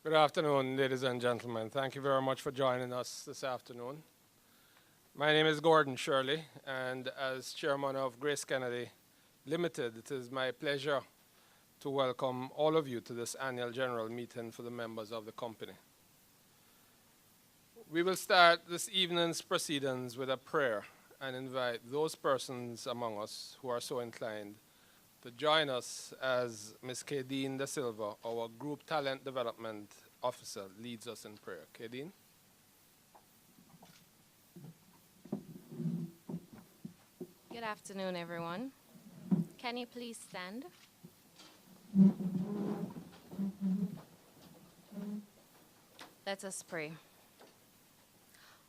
Good afternoon, ladies and gentlemen. Thank you very much for joining us this afternoon. My name is Gordon Shirley, and as chairman of GraceKennedy Limited, it is my pleasure to welcome all of you to this annual general meeting for the members of the company. We will start this evening's proceedings with a prayer and invite those persons among us who are so inclined to join us as Ms. Kadeen Da Silva, our Group Talent Development Officer, leads us in prayer. Kadeen? Good afternoon, everyone. Can you please stand? Let us pray.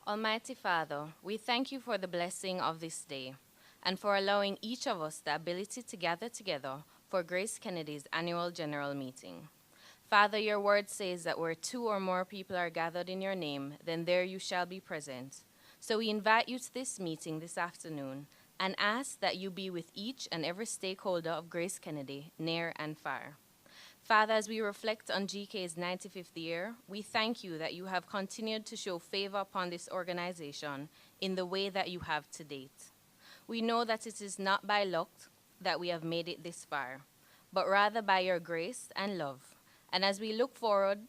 Almighty Father, we thank you for the blessing of this day and for allowing each of us the ability to gather together for GraceKennedy's annual general meeting. Father, your word says that where 2 or more people are gathered in your name, then there you shall be present. So we invite you to this meeting this afternoon and ask that you be with each and every stakeholder of GraceKennedy, near and far. Father, as we reflect on GK's 95th year, we thank you that you have continued to show favor upon this organization in the way that you have to date. We know that it is not by luck that we have made it this far, but rather by your grace and love. And as we look forward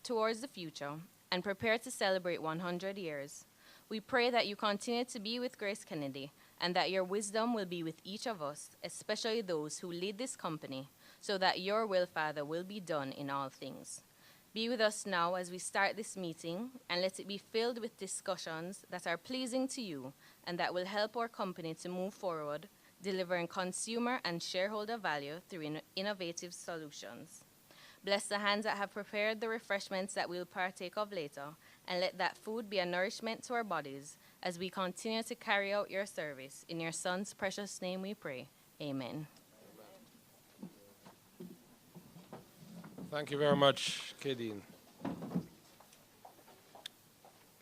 towards the future and prepare to celebrate 100 years, we pray that you continue to be with GraceKennedy and that your wisdom will be with each of us, especially those who lead this company, so that your will, Father, will be done in all things. Be with us now as we start this meeting, and let it be filled with discussions that are pleasing to you and that will help our company to move forward, delivering consumer and shareholder value through innovative solutions. Bless the hands that have prepared the refreshments that we'll partake of later, and let that food be a nourishment to our bodies as we continue to carry out your service. In your Son's precious name we pray. Amen. Thank you very much, Kadeen. Can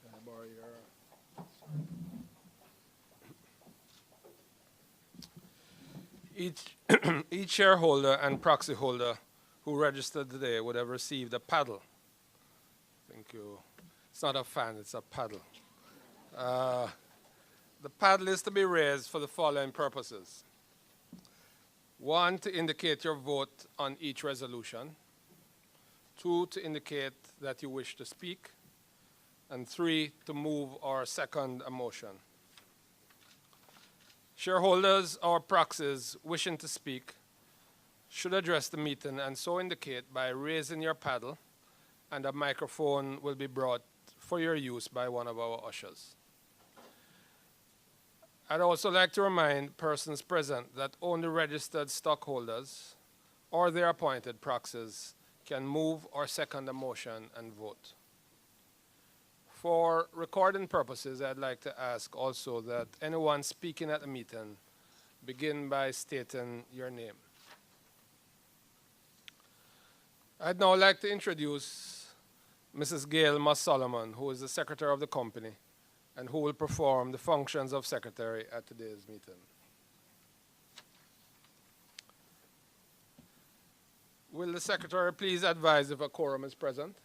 I borrow your... Each shareholder and proxy holder who registered today would have received a paddle. Thank you. It's not a fan, it's a paddle. The paddle is to be raised for the following purposes. 1, to indicate your vote on each resolution. 2, to indicate that you wish to speak. And 3, to move or second a motion. Shareholders or proxies wishing to speak should address the meeting and so indicate by raising your paddle, and a microphone will be brought for your use by one of our ushers. I'd also like to remind persons present that only registered stockholders or their appointed proxies can move or second a motion and vote. For recording purposes, I'd like to ask also that anyone speaking at the meeting begin by stating your name. I'd now like to introduce Mrs. Gail Moss-Solomon, who is the secretary of the company and who will perform the functions of secretary at today's meeting. Will the secretary please advise if a quorum is present?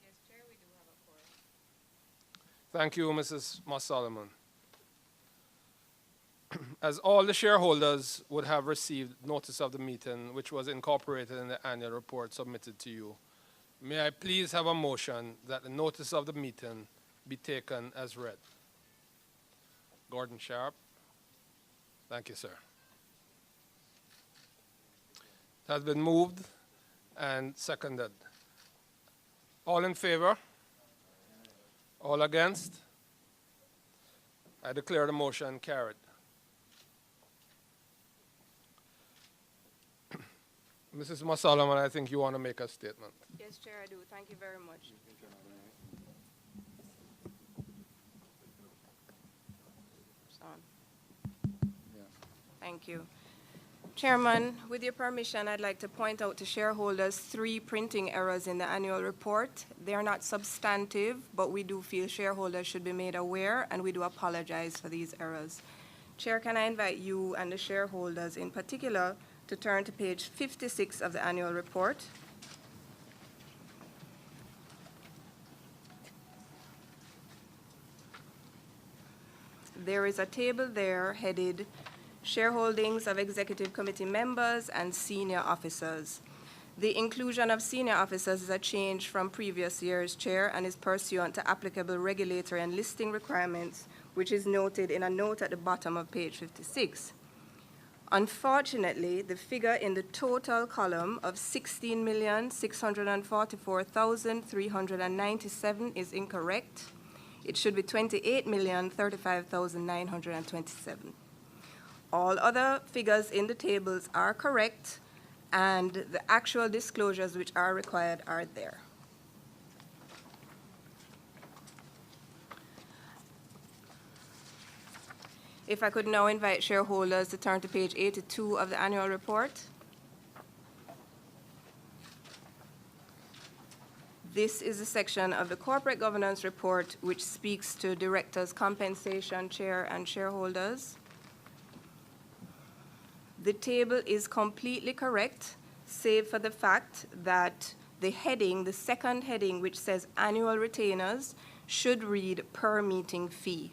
Yes, Chair, we do have a quorum. Thank you, Mrs. Moss-Solomon. As all the shareholders would have received notice of the meeting, which was incorporated in the annual report submitted to you, may I please have a motion that the notice of the meeting be taken as read? Gordon Sharp. Thank you, sir. It has been moved and seconded. All in favor? All against? I declare the motion carried. Mrs. Moss-Solomon, I think you want to make a statement. Yes, Chair, I do. Thank you very much. It's on. Thank you. Chairman, with your permission, I'd like to point out to shareholders 3 printing errors in the annual report. They are not substantive, but we do feel shareholders should be made aware, and we do apologize for these errors. Chair, can I invite you and the shareholders in particular to turn to page 56 of the annual report. there is a table there headed Shareholdings of Executive Committee Members and Senior Officers. The inclusion of senior officers is a change from previous year's chair and is pursuant to applicable regulatory and listing requirements, which is noted in a note at the bottom of page 56. Unfortunately, the figure in the total column of 16,644,397 is incorrect. It should be 28,035,927. All other figures in the tables are correct, and the actual disclosures which are required are there. If I could now invite shareholders to turn to page 82 of the annual report. This is a section of the corporate governance report which speaks to directors' compensation, chair, and shareholders. The table is completely correct, save for the fact that the heading, the second heading, which says annual retainers, should read per meeting fee.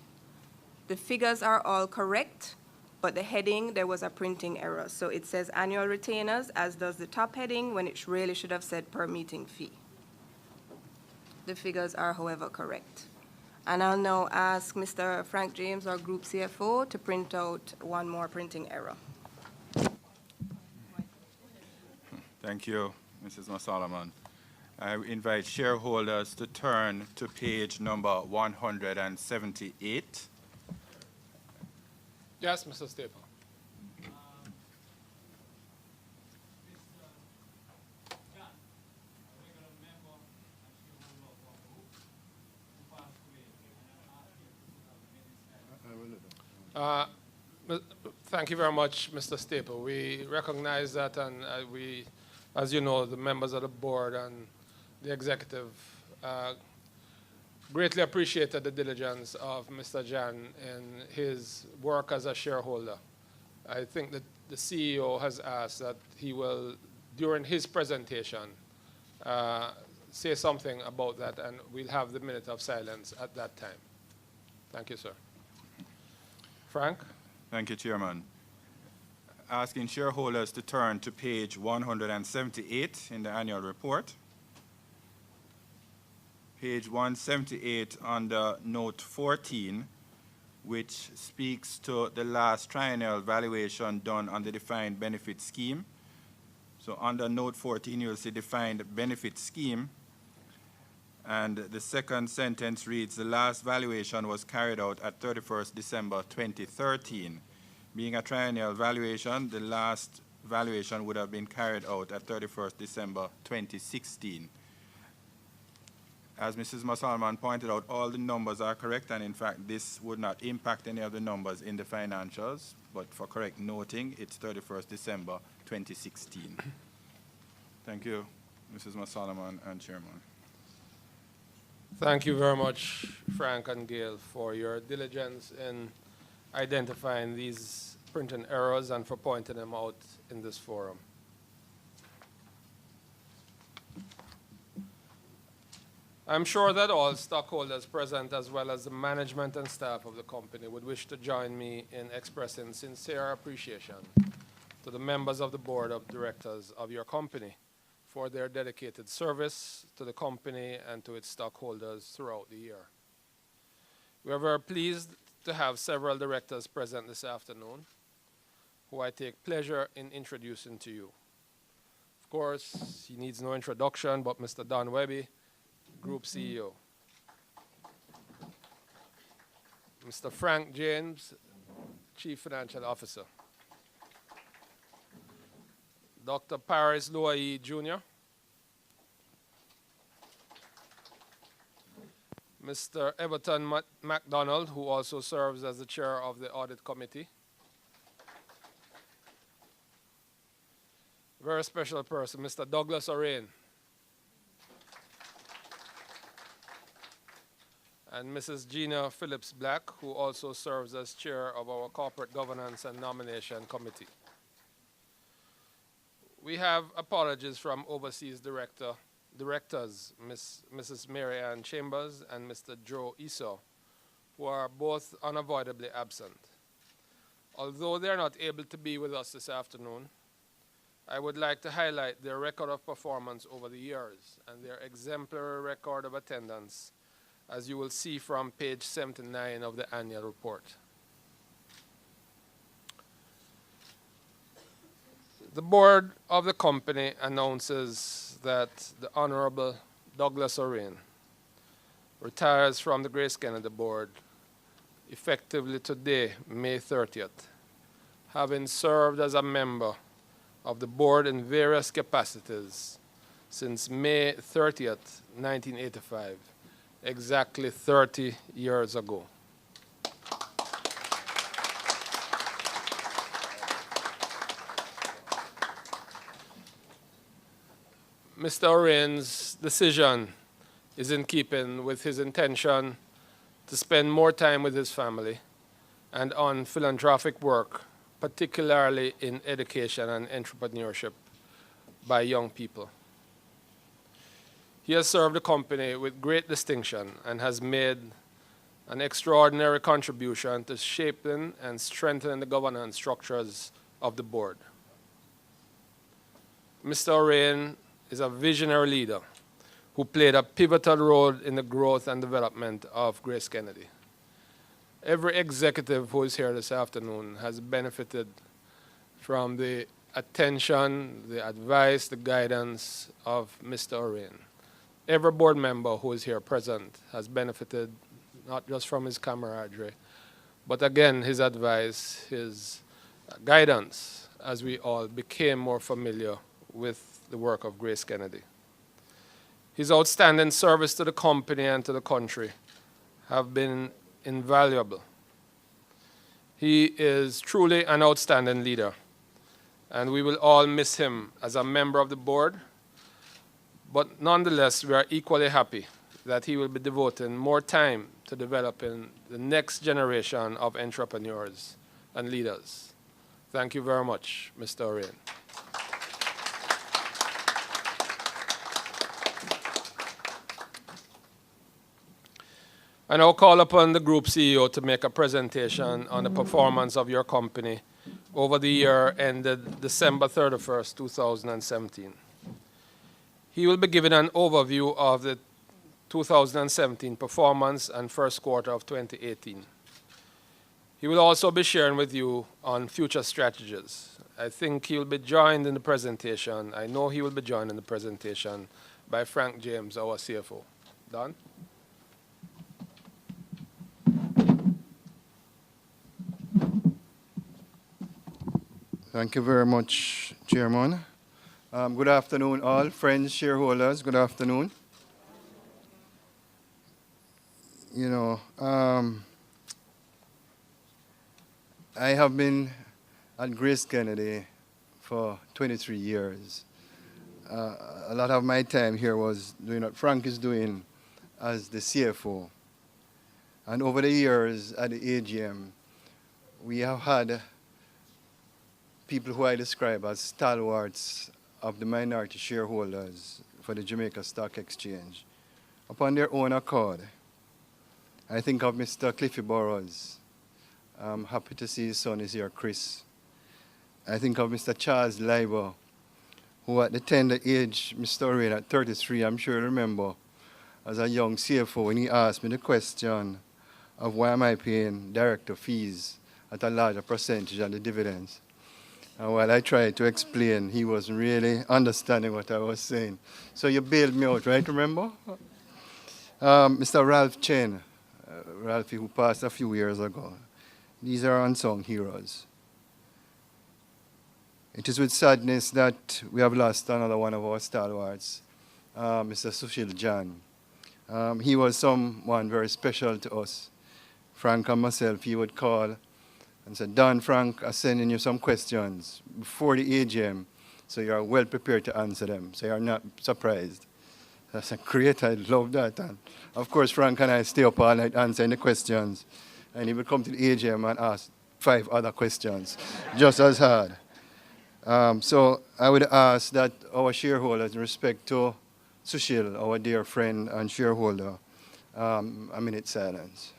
The figures are all correct, but the heading, there was a printing error. So it says annual retainers, as does the top heading, when it really should have said per meeting fee. The figures are, however, correct. And I'll now ask Mr. Frank James, our Group CFO, to print out one more printing error. Thank you, Mrs. Masalaman. I invite shareholders to turn to page number 178. Yes, Mr. Staple. Thank you very much, Mr. Staple. We recognize that, and we, as you know, the members of the board and the executive greatly appreciated the diligence of Mr. Jan in his work as a shareholder. I think that the CEO has asked that he will, during his presentation, say something about that, and we'll have the minute of silence at that time. Thank you, sir. Frank? Thank you, Chairman. Asking shareholders to turn to page 178 in the annual report. Page 178 under note 14, which speaks to the last triennial valuation done on the defined benefit scheme. So under note 14, you'll see defined benefit scheme. And the second sentence reads, the last valuation was carried out at 31st December 2013. Being a triennial valuation, the last valuation would have been carried out at 31st December 2016. As Mrs. Masalman pointed out, all the numbers are correct, and in fact, this would not impact any of the numbers in the financials, but for correct noting, it's 31st December 2016. Thank you, Mrs. Masalman and Chairman. Thank you very much, Frank and Gail, for your diligence in identifying these printing errors and for pointing them out in this forum. I'm sure that all stockholders present, as well as the management and staff of the company, would wish to join me in expressing sincere appreciation to the members of the board of directors of your company for their dedicated service to the company and to its stockholders throughout the year. We are very pleased to have several directors present this afternoon, who I take pleasure in introducing to you. Of course, he needs no introduction, but Mr. Don Webby, Group CEO. Mr. Frank James, Chief Financial Officer. Dr. Paris Loai Jr. Mr. Everton MacDonald, who also serves as the chair of the Audit Committee. Very special person, Mr. Douglas Orain. And Mrs. Gina Phillips Black, who also serves as chair of our Corporate Governance and Nomination Committee. We have apologies from overseas directors, Mrs. Mary Ann Chambers and Mr. Joe Esau, who are both unavoidably absent. Although they are not able to be with us this afternoon, I would like to highlight their record of performance over the years and their exemplary record of attendance, as you will see from page 79 of the annual report. The board of the company announces that the Honorable Douglas O'Rain retires from the GraceKennedy board effectively today, May 30th, having served as a member of the board in various capacities since May 30th, 1985, exactly 30 years ago. Mr. O'Rain's decision is in keeping with his intention to spend more time with his family and on philanthropic work, particularly in education and entrepreneurship by young people. He has served the company with great distinction and has made an extraordinary contribution to shaping and strengthening the governance structures of the board. Mr. O'Rain is a visionary leader who played a pivotal role in the growth and development of GraceKennedy. Every executive who is here this afternoon has benefited from the attention, the advice, the guidance of Mr. O'Rain. Every board member who is here present has benefited not just from his camaraderie, but again, his advice, his guidance, as we all became more familiar with the work of GraceKennedy. His outstanding service to the company and to the country have been invaluable. He is truly an outstanding leader, and we will all miss him as a member of the board, but nonetheless, we are equally happy that he will be devoting more time to developing the next generation of entrepreneurs and leaders. Thank you very much, Mr. O'Rain. I now call upon the Group CEO to make a presentation on the performance of your company over the year ended December 31st, 2017. He will be giving an overview of the 2017 performance and first quarter of 2018. He will also be sharing with you on future strategies. I think he will be joined in the presentation. I know he will be joined in the presentation by Frank James, our CFO. Don? Thank you very much, Chairman. Good afternoon, all friends, shareholders. Good afternoon. You know, I have been at GraceKennedy for 23 years. A lot of my time here was doing what Frank is doing as the CFO. And over the years at the AGM, we have had people who I describe as stalwarts of the minority shareholders for the Jamaica Stock Exchange. Upon their own accord, I think of Mr. Cliffy Burrows. I'm happy to see his son is here, Chris. I think of Mr. Charles Leiber, who at the tender age, Mr. O'Rain at 33, I'm sure you remember, as a young CFO, when he asked me the question of why am I paying director fees at a larger percentage than the dividends. And while I tried to explain, he wasn't really understanding what I was saying. So you bailed me out, right, remember? Mr. Ralph Chen, Ralphie, who passed a few years ago. These are unsung heroes. It is with sadness that we have lost another one of our stalwarts, Mr. Sushil Jan. He was someone very special to us. Frank and myself, he would call and said, Don, Frank, I'm sending you some questions before the AGM, so you are well prepared to answer them, so you are not surprised. I said, great, I love that. And of course, Frank and I stay up all night answering the questions, and he would come to the AGM and ask 5 other questions, just as hard. So I would ask that our shareholders, in respect to Sushil, our dear friend and shareholder, a minute silence.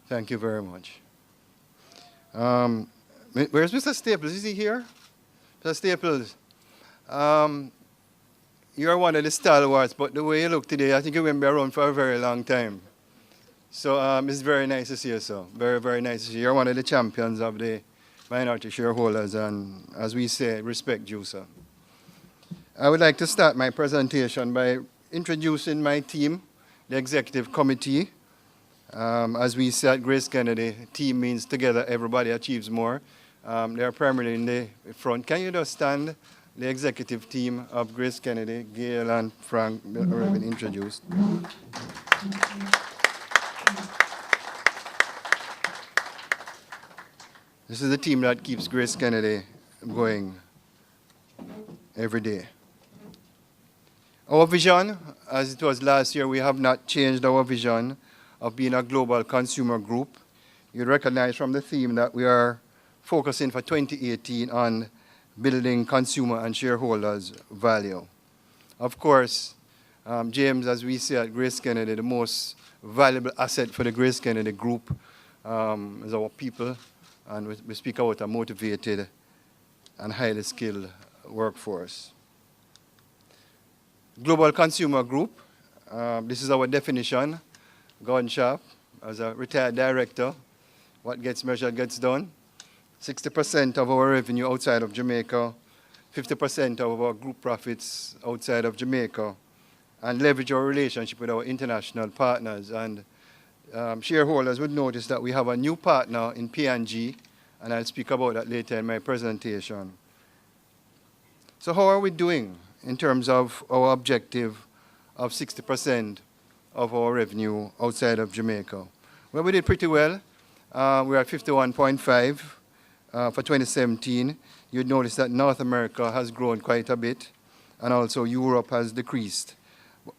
Thank you very much. Where's Mr. Staples? Is he here? Mr. Staples, you're one of the stalwarts, but the way you look today, I think you're going to be around for a very long time. So it's very nice to see you, sir. Very, very nice to see you. You're one of the champions of the minority shareholders, and as we say, respect you, sir. I would like to start my presentation by introducing my team, the executive committee. As we said, GraceKennedy, team means together everybody achieves more. They are primarily in the front. Can you just stand? The executive team of GraceKennedy, Gail and Frank, have been introduced. This is the team that keeps GraceKennedy going every day. Our vision, as it was last year, we have not changed our vision of being a global consumer group. You recognize from the theme that we are focusing for 2018 on building consumer and shareholders' value. Of course, James, as we say at GraceKennedy, the most valuable asset for the GraceKennedy group is our people, and we speak about a motivated and highly skilled workforce. Global consumer group, this is our definition. Gordon Sharp, as a retired director, what gets measured gets done. 60% of our revenue outside of Jamaica, 50% of our group profits outside of Jamaica, and leverage our relationship with our international partners. And shareholders would notice that we have a new partner in P&G, and I'll speak about that later in my presentation. So how are we doing in terms of our objective of 60% of our revenue outside of Jamaica? Well, we did pretty well. We're at 51.5 for 2017. You'd notice that North America has grown quite a bit, and also Europe has decreased.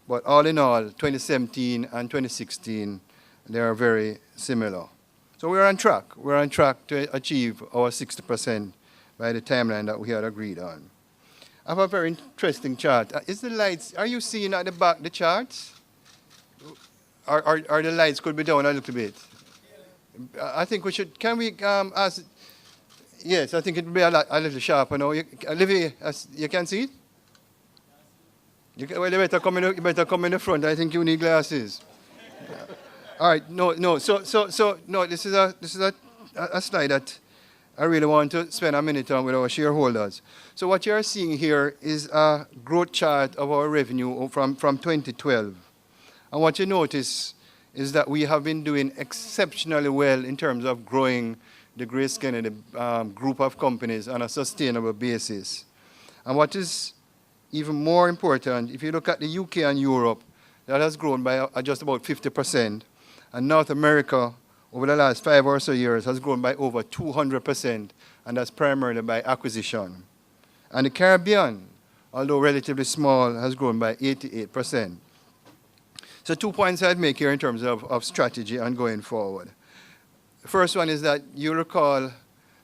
But all in all, 2017 and 2016, they are very similar. So we're on track. We're on track to achieve our 60% by the timeline that we had agreed on. I have a very interesting chart. Is the lights, are you seeing at the back the charts? Or the lights could be down a little bit? I think we should, can we ask, yes, I think it will be a little sharper now. Olivia, you can see it? Well, you better come in the front. I think you need glasses. All right, no, this is a slide that I really want to spend a minute on with our shareholders. So what you're seeing here is a growth chart of our revenue from 2012. And what you notice is that we have been doing exceptionally well in terms of growing the GraceKennedy group of companies on a sustainable basis. And what is even more important, if you look at the UK and Europe, that has grown by just about 50%. And North America, over the last 5 or so years, has grown by over 200%, and that's primarily by acquisition. And the Caribbean, although relatively small, has grown by 88%. So 2 points I'd make here in terms of strategy and going forward. The first one is that you recall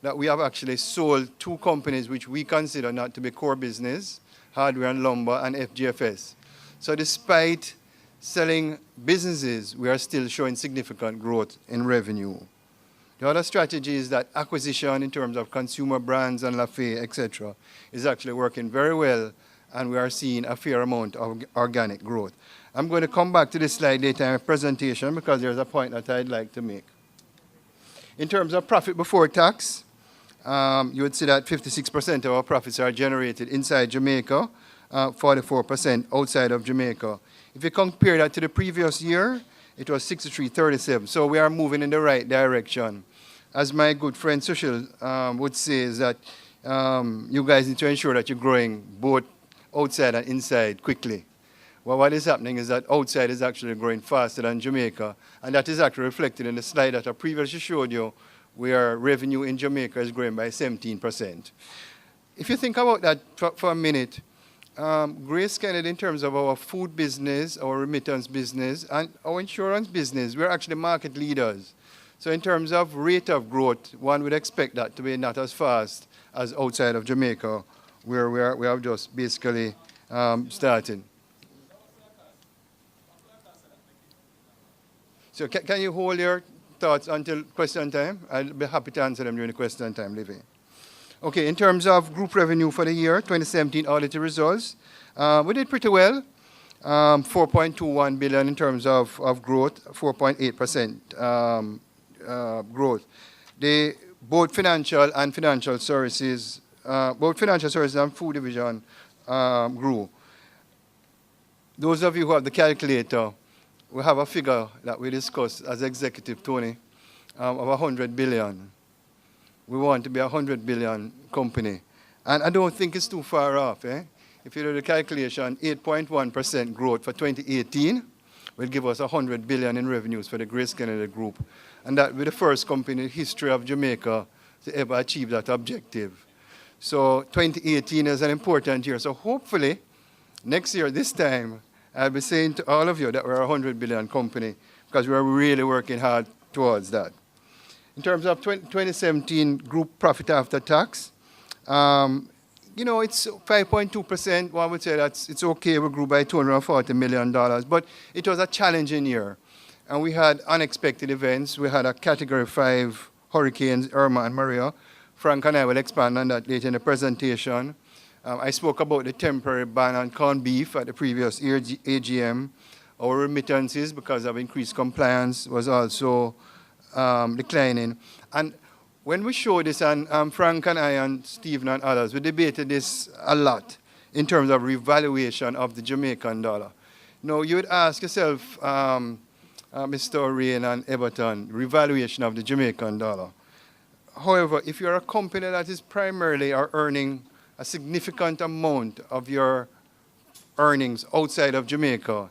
that we have actually sold 2 companies which we consider not to be core business, Hardware and Lumber and FGFS. So despite selling businesses, we are still showing significant growth in revenue. The other strategy is that acquisition in terms of consumer brands and Lafayette, etc., is actually working very well, and we are seeing a fair amount of organic growth. I'm going to come back to this slide later in my presentation because there's a point that I'd like to make. In terms of profit before tax, you would see that 56% of our profits are generated inside Jamaica, 44% outside of Jamaica. If you compare that to the previous year, it was 63-37. So we are moving in the right direction. As my good friend Sushil would say, is that you guys need to ensure that you're growing both outside and inside quickly. Well, what is happening is that outside is actually growing faster than Jamaica, and that is actually reflected in the slide that I previously showed you, where revenue in Jamaica is growing by 17%. If you think about that for a minute, GraceKennedy, in terms of our food business, our remittance business, and our insurance business, we're actually market leaders. So in terms of rate of growth, one would expect that to be not as fast as outside of Jamaica, where we have just basically started. So can you hold your thoughts until question time? I'll be happy to answer them during the question time, Livy. Okay, in terms of group revenue for the year, 2017 audited results, we did pretty well. 4.21 billion in terms of growth, 4.8% growth. Both financial services and food division grew. Those of you who have the calculator, we have a figure that we discussed as executive, Tony, of 100 billion. We want to be a 100 billion company. And I don't think it's too far off. If you do the calculation, 8.1% growth for 2018 will give us 100 billion in revenues for the GraceKennedy Group. And that will be the first company in the history of Jamaica to ever achieve that objective. So 2018 is an important year. So hopefully, next year, this time, I'll be saying to all of you that we're a 100 billion company because we're really working hard towards that. In terms of 2017 group profit after tax, you know, it's 5.2%. One would say that it's okay. We grew by $240 million. But it was a challenging year. And we had unexpected events. We had a Category 5 hurricanes, Irma and Maria. Frank and I will expand on that later in the presentation. I spoke about the temporary ban on corned beef at the previous AGM. Our remittances, because of increased compliance, was also declining. And when we showed this, and Frank and I and Stephen and others, we debated this a lot in terms of revaluation of the Jamaican dollar. Now, you would ask yourself, Mr. O'Reilly and Everton, revaluation of the Jamaican dollar. However, if you're a company that is primarily earning a significant amount of your earnings outside of Jamaica,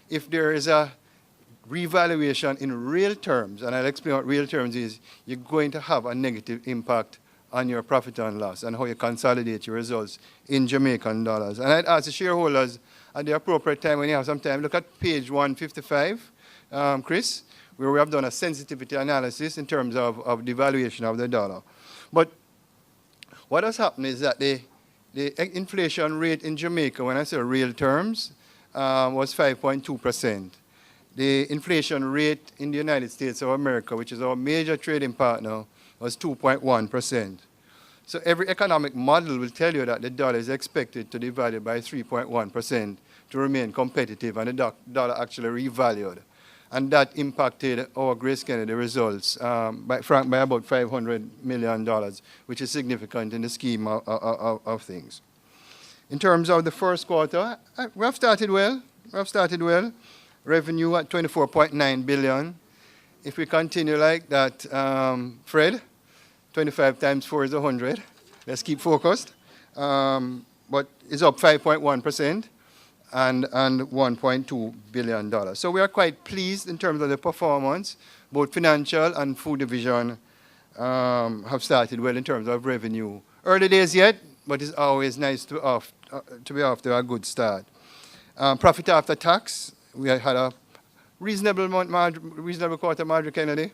if there is a revaluation in real terms, and I'll explain what real terms is, you're going to have a negative impact on your profit and loss and how you consolidate your results in Jamaican dollars. And I'd ask the shareholders at the appropriate time, when you have some time, look at page 155, Chris, where we have done a sensitivity analysis in terms of the valuation of the dollar. But what has happened is that the inflation rate in Jamaica, when I say real terms, was 5.2%. The inflation rate in the United States of America, which is our major trading partner, was 2.1%. So every economic model will tell you that the dollar is expected to devalue by 3.1% to remain competitive, and the dollar actually revalued. And that impacted our GraceKennedy results by about $500 million, which is significant in the scheme of things. In terms of the first quarter, we have started well. Revenue at 24.9 billion. If we continue like that, Fred, 25 times 4 is 100. Let's keep focused. But it's up 5.1%. And $1.2 billion. So we are quite pleased in terms of the performance. Both financial and food division have started well in terms of revenue. Early days yet, but it's always nice to be off to a good start. Profit after tax, we had a reasonable quarter, Marjorie Kennedy,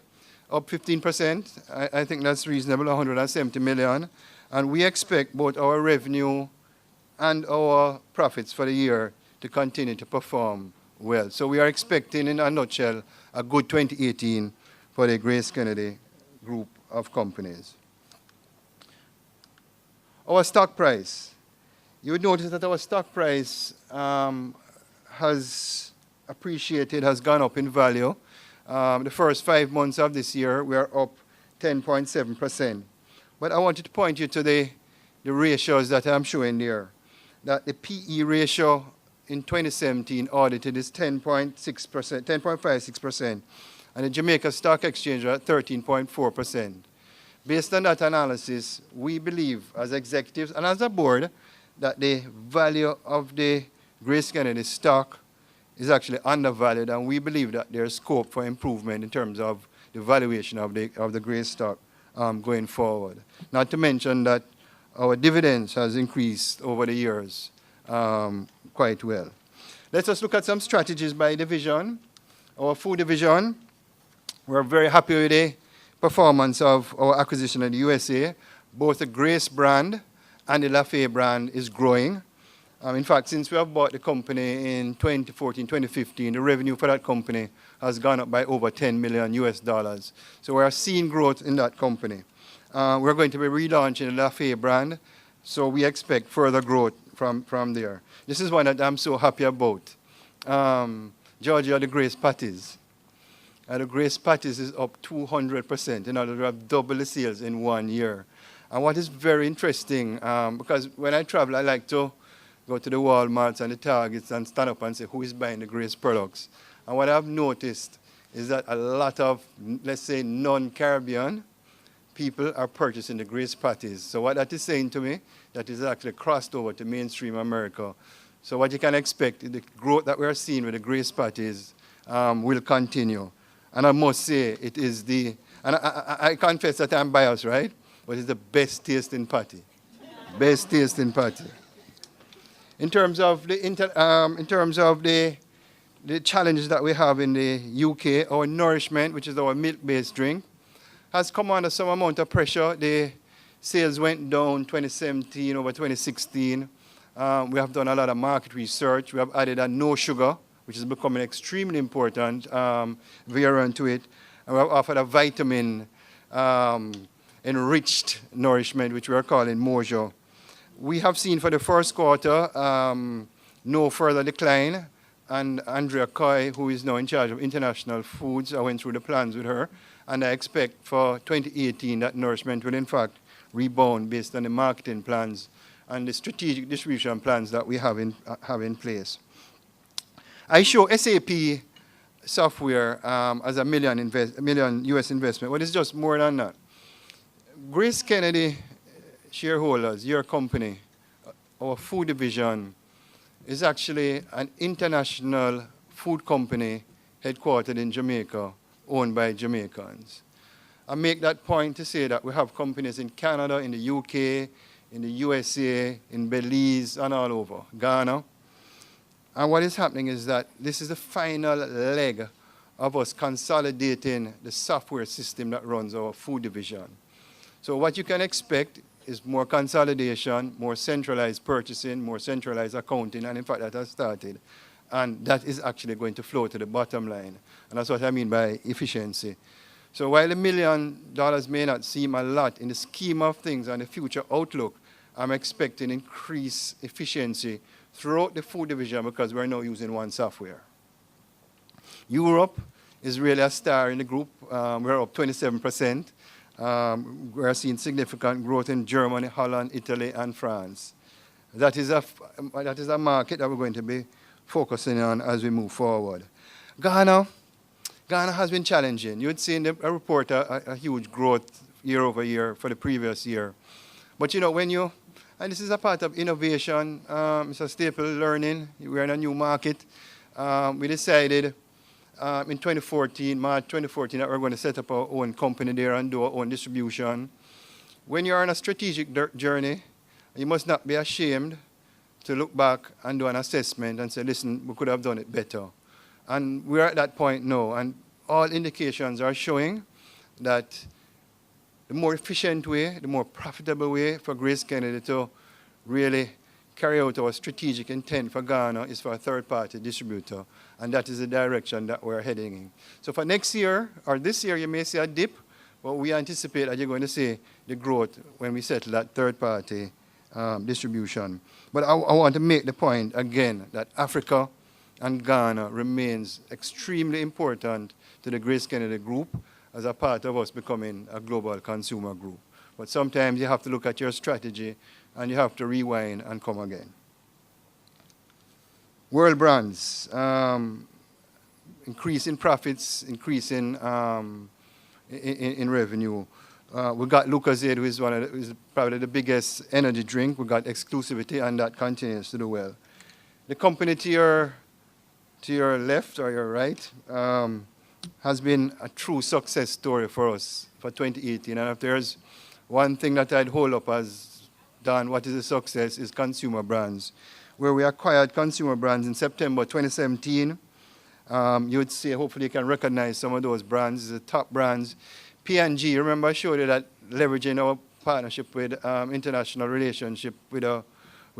up 15%. I think that's reasonable, 170 million. And we expect both our revenue and our profits for the year to continue to perform well. So we are expecting, in a nutshell, a good 2018 for the GraceKennedy Group of companies. Our stock price. You would notice that our stock price has appreciated, has gone up in value. The first 5 months of this year, we are up 10.7%. But I wanted to point you to the ratios that I'm showing there. That the PE ratio in 2017 audited is 10.6%, 10.56%, and the Jamaica Stock Exchange are at 13.4%. Based on that analysis, we believe as executives and as a board that the value of the GraceKennedy stock is actually undervalued, and we believe that there's scope for improvement in terms of the valuation of the Grace stock going forward. Not to mention that our dividends has increased over the years quite well. Let us look at some strategies by division. Our food division, we're very happy with the performance of our acquisition in the USA. Both the Grace brand and the Lafayette brand is growing. In fact, since we have bought the company in 2014, 2015, the revenue for that company has gone up by over $10 million US. So we are seeing growth in that company. We're going to be relaunching the Lafayette brand, so we expect further growth from there. This is one that I'm so happy about. Georgia, the Grace patties. The Grace patties is up 200%. In other words, we have double the sales in 1 year. And what is very interesting, because when I travel, I like to go to the Walmarts and the Targets and stand up and say, who is buying the Grace products? And what I've noticed is that a lot of, let's say, non-Caribbean people are purchasing the Grace patties. So what that is saying to me, that is actually crossed over to mainstream America. So what you can expect, the growth that we're seeing with the Grace patties will continue. And I must say, it is the, and I confess that I'm biased, right? But it's the best tasting patty. Best tasting patty. In terms of the challenges that we have in the UK, our Nourishment, which is our milk-based drink, has come under some amount of pressure. The sales went down 2017 over 2016. We have done a lot of market research. We have added a no sugar, which is becoming extremely important variant to it. And we have offered a vitamin enriched nourishment, which we are calling Mojo. We have seen for the first quarter no further decline, and Andrea Coy, who is now in charge of international foods, I went through the plans with her, and I expect for 2018 that Nourishment will in fact rebound based on the marketing plans and the strategic distribution plans that we have in place. I show SAP software as a million US investment. Well, it's just more than that. GraceKennedy shareholders, your company, our food division, is actually an international food company headquartered in Jamaica, owned by Jamaicans. I make that point to say that we have companies in Canada, in the UK, in the USA, in Belize, and all over, Ghana. And what is happening is that this is the final leg of us consolidating the software system that runs our food division. So what you can expect is more consolidation, more centralized purchasing, more centralized accounting, and in fact that has started. And that is actually going to flow to the bottom line. And that's what I mean by efficiency. So while $1 million may not seem a lot in the scheme of things and the future outlook, I'm expecting increased efficiency throughout the food division because we're now using one software. Europe is really a star in the group. We're up 27%. We're seeing significant growth in Germany, Holland, Italy, and France. That is a market that we're going to be focusing on as we move forward. Ghana has been challenging. You would see in the report a huge growth year over year for the previous year. But you know, and this is a part of innovation, Mr. Staple, learning. We're in a new market. We decided in 2014, March 2014, that we're going to set up our own company there and do our own distribution. When you're on a strategic journey, you must not be ashamed to look back and do an assessment and say, listen, we could have done it better. And we're at that point now, and all indications are showing that the more efficient way, the more profitable way for GraceKennedy to really carry out our strategic intent for Ghana is for a third-party distributor, and that is the direction that we're heading in. So for next year, or this year, you may see a dip, but we anticipate that you're going to see the growth when we settle that third-party distribution. But I want to make the point again that Africa and Ghana remains extremely important to the GraceKennedy group as a part of us becoming a global consumer group. But sometimes you have to look at your strategy and you have to rewind and come again. World brands, increase in profits, increase in revenue. We got Lucozade, who is probably the biggest energy drink. We got exclusivity, and that continues to do well. The company to your left or your right has been a true success story for us for 2018. And if there's one thing that I'd hold up as done, what is a success, is consumer brands, where we acquired consumer brands in September 2017. You would see, hopefully you can recognize some of those brands, the top brands. P&G, remember I showed you that leveraging our partnership with international relationship with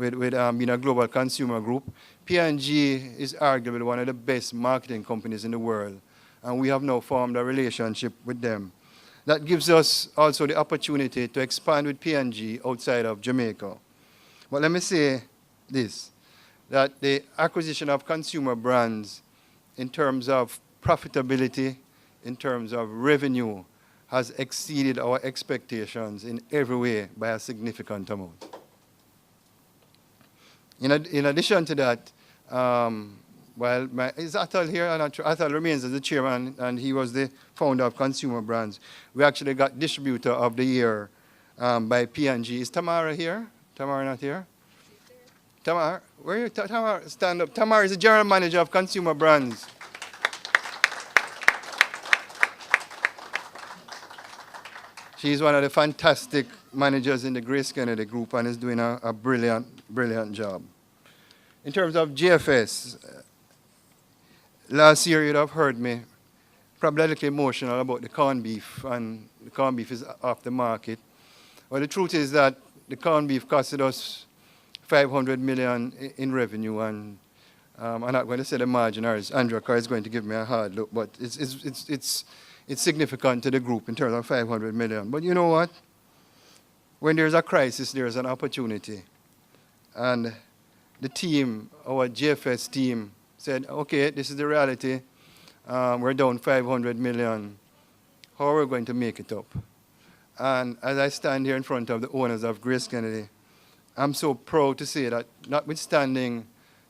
being a global consumer group. P&G is arguably one of the best marketing companies in the world, and we have now formed a relationship with them. That gives us also the opportunity to expand with P&G outside of Jamaica. But let me say this, that the acquisition of consumer brands in terms of profitability, in terms of revenue, has exceeded our expectations in every way by a significant amount. In addition to that, is Atal here? I'm not sure. Atal remains as the chairman, and he was the founder of Consumer Brands. We actually got Distributor of the Year by P&G. Is Tamara here? Tamara not here? Tamara, where are you? Tamara, stand up. Tamara is the general manager of Consumer Brands. She's one of the fantastic managers in the GraceKennedy group and is doing a brilliant job. In terms of GFS, last year you'd have heard me probably a little emotional about the corned beef, and the corned beef is off the market. Well, the truth is that the corned beef costed us $500 million in revenue, and I'm not going to say the margin, or Andrew Carr is going to give me a hard look, but it's significant to the group in terms of $500 million. But you know what? When there's a crisis, there's an opportunity. And the team, our GFS team, said, okay, this is the reality. We're down $500 million. How are we going to make it up? And as I stand here in front of the owners of GraceKennedy, I'm so proud to say that notwithstanding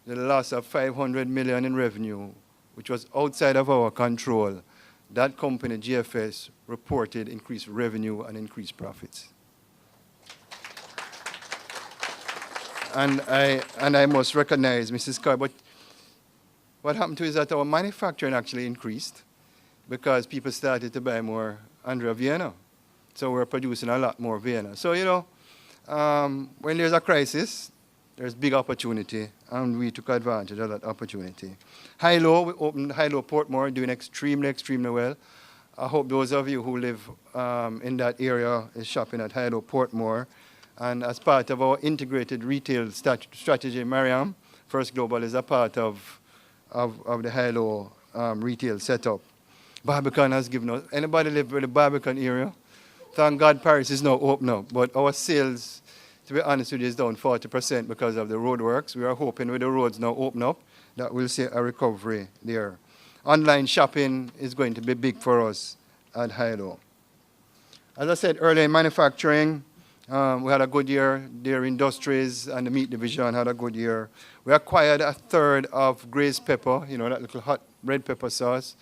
the loss of $500 million in revenue, which was outside of our control, that company, GFS, reported increased revenue and increased profits. And I must recognize Mrs. Carr, but what happened to is that our manufacturing actually increased because people started to buy more Andrea Vienna. So we're producing a lot more Vienna. So, you know, when there's a crisis, there's big opportunity, and we took advantage of that opportunity. Hilo, we opened Hilo Portmore, doing extremely well. I hope those of you who live in that area is shopping at Hilo Portmore. And as part of our integrated retail strategy, Mariam, First Global is a part of the Hilo retail setup. Barbican has given us, anybody live in the Barbican area? Thank God Paris is now open up, but our sales, to be honest with you, is down 40% because of the roadworks. We are hoping with the roads now open up that we'll see a recovery there. Online shopping is going to be big for us at Hilo. As I said earlier, in manufacturing, we had a good year. Dairy Industries and the meat division had a good year. We acquired a third of Grace Pepper, you know, that little hot red pepper sauce.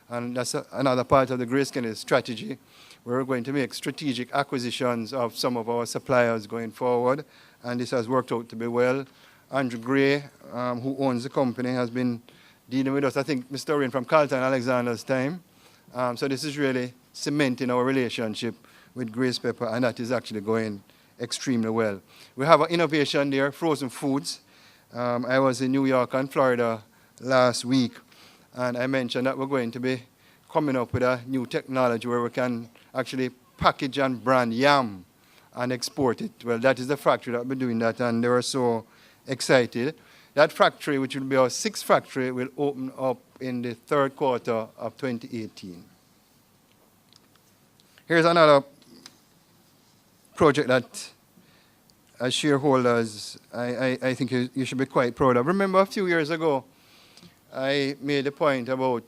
And that's another part of the GraceKennedy strategy. We're going to make strategic acquisitions of some of our suppliers going forward. And this has worked out to be well. Andrew Gray, who owns the company, has been dealing with us, I think, Mr. Rain from Carlton Alexander's time. So this is really cementing our relationship with Grace Pepper, and that is actually going extremely well. We have an innovation there, frozen foods. I was in New York and Florida last week, and I mentioned that we're going to be coming up with a new technology where we can actually package and brand yam and export it. Well, that is the factory that will be doing that, and they were so excited. That factory, which will be our sixth factory, will open up in the third quarter of 2018. Here's another project that, as shareholders, I think you should be quite proud of. Remember a few years ago, I made a point about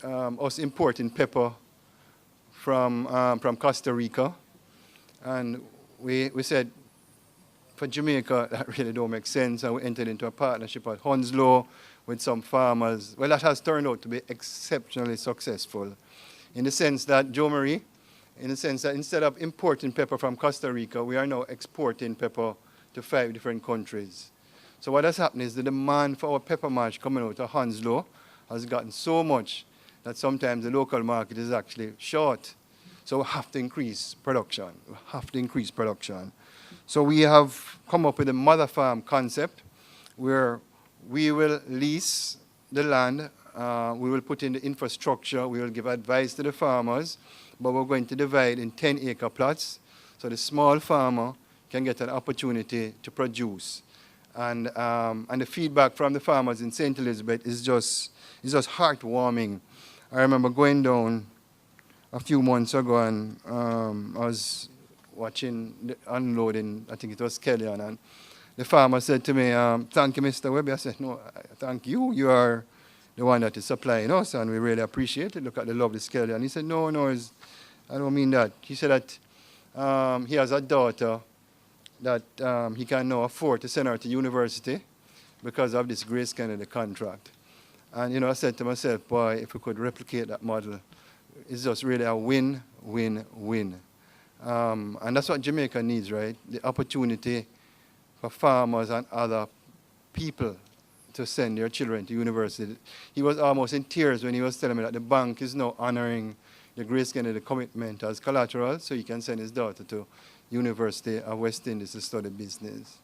us importing pepper from Costa Rica. And we said, for Jamaica, that really don't make sense. And we entered into a partnership at Hounslow with some farmers. Well, that has turned out to be exceptionally successful in the sense that, Joe Marie, in the sense that instead of importing pepper from Costa Rica, we are now exporting pepper to 5 different countries. So what has happened is the demand for our pepper mash coming out of Hounslow has gotten so much that sometimes the local market is actually short. So we have to increase production. We have to increase production. So we have come up with a mother farm concept where we will lease the land, we will put in the infrastructure, we will give advice to the farmers, but we're going to divide in 10-acre plots so the small farmer can get an opportunity to produce. And the feedback from the farmers in St. Elizabeth is just heartwarming. I remember going down a few months ago, and I was watching the unloading, I think it was Kellyan, and the farmer said to me, thank you, Mr. Webby. I said, no, thank you. You are the one that is supplying us, and we really appreciate it. Look at the lovely Kellyan. And he said, no, I don't mean that. He said that he has a daughter that he can now afford to send her to university because of this GraceKennedy contract. And, I said to myself, boy, if we could replicate that model, it's just really a win-win-win. And that's what Jamaica needs, right? The opportunity for farmers and other people to send their children to university. He was almost in tears when he was telling me that the bank is now honoring the GraceKennedy commitment as collateral so he can send his daughter to University of West Indies to study business.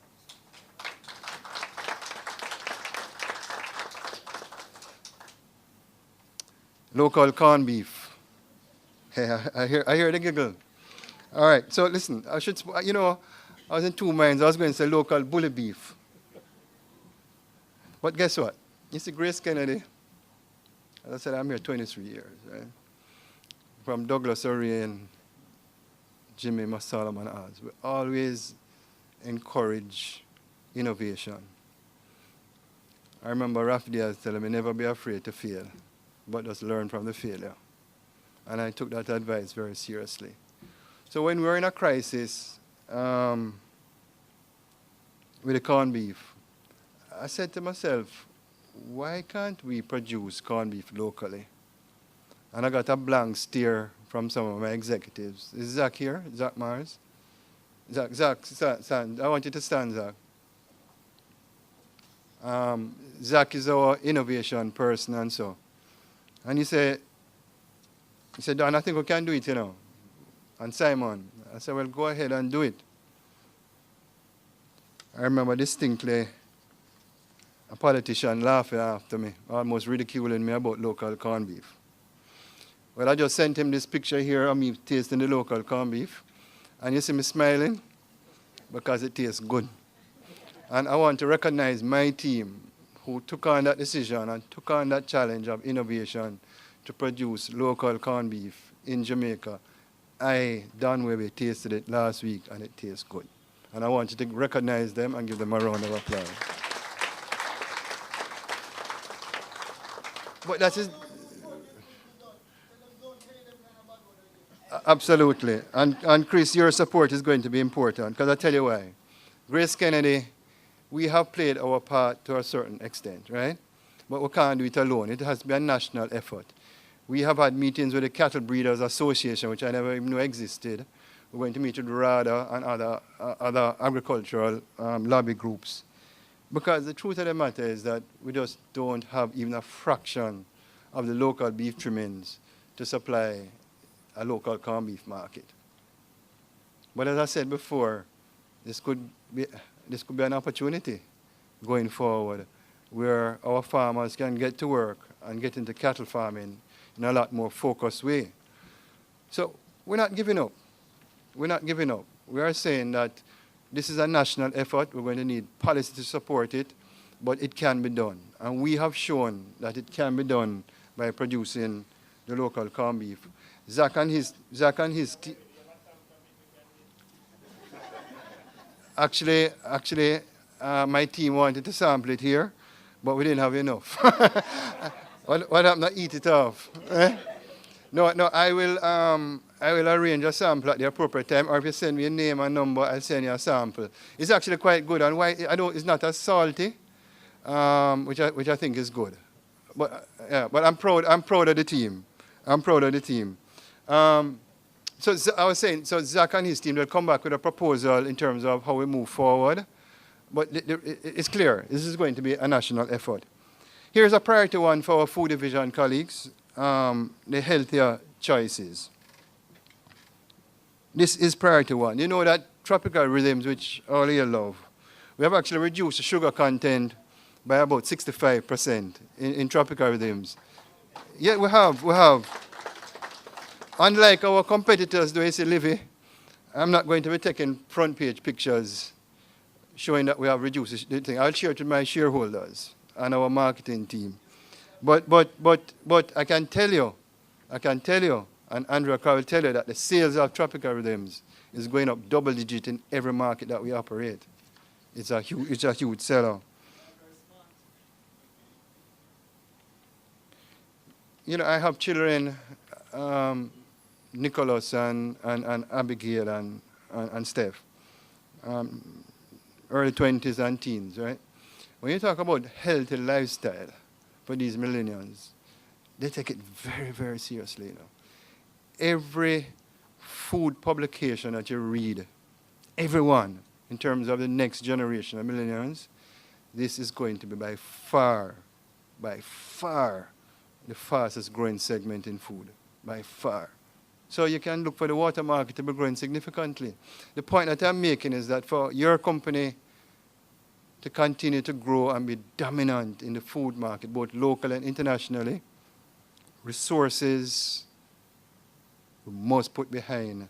Local corned beef. Hey, I hear the giggle. All right, so listen, I was in two minds. I was going to say local bully beef. But guess what? You see, GraceKennedy, as I said, I'm here 23 years, right? From Douglas O'Rian, Jimmy Solomon Oz. We always encourage innovation. I remember Raf Diaz telling me, never be afraid to fail, but just learn from the failure. And I took that advice very seriously. So when we were in a crisis with the corned beef, I said to myself, why can't we produce corned beef locally? And I got a blank stare from some of my executives. Is Zach here? Zach Mars? Zach, stand. I want you to stand, Zach. Zach is our innovation person and so. And he said, Don, I think we can do it, And Simon, I said, well, go ahead and do it. I remember distinctly a politician laughing after me, almost ridiculing me about local corned beef. Well, I just sent him this picture here of me tasting the local corned beef. And you see me smiling because it tastes good. And I want to recognize my team who took on that decision and took on that challenge of innovation to produce local corned beef in Jamaica. Don Webby, tasted it last week and it tastes good. And I want you to recognize them and give them a round of applause. But that is absolutely. And Chris, your support is going to be important because I tell you why. GraceKennedy, we have played our part to a certain extent, right? But we can't do it alone. It has to be a national effort. We have had meetings with the Cattle Breeders Association, which I never even knew existed. We're going to meet with RADA and other agricultural lobby groups. Because the truth of the matter is that we just don't have even a fraction of the local beef trimmings to supply a local corned beef market. But as I said before, this could be an opportunity going forward where our farmers can get to work and get into cattle farming in a lot more focused way. So we're not giving up. We're not giving up. We are saying that this is a national effort. We're going to need policy to support it, but it can be done. And we have shown that it can be done by producing the local corned beef. Zach and his Actually, my team wanted to sample it here, but we didn't have enough. What happened? I eat it off. Eh? No, I will arrange a sample at the appropriate time, or if you send me a name and number, I'll send you a sample. It's actually quite good, and why it's not as salty, which I think is good. But I'm proud of the team. So I was saying, so Zach and his team will come back with a proposal in terms of how we move forward. But it's clear, this is going to be a national effort. Here's a priority one for our food division colleagues, the healthier choices. This is priority one. You know that tropical rhythms, which all here love, we have actually reduced the sugar content by about 65% in tropical rhythms. Yeah, we have. Unlike our competitors, do you see, Livy, I'm not going to be taking front page pictures showing that we have reduced the thing. I'll share it with my shareholders and our marketing team. But I can tell you, and Andrea will tell you that the sales of tropical rhythms is going up double digit in every market that we operate. It's a huge seller. You know, I have children, Nicholas and Abigail and Steph, early 20s and teens, right? When you talk about healthy lifestyle for these millennials, they take it very, very seriously. You know. Every food publication that you read, everyone, in terms of the next generation of millennials, this is going to be by far, the fastest growing segment in food, by far. So you can look for the water market to be growing significantly. The point that I'm making is that for your company to continue to grow and be dominant in the food market, both local and internationally, resources we must put behind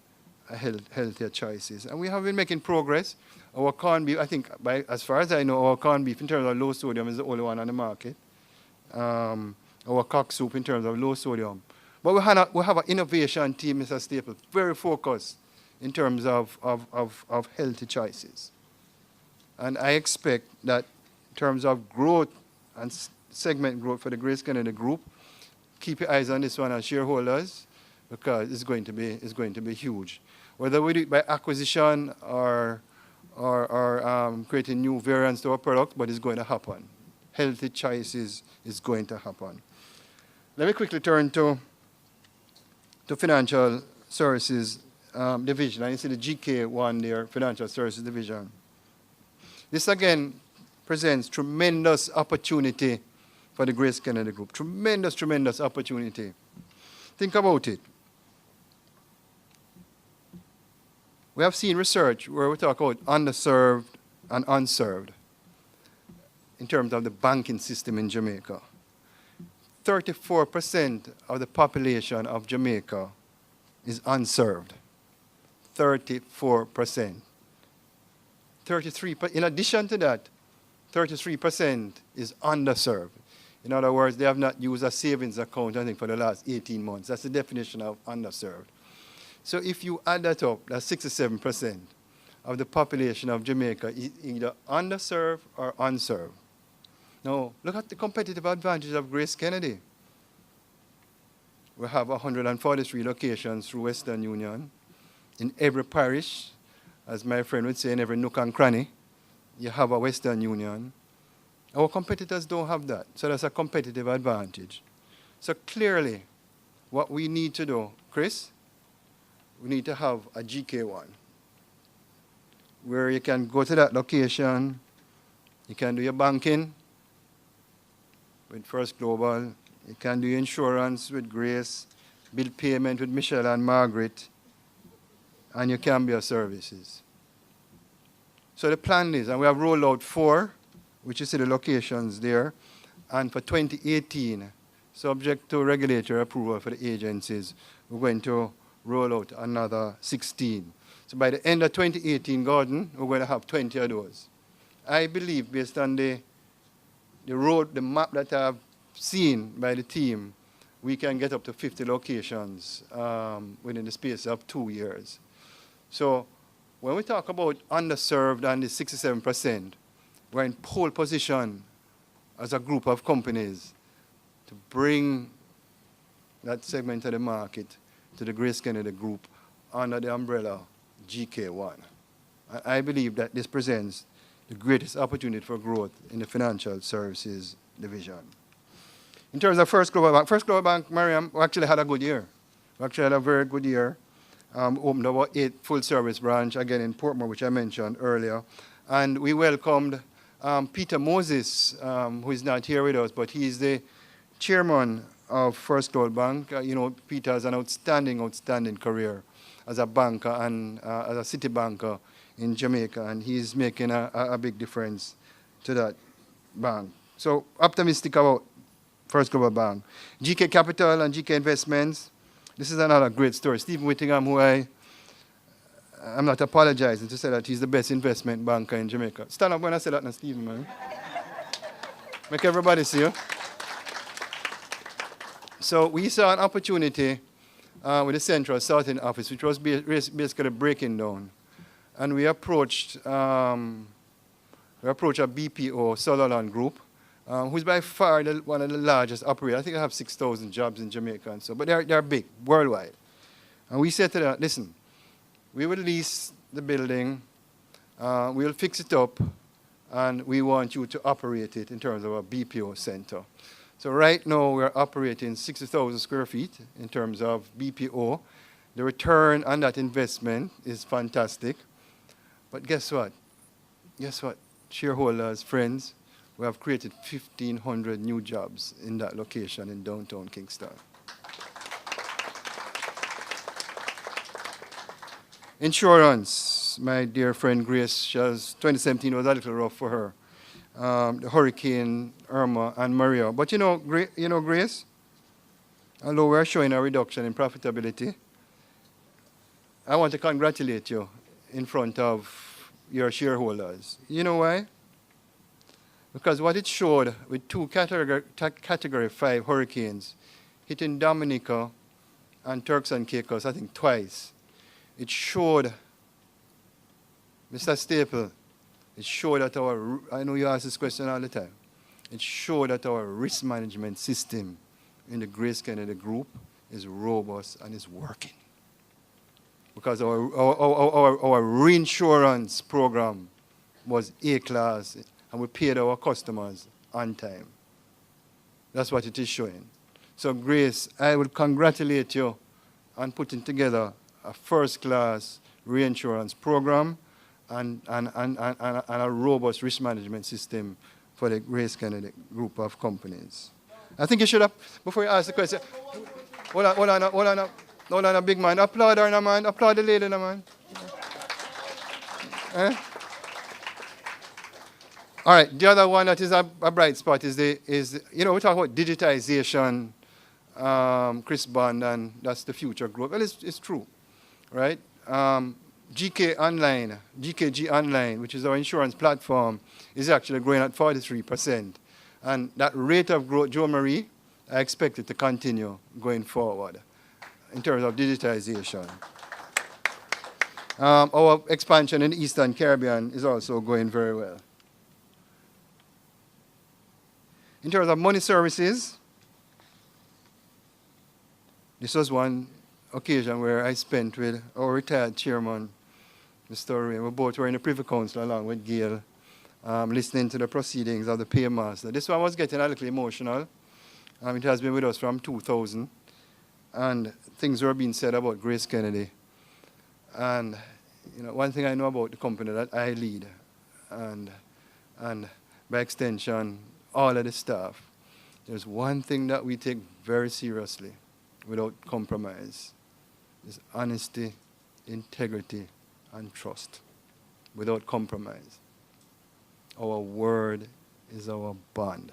healthier choices. And we have been making progress. Our corned beef, I think, as far as I know, our corned beef in terms of low sodium is the only one on the market. Our cock soup in terms of low sodium. But we have an innovation team, Mr. Staple, very focused in terms of healthy choices. And I expect that in terms of growth and segment growth for the GraceKennedy Group, keep your eyes on this one as shareholders, because it's going to be huge. Whether we do it by acquisition or creating new variants to our product, but it's going to happen. Healthy choices is going to happen. Let me quickly turn to financial services division. And you see the GK1 there, financial services division. This again presents tremendous opportunity for the GraceKennedy Group. Tremendous opportunity. Think about it. We have seen research where we talk about underserved and unserved in terms of the banking system in Jamaica. 34% of the population of Jamaica is unserved. 34%. In addition to that, 33% is underserved. In other words, they have not used a savings account, I think, for the last 18 months. That's the definition of underserved. So if you add that up, that's 67% of the population of Jamaica is either underserved or unserved. Now, look at the competitive advantage of GraceKennedy. We have 143 locations through Western Union. In every parish, as my friend would say, in every nook and cranny, you have a Western Union. Our competitors don't have that, so that's a competitive advantage. So clearly, what we need to do, Chris, we need to have a GK1, where you can go to that location, you can do your banking with First Global, you can do your insurance with Grace, bill payment with Michelle and Margaret, and your Cambia services. So the plan is, and we have rolled out 4, which you see the locations there, and for 2018, subject to regulatory approval for the agencies, we're going to roll out another 16. So by the end of 2018, Gordon, we're going to have 20 of those. I believe, based on the map that I've seen by the team, we can get up to 50 locations within the space of 2 years. So when we talk about underserved and the 67%, we're in pole position as a group of companies to bring that segment of the market to the GraceKennedy Group under the umbrella GK1. I believe that this presents the greatest opportunity for growth in the financial services division. In terms of First Global Bank, Mariam, we actually had a good year. We actually had a very good year. Opened about 8 full-service branch, again in Portmore, which I mentioned earlier. And we welcomed Peter Moses, who is not here with us, but he's the chairman of First Global Bank. You know, Peter has an outstanding career as a banker and as a city banker in Jamaica, and he's making a big difference to that bank. So optimistic about First Global Bank. GK Capital and GK Investments, this is another great story. Stephen Whittingham, who I I'm not apologizing to say that he's the best investment banker in Jamaica. Stand up when I say that now, Stephen, man. Make everybody see you. So we saw an opportunity with the Central Southern Office, which was basically breaking down. And we approached a BPO, Sutherland Group, who's by far one of the largest operators. I think they have 6,000 jobs in Jamaica and so, but they're big, worldwide. And we said to them, listen, we will lease the building, we'll fix it up, and we want you to operate it in terms of a BPO center. So right now we're operating 60,000 square feet in terms of BPO. The return on that investment is fantastic. But guess what? Guess what? Shareholders, friends, we have created 1,500 new jobs in that location in downtown Kingston. Insurance, my dear friend Grace, 2017 was a little rough for her. The Hurricane Irma and Maria. But you know, Grace, although we're showing a reduction in profitability, I want to congratulate you in front of your shareholders. You know why? Because what it showed with two category 5 hurricanes hitting Dominica and Turks and Caicos, I think twice, it showed, Mr. Staple, it showed that I know you ask this question all the time, it showed that our risk management system in the GraceKennedy Group is robust and is working. Because our reinsurance program was A-class and we paid our customers on time. That's what it is showing. So Grace, I would congratulate you on putting together a first-class reinsurance program and a robust risk management system for the GraceKennedy Group of companies. I think you should have, before you ask the question, hold on, big man. Applaud her, no, man. Applaud the lady, no, man. All right, the other one that is a bright spot is we talk about digitization, Chris Bond, and that's the future growth. Well, it's true, right? GKG Online, which is our insurance platform, is actually growing at 43%. And that rate of growth, Joe Marie, I expect it to continue going forward in terms of digitization. Our expansion in the Eastern Caribbean is also going very well. In terms of money services, this was one occasion where I spent with our retired chairman, Mr. Ray. We both were in the Privy Council along with Gail, listening to the proceedings of the paymaster. This one was getting a little emotional. It has been with us from 2000. And things were being said about GraceKennedy. And one thing I know about the company that I lead, and by extension, all of the staff, there's one thing that we take very seriously without compromise. Is honesty, integrity, and trust. Without compromise. Our word is our bond.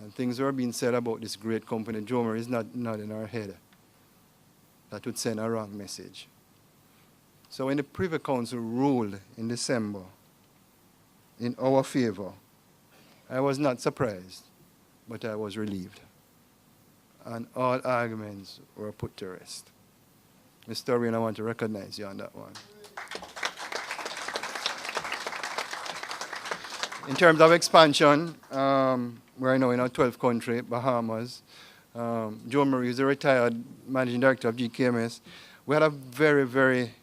And things were being said about this great company. Jomer is not in our head. That would send a wrong message. So when the Privy Council ruled in December in our favor, I was not surprised, but I was relieved. And all arguments were put to rest. Mr. Rain, I want to recognize you on that one. In terms of expansion, we're now in our 12th country, Bahamas. Joe Marie is a retired managing director of GKMS. We had a very, very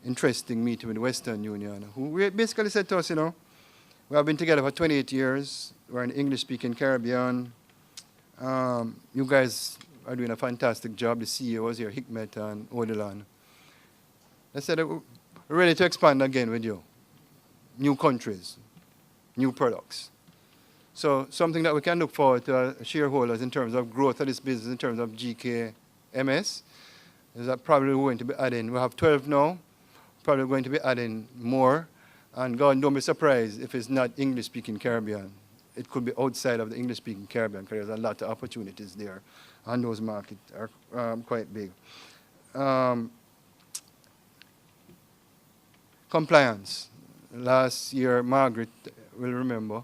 interesting meeting with the Western Union, who basically said to us, we have been together for 28 years. We're in the English-speaking Caribbean. You guys are doing a fantastic job. The CEOs here, Hikmet and Odelan. They said we're ready to expand again with you. New countries, new products. So something that we can look forward to shareholders in terms of growth of this business, in terms of GKMS, is that probably we're going to be adding, we have 12 now, probably going to be adding more. And God, don't be surprised if it's not English-speaking Caribbean. It could be outside of the English-speaking Caribbean because there's a lot of opportunities there. And those markets are quite big. compliance. Last year, Margaret will remember.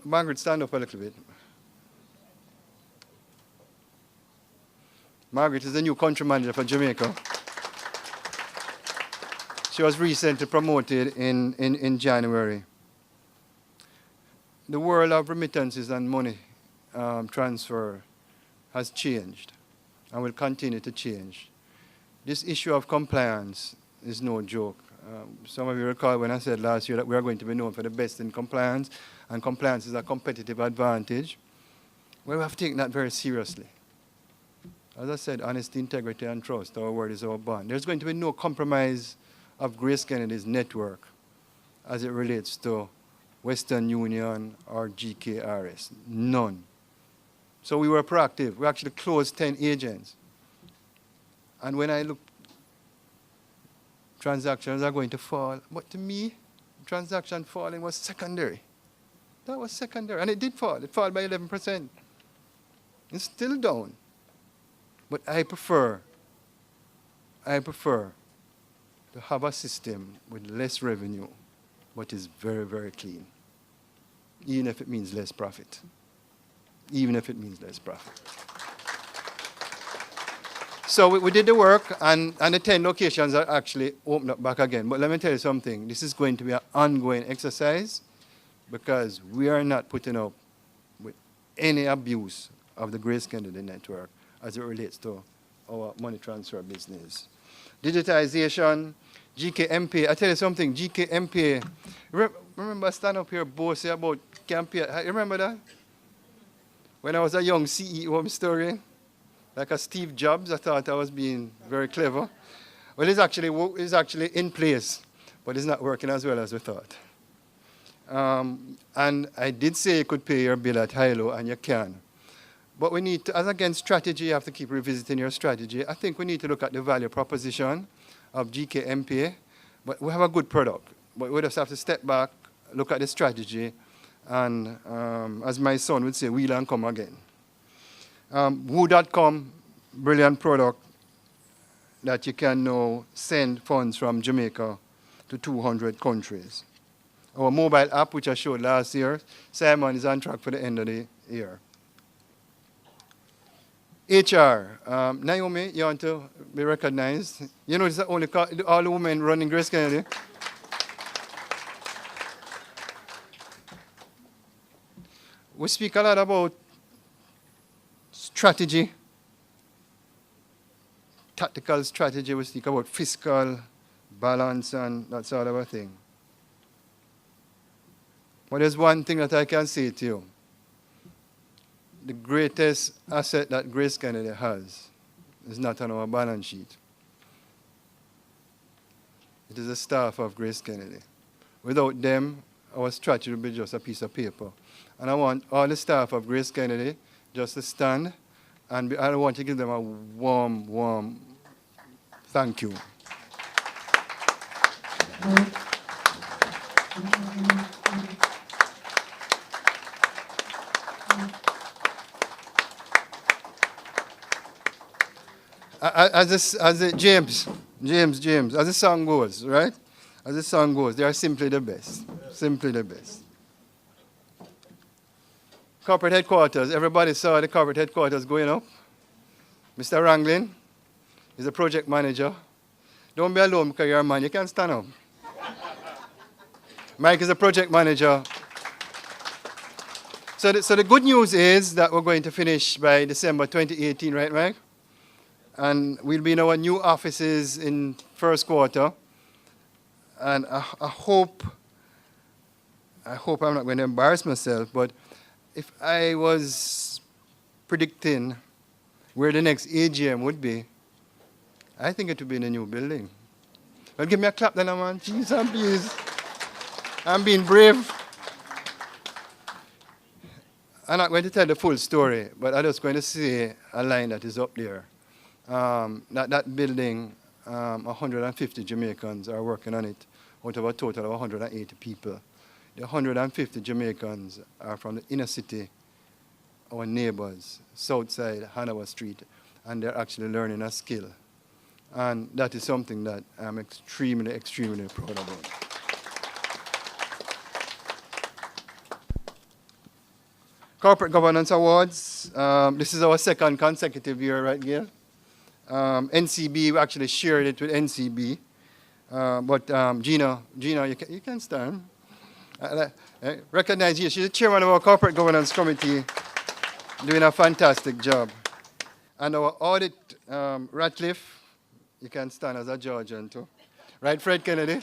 Margaret, stand up a little bit. Margaret is the new country manager for Jamaica. She was recently promoted in January. The world of remittances and money transfer has changed and will continue to change. This issue of compliance is no joke. Some of you recall when I said last year that we are going to be known for the best in compliance, and compliance is a competitive advantage. Well, we have taken that very seriously. As I said, honesty, integrity, and trust, our word is our bond. There's going to be no compromise of GraceKennedy's network as it relates to Western Union or GKRS. None. So we were proactive. We actually closed 10 agents. And when I look, transactions are going to fall. But to me, transaction falling was secondary. That was secondary. And it did fall. It fell by 11%. It's still down. But I prefer to have a system with less revenue, but is very, very clean, even if it means less profit. Even if it means less profit. So we did the work, and the 10 locations are actually opened up back again. But let me tell you something. This is going to be an ongoing exercise because we are not putting up with any abuse of the GraceKennedy network as it relates to our money transfer business. Digitization, GKMP. I tell you something, GKMP. Remember I stand up here boasting about campaign. You remember that? When I was a young CEO, I'm story, like a Steve Jobs, I thought I was being very clever. Well, it's actually in place, but it's not working as well as we thought. And I did say you could pay your bill at high-low, and you can. But we need to, as against strategy, you have to keep revisiting your strategy. I think we need to look at the value proposition of GKMPA. But we have a good product. But we just have to step back, look at the strategy, and as my son would say, wheel and come again. Woo.com, brilliant product that you can now send funds from Jamaica to 200 countries. Our mobile app, which I showed last year, Simon is on track for the end of the year. HR, Naomi, you want to be recognized? You know, it's the only all the women running GraceKennedy. We speak a lot about strategy, tactical strategy. We speak about fiscal balance and that sort of a thing. But there's one thing that I can say to you. The greatest asset that GraceKennedy has is not on our balance sheet. It is the staff of GraceKennedy. Without them, our strategy would be just a piece of paper. And I want all the staff of GraceKennedy just to stand, and I want to give them a warm, warm thank you. James, as the song goes, right? As the song goes, they are simply the best. Simply the best. Corporate headquarters, everybody saw the corporate headquarters going up. Mr. Ranglin is a project manager. Don't be alone because you're a man, you can stand up. Mike is a project manager. So the good news is that we're going to finish by December 2018, right, Mike? And we'll be in our new offices in first quarter. And I hope I'm not going to embarrass myself, but if I was predicting where the next AGM would be, I think it would be in a new building. Well, give me a clap then, man. Jeez, please. I'm being brave. I'm not going to tell the full story, but I'm just going to say a line that is up there. That building, 150 Jamaicans are working on it out of a total of 180 people. The 150 Jamaicans are from the inner city, our neighbors, Southside, Hanover Street, and they're actually learning a skill. And that is something that I'm extremely, extremely proud about. Corporate Governance Awards. This is our second consecutive year, right, Gail? NCB, we actually shared it with NCB. But Gina, you can stand. Recognize you. She's the chairman of our Corporate Governance Committee, doing a fantastic job. And our audit, Ratcliffe, you can stand as a Georgian too. Right, Fred Kennedy?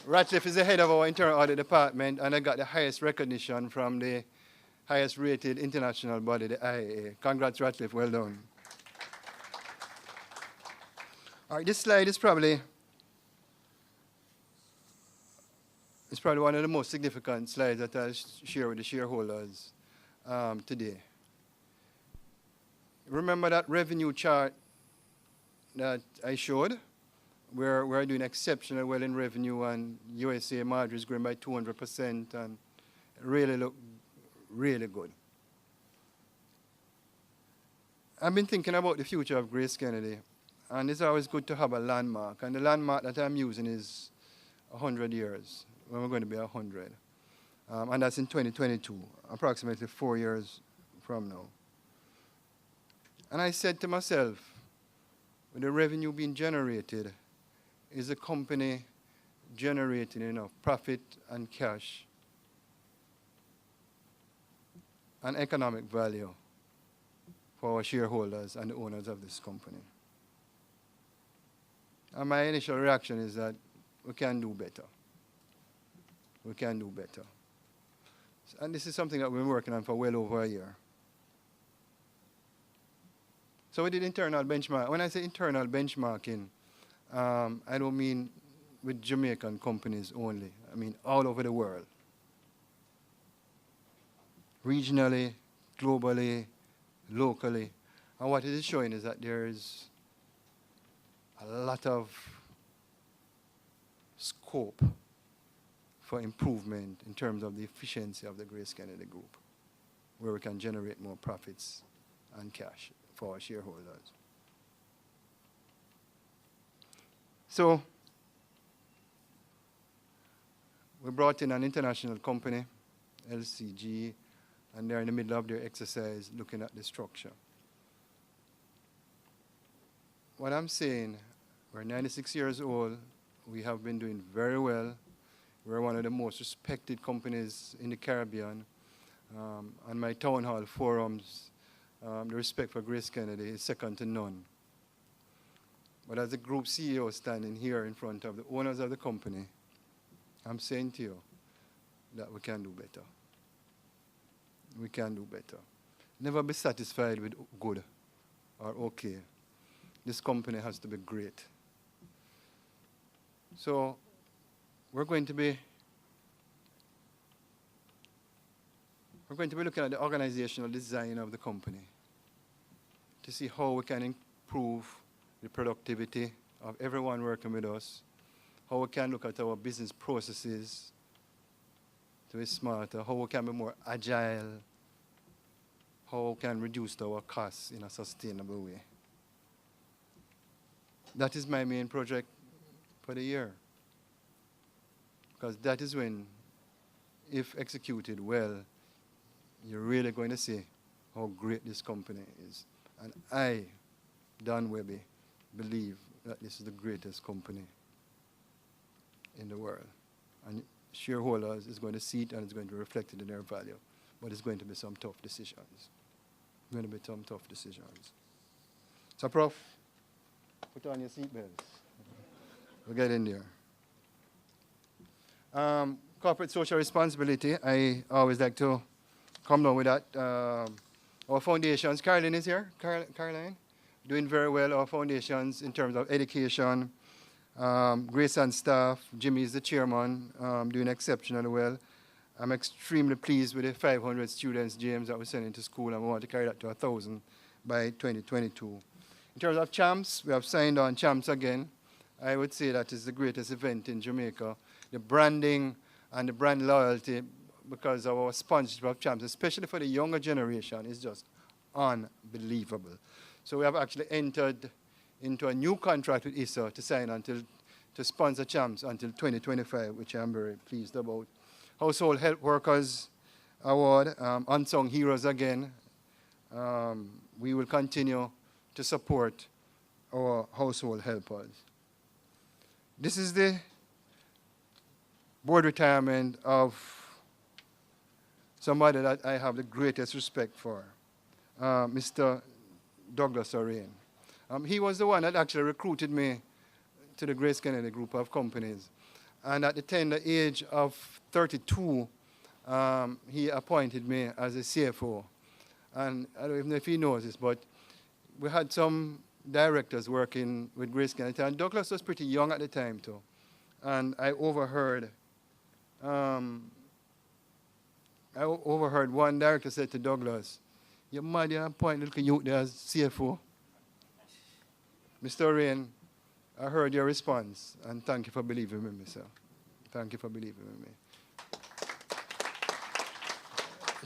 Ratcliffe is the head of our internal audit department, and I got the highest recognition from the highest rated international body, the IAA. Congrats, Ratcliffe, well done. All right, this slide is probably one of the most significant slides that I'll share with the shareholders today. Remember that revenue chart that I showed, where we're doing exceptionally well in revenue, and USA margin is growing by 200% and really look really good. I've been thinking about the future of GraceKennedy, and it's always good to have a landmark. And the landmark that I'm using is 100 years, when we're going to be 100. And that's in 2022, approximately 4 years from now. And I said to myself, with the revenue being generated, is the company generating enough profit and cash and economic value for our shareholders and the owners of this company? And my initial reaction is that we can do better. We can do better. And this is something that we've been working on for well over a year. So we did internal benchmark. When I say internal benchmarking, I don't mean with Jamaican companies only. I mean all over the world. Regionally, globally, locally. And what it is showing is that there is a lot of scope for improvement in terms of the efficiency of the GraceKennedy Group, where we can generate more profits and cash for our shareholders. So we brought in an international company, LCG, and they're in the middle of their exercise looking at the structure. What I'm saying, we're 96 years old. We have been doing very well. We're one of the most respected companies in the Caribbean. On my town hall forums, the respect for GraceKennedy is second to none. But as the group CEO standing here in front of the owners of the company, I'm saying to you that we can do better. We can do better. Never be satisfied with good or okay. This company has to be great. So we're going to be looking at the organizational design of the company to see how we can improve the productivity of everyone working with us, how we can look at our business processes to be smarter, how we can be more agile, how we can reduce our costs in a sustainable way. That is my main project for the year. Because that is when, if executed well, you're really going to see how great this company is. And I, Don Webby, believe that this is the greatest company in the world. And shareholders is going to see it and it's going to reflect it in their value. But it's going to be some tough decisions. Going to be some tough decisions. So, Prof, put on your seatbelts. We'll get in there. Corporate social responsibility, I always like to come down with that. Our foundations, Caroline is here. Caroline, doing very well. Our foundations in terms of education, Grace and staff. Jimmy is the chairman, doing exceptionally well. I'm extremely pleased with the 500 students, James, that we're sending to school, and we want to carry that to 1,000 by 2022. In terms of champs, we have signed on champs again. I would say that is the greatest event in Jamaica. The branding and the brand loyalty, because of our sponsorship of champs, especially for the younger generation, is just unbelievable. So we have actually entered into a new contract with ISA to sign to sponsor champs until 2025, which I'm very pleased about. Household Health Workers Award, Unsung Heroes again. We will continue to support our household helpers. This is the board retirement of somebody that I have the greatest respect for, Mr. Douglas O'Rain. He was the one that actually recruited me to the GraceKennedy group of companies. And at the tender age of 32, he appointed me as a CFO. And I don't even know if he knows this, but we had some directors working with GraceKennedy, and Douglas was pretty young at the time too. And I overheard one director said to Douglas, "You're mad, you appoint little youth there as CFO." Mr. O'Rain, I heard your response, and thank you for believing in me, sir. Thank you for believing in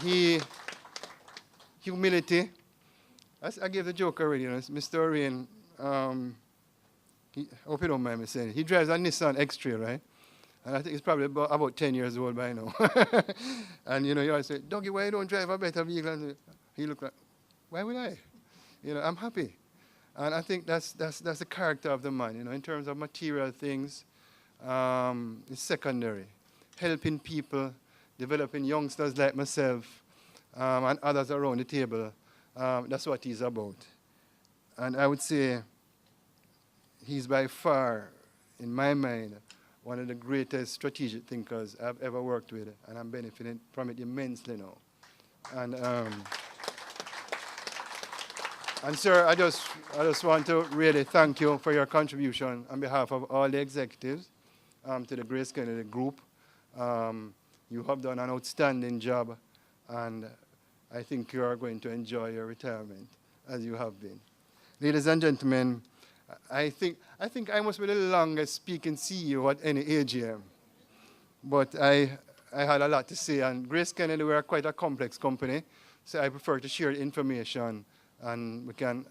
me. Humility. I gave the joke already, you know, Mr. O'Rain, I hope you don't mind me saying it. He drives a Nissan X-Trail, right? And I think he's probably about 10 years old by now. And, you know, you always say, "Doggy, why you don't drive a better vehicle?" And he looked like, "Why would I? You know, I'm happy." And I think that's the character of the man, you know, in terms of material things, it's secondary. Helping people, developing youngsters like myself, and others around the table, that's what he's about. And I would say he's by far, in my mind, one of the greatest strategic thinkers I've ever worked with, and I'm benefiting from it immensely now. And sir, I just want to really thank you for your contribution on behalf of all the executives to the GraceKennedy Group. You have done an outstanding job, and I think you are going to enjoy your retirement, as you have been. Ladies and gentlemen, I think I must be the longest speaking CEO at any AGM, but I had a lot to say, and GraceKennedy, we are quite a complex company, so I prefer to share information, and we can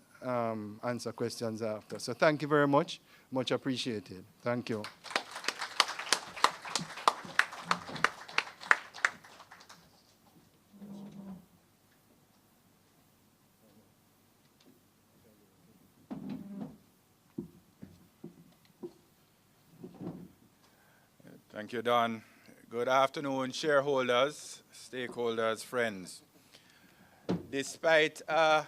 answer questions after. So thank you very much. Much appreciated. Thank you. Thank you, Don. Good afternoon, shareholders, stakeholders, friends. Despite a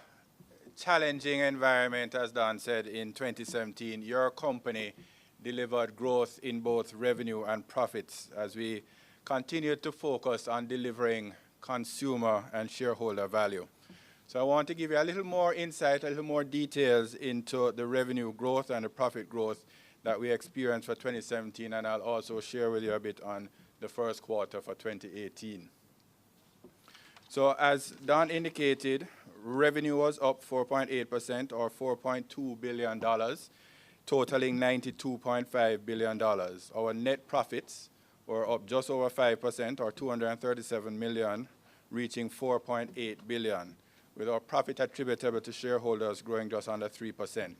challenging environment, as Don said, in 2017, your company delivered growth in both revenue and profits as we continued to focus on delivering consumer and shareholder value. So I want to give you a little more insight, a little more details into the revenue growth and the profit growth that we experienced for 2017, and I'll also share with you a bit on the first quarter for 2018. So as Don indicated, revenue was up 4.8% or $4.2 billion, totaling $92.5 billion. Our net profits were up just over 5% or $237 million, reaching $4.8 billion, with our profit attributable to shareholders growing just under 3%.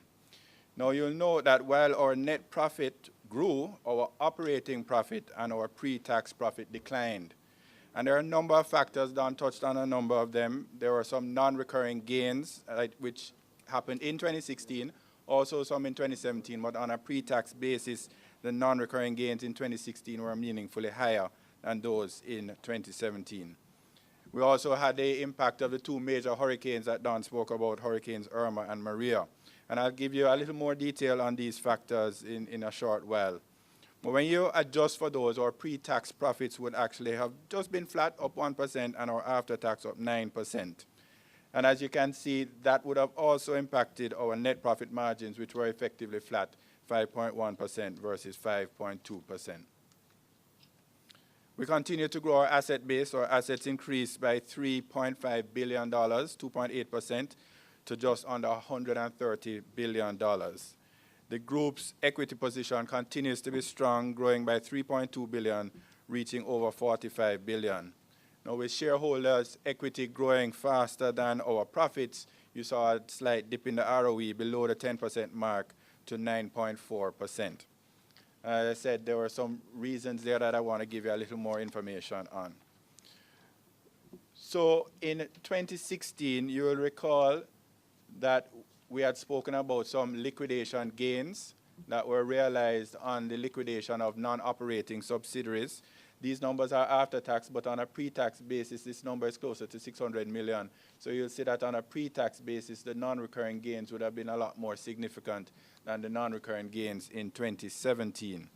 Now you'll know that while our net profit grew, our operating profit and our pre-tax profit declined. And there are a number of factors, Don touched on a number of them. There were some non-recurring gains which happened in 2016, also some in 2017, but on a pre-tax basis, the non-recurring gains in 2016 were meaningfully higher than those in 2017. We also had the impact of the two major hurricanes that Don spoke about, Hurricanes Irma and Maria. And I'll give you a little more detail on these factors in a short while. But when you adjust for those, our pre-tax profits would actually have just been flat, up 1%, and our after-tax up 9%. And as you can see, that would have also impacted our net profit margins, which were effectively flat, 5.1% versus 5.2%. We continue to grow our asset base. Our assets increased by $3.5 billion, 2.8%, to just under $130 billion. The group's equity position continues to be strong, growing by $3.2 billion, reaching over $45 billion. Now, with shareholders' equity growing faster than our profits, you saw a slight dip in the ROE below the 10% mark to 9.4%. As I said, there were some reasons there that I want to give you a little more information on. So in 2016, you will recall that we had spoken about some liquidation gains that were realized on the liquidation of non-operating subsidiaries. These numbers are after tax, but on a pre-tax basis, this number is closer to 600 million. So you'll see that on a pre-tax basis, the non-recurring gains would have been a lot more significant than the non-recurring gains in 2017.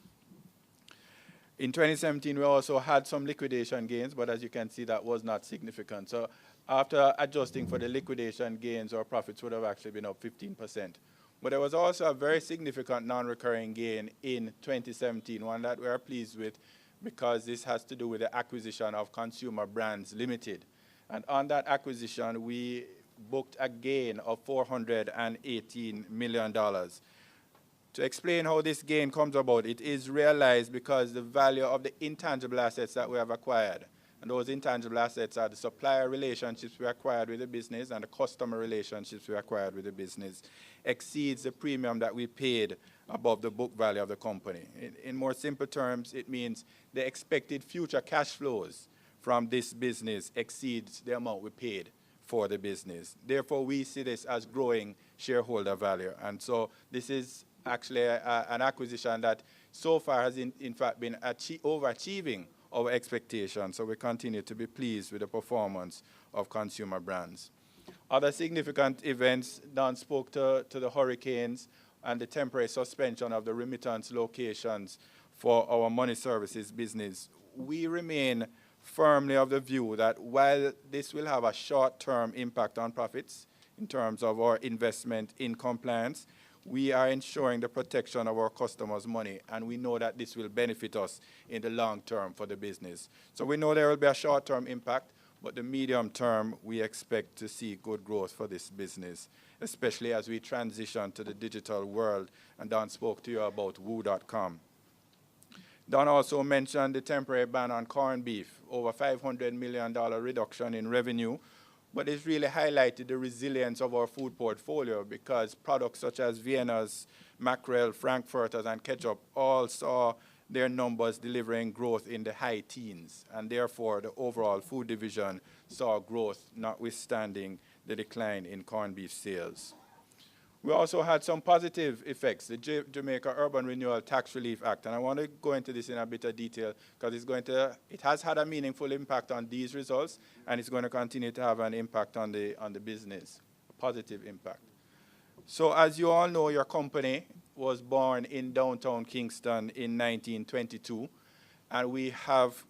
In 2017, we also had some liquidation gains, but as you can see, that was not significant. So after adjusting for the liquidation gains, our profits would have actually been up 15%. But there was also a very significant non-recurring gain in 2017, one that we are pleased with, because this has to do with the acquisition of Consumer Brands Limited. And on that acquisition, we booked a gain of $418 million. To explain how this gain comes about, it is realized because the value of the intangible assets that we have acquired, and those intangible assets are the supplier relationships we acquired with the business and the customer relationships we acquired with the business, exceeds the premium that we paid above the book value of the company. In more simple terms, it means the expected future cash flows from this business exceeds the amount we paid for the business. Therefore, we see this as growing shareholder value. And so this is actually an acquisition that so far has in fact been overachieving our expectations. So we continue to be pleased with the performance of Consumer Brands. Other significant events, Don spoke to the hurricanes and the temporary suspension of the remittance locations for our money services business. We remain firmly of the view that while this will have a short-term impact on profits in terms of our investment in compliance, we are ensuring the protection of our customers' money, and we know that this will benefit us in the long term for the business. So we know there will be a short-term impact, but the medium term, we expect to see good growth for this business, especially as we transition to the digital world, and Don spoke to you about woo.com. Don also mentioned the temporary ban on corned beef, over $500 million reduction in revenue, but it's really highlighted the resilience of our food portfolio because products such as Vienna's, mackerel, frankfurters, and ketchup all saw their numbers delivering growth in the high teens, and therefore the overall food division saw growth notwithstanding the decline in corned beef sales. We also had some positive effects, the Jamaica Urban Renewal Tax Relief Act, and I want to go into this in a bit of detail because it has had a meaningful impact on these results, and it's going to continue to have an impact on the business, a positive impact. So as you all know, your company was born in downtown Kingston in 1922, and we have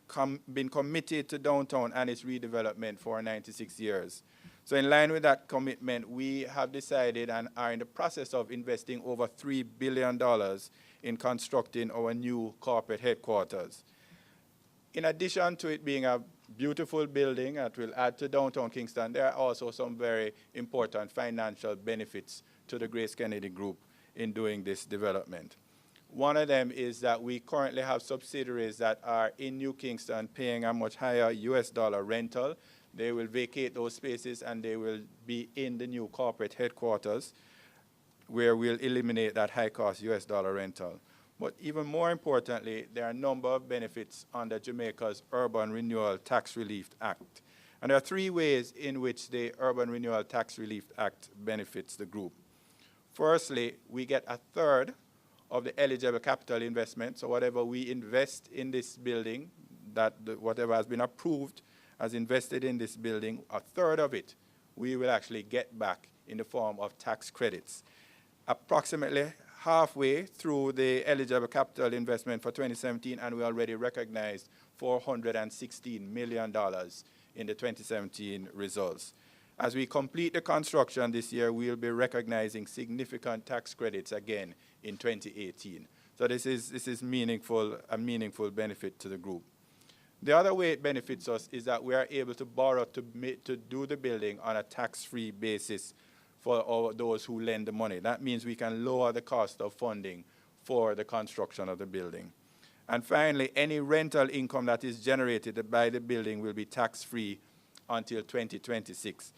been committed to downtown and its redevelopment for 96 years. So in line with that commitment, we have decided and are in the process of investing over $3 billion in constructing our new corporate headquarters. In addition to it being a beautiful building that will add to downtown Kingston, there are also some very important financial benefits to the GraceKennedy Group in doing this development. One of them is that we currently have subsidiaries that are in New Kingston paying a much higher US dollar rental. They will vacate those spaces and they will be in the new corporate headquarters where we'll eliminate that high-cost US dollar rental. But even more importantly, there are a number of benefits under Jamaica's Urban Renewal Tax Relief Act. And there are three ways in which the Urban Renewal Tax Relief Act benefits the group. Firstly, we get a third of the eligible capital investment. So whatever we invest in this building, whatever has been approved as invested in this building, a third of it we will actually get back in the form of tax credits. Approximately halfway through the eligible capital investment for 2017, and we already recognized $416 million in the 2017 results. As we complete the construction this year, we'll be recognizing significant tax credits again in 2018. So this is a meaningful benefit to the group. The other way it benefits us is that we are able to borrow to do the building on a tax-free basis for those who lend the money. That means we can lower the cost of funding for the construction of the building. And finally, any rental income that is generated by the building will be tax-free until 2026.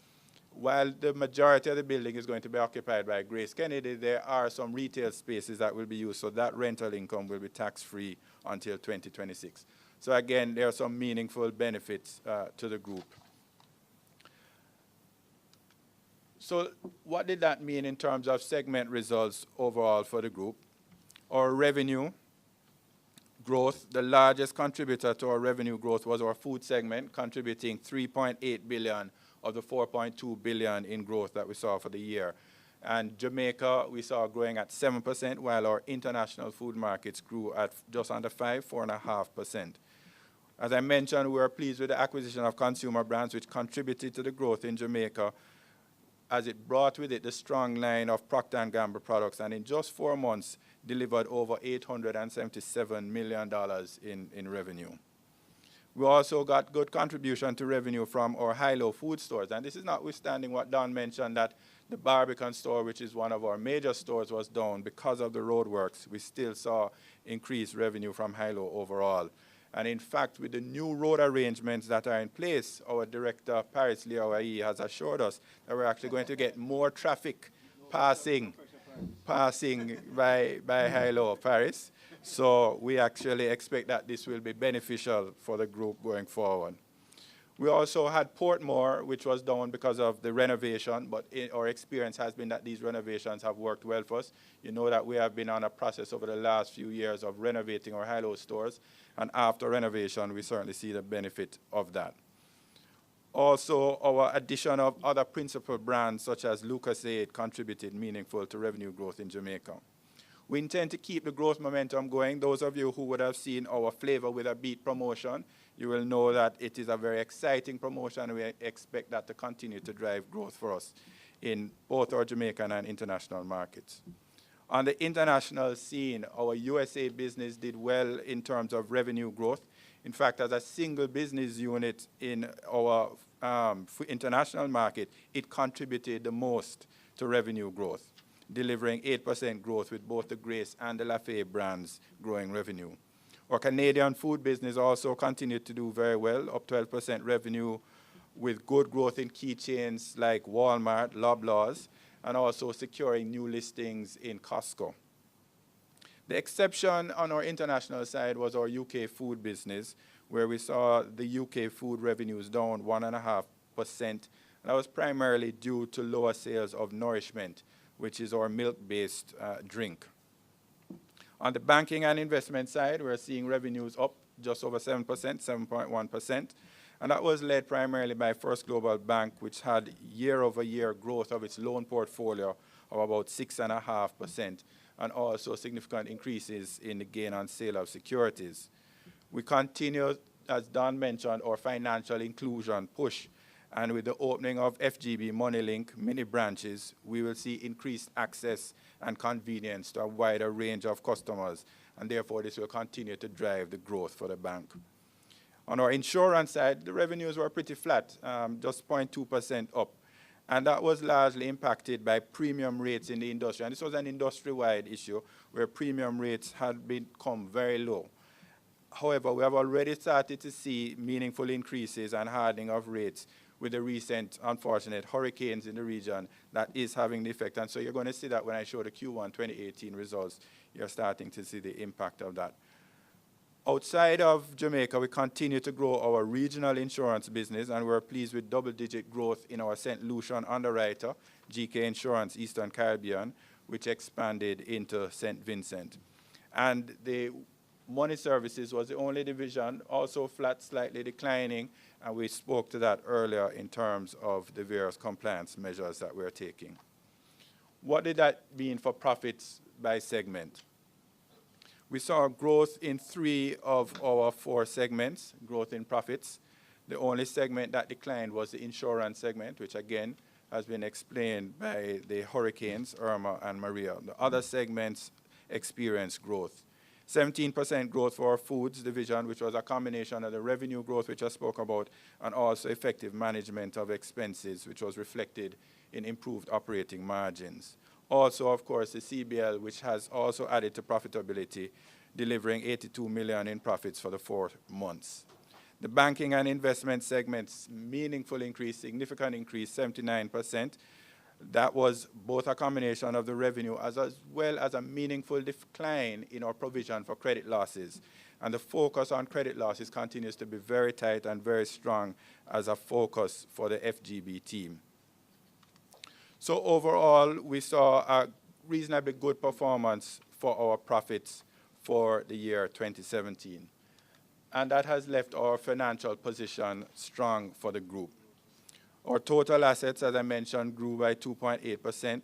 While the majority of the building is going to be occupied by GraceKennedy, there are some retail spaces that will be used, so that rental income will be tax-free until 2026. So again, there are some meaningful benefits to the group. So what did that mean in terms of segment results overall for the group? Our revenue growth, the largest contributor to our revenue growth was our food segment, contributing 3.8 billion of the 4.2 billion in growth that we saw for the year. And Jamaica, we saw growing at 7%, while our international food markets grew at just under 4.5%. As I mentioned, we were pleased with the acquisition of Consumer Brands, which contributed to the growth in Jamaica, as it brought with it the strong line of Procter & Gamble products, and in just 4 months, delivered over $877 million in revenue. We also got good contribution to revenue from our high-low food stores. And this is notwithstanding what Don mentioned, that the Barbican store, which is one of our major stores, was down because of the roadworks. We still saw increased revenue from high-low overall. And in fact, with the new road arrangements that are in place, our director, Paris Liawayi, has assured us that we're actually going to get more traffic passing by high-low Paris. So we actually expect that this will be beneficial for the group going forward. We also had Portmore, which was down because of the renovation, but our experience has been that these renovations have worked well for us. You know that we have been on a process over the last few years of renovating our high-low stores, and after renovation, we certainly see the benefit of that. Also, our addition of other principal brands, such as Lucozade, contributed meaningful to revenue growth in Jamaica. We intend to keep the growth momentum going. Those of you who would have seen our Flavor with a Beat promotion, you will know that it is a very exciting promotion. We expect that to continue to drive growth for us in both our Jamaican and international markets. On the international scene, our USA business did well in terms of revenue growth. In fact, as a single business unit in our international market, it contributed the most to revenue growth, delivering 8% growth with both the Grace and the Lafayette brands growing revenue. Our Canadian food business also continued to do very well, up 12% revenue, with good growth in key chains like Walmart, Loblaws, and also securing new listings in Costco. The exception on our international side was our UK food business, where we saw the UK food revenues down 1.5%. And that was primarily due to lower sales of Nourishment, which is our milk-based drink. On the banking and investment side, we're seeing revenues up just over 7%, 7.1%. And that was led primarily by First Global Bank, which had year-over-year growth of its loan portfolio of about 6.5%, and also significant increases in the gain on sale of securities. We continue, as Don mentioned, our financial inclusion push. And with the opening of FGB MoneyLink mini branches, we will see increased access and convenience to a wider range of customers. And therefore, this will continue to drive the growth for the bank. On our insurance side, the revenues were pretty flat, just 0.2% up. And that was largely impacted by premium rates in the industry. And this was an industry-wide issue where premium rates had become very low. However, we have already started to see meaningful increases and hardening of rates with the recent unfortunate hurricanes in the region that is having the effect. And so you're going to see that when I show the Q1 2018 results, you're starting to see the impact of that. Outside of Jamaica, we continue to grow our regional insurance business, and we're pleased with double-digit growth in our St. Lucian underwriter, GK Insurance Eastern Caribbean, which expanded into St. Vincent. And the money services was the only division, also flat, slightly declining, and we spoke to that earlier in terms of the various compliance measures that we're taking. What did that mean for profits by segment? We saw growth in 3 of our 4 segments, growth in profits. The only segment that declined was the insurance segment, which again has been explained by the hurricanes, Irma and Maria. The other segments experienced growth. 17% growth for our foods division, which was a combination of the revenue growth, which I spoke about, and also effective management of expenses, which was reflected in improved operating margins. Also, of course, the CBL, which has also added to profitability delivering $82 million in profits for the 4 months. The banking and investment segments meaningful increase, significant increase, 79%. That was both a combination of the revenue as well as a meaningful decline in our provision for credit losses. And the focus on credit losses continues to be very tight and very strong as a focus for the FGB team. So overall, we saw a reasonably good performance for our profits for the year 2017. And that has left our financial position strong for the group. Our total assets, as I mentioned, grew by 2.8%.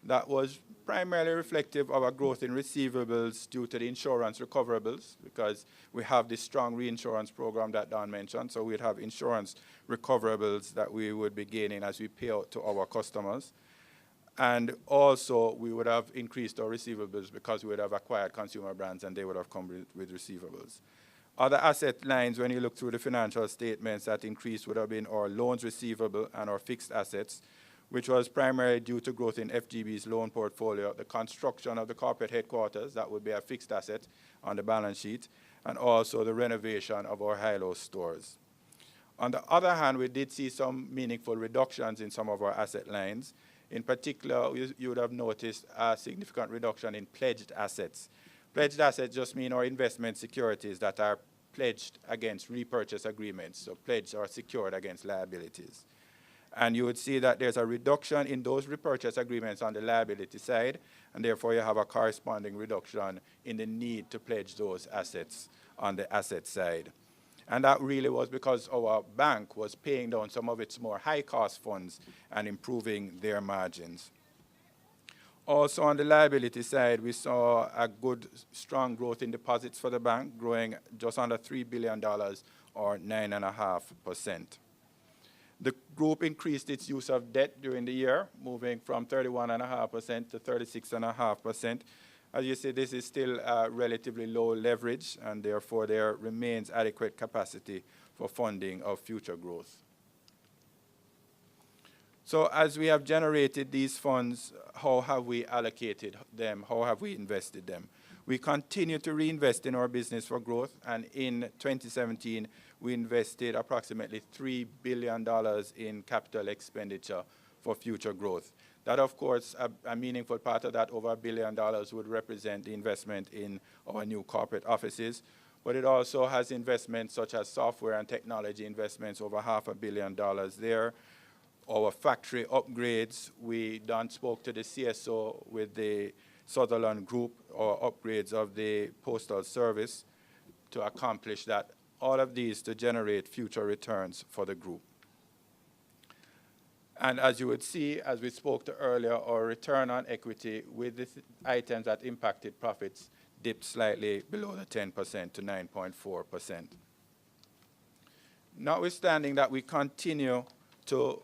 That was primarily reflective of a growth in receivables due to the insurance recoverables, because we have this strong reinsurance program that Don mentioned, so we'd have insurance recoverables that we would be gaining as we pay out to our customers. And also, we would have increased our receivables because we would have acquired consumer brands and they would have come with receivables. Other asset lines, when you look through the financial statements, that increase would have been our loans receivable and our fixed assets, which was primarily due to growth in FGB's loan portfolio, the construction of the corporate headquarters, that would be a fixed asset on the balance sheet, and also the renovation of our high-low stores. On the other hand, we did see some meaningful reductions in some of our asset lines. In particular, you would have noticed a significant reduction in pledged assets. Pledged assets just mean our investment securities that are pledged against repurchase agreements, so pledged or secured against liabilities. And you would see that there's a reduction in those repurchase agreements on the liability side, and therefore you have a corresponding reduction in the need to pledge those assets on the asset side. And that really was because our bank was paying down some of its more high-cost funds and improving their margins. Also on the liability side, we saw a good, strong growth in deposits for the bank, growing just under $3 billion or 9.5%. The group increased its use of debt during the year, moving from 31.5% to 36.5%. As you see, this is still relatively low leverage, and therefore there remains adequate capacity for funding of future growth. So as we have generated these funds, how have we allocated them? How have we invested them? We continue to reinvest in our business for growth, and in 2017, we invested approximately $3 billion in capital expenditure for future growth. That, of course, a meaningful part of that, over $1 billion, would represent the investment in our new corporate offices. But it also has investments such as software and technology investments, over $500 million there. Our factory upgrades, we done spoke to the CSO with the Sutherland Group, or upgrades of the Postal Service to accomplish that. All of these to generate future returns for the group. And as you would see, as we spoke to earlier, our return on equity with the items that impacted profits dipped slightly below the 10% to 9.4%. Notwithstanding that, we continue to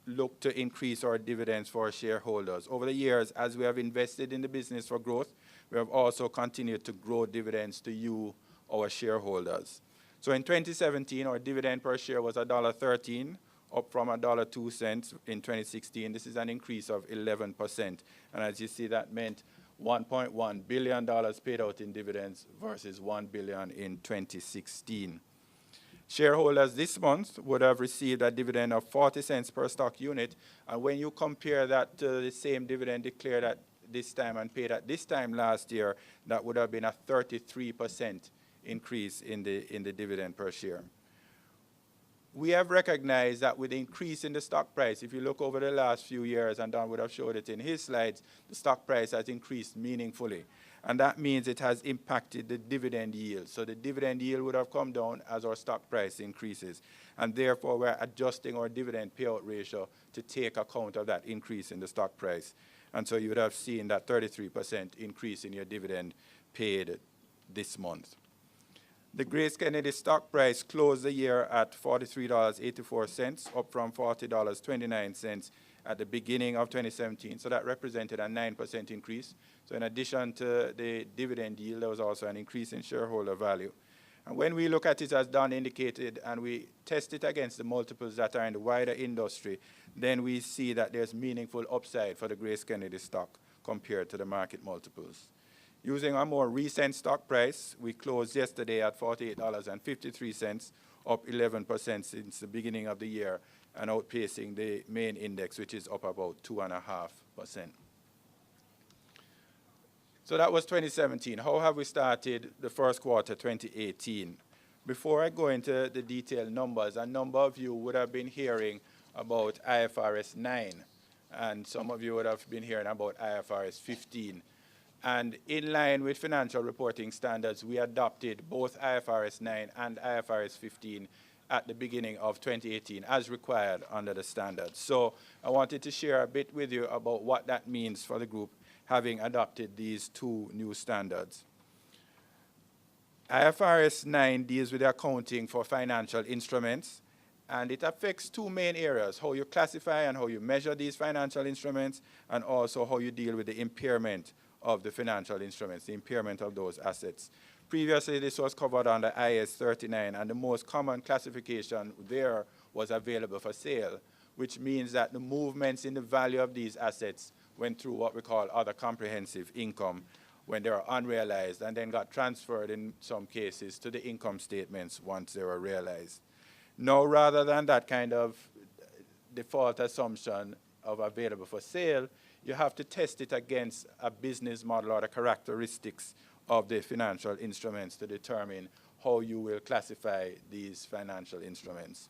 look to increase our dividends for our shareholders. Over the years, as we have invested in the business for growth, we have also continued to grow dividends to you, our shareholders. So in 2017, our dividend per share was $1.13, up from $1.02 in 2016. This is an increase of 11%. And as you see, that meant $1.1 billion paid out in dividends versus $1 billion in 2016. Shareholders this month would have received a dividend of 40 cents per stock unit. And when you compare that to the same dividend declared at this time and paid at this time last year, that would have been a 33% increase in the dividend per share. We have recognized that with the increase in the stock price, if you look over the last few years, and Don would have showed it in his slides, the stock price has increased meaningfully. And that means it has impacted the dividend yield. So the dividend yield would have come down as our stock price increases. And therefore, we're adjusting our dividend payout ratio to take account of that increase in the stock price. And so you would have seen that 33% increase in your dividend paid this month. The GraceKennedy stock price closed the year at $43.84, up from $40.29 at the beginning of 2017. So that represented a 9% increase. So in addition to the dividend yield, there was also an increase in shareholder value. And when we look at it, as Don indicated, and we test it against the multiples that are in the wider industry, then we see that there's meaningful upside for the GraceKennedy stock compared to the market multiples. Using a more recent stock price, we closed yesterday at $48.53, up 11% since the beginning of the year, and outpacing the main index, which is up about 2.5%. So that was 2017. How have we started the first quarter 2018? Before I go into the detailed numbers, a number of you would have been hearing about IFRS 9, and some of you would have been hearing about IFRS 15. And in line with financial reporting standards, we adopted both IFRS 9 and IFRS 15 at the beginning of 2018 as required under the standards. So I wanted to share a bit with you about what that means for the group having adopted these two new standards. IFRS 9 deals with the accounting for financial instruments, and it affects two main areas: how you classify and how you measure these financial instruments, and also how you deal with the impairment of the financial instruments, the impairment of those assets. Previously, this was covered under IAS 39, and the most common classification there was available for sale, which means that the movements in the value of these assets went through what we call other comprehensive income when they are unrealized, and then got transferred in some cases to the income statements once they were realized. Now, rather than that kind of default assumption of available for sale, you have to test it against a business model or the characteristics of the financial instruments to determine how you will classify these financial instruments.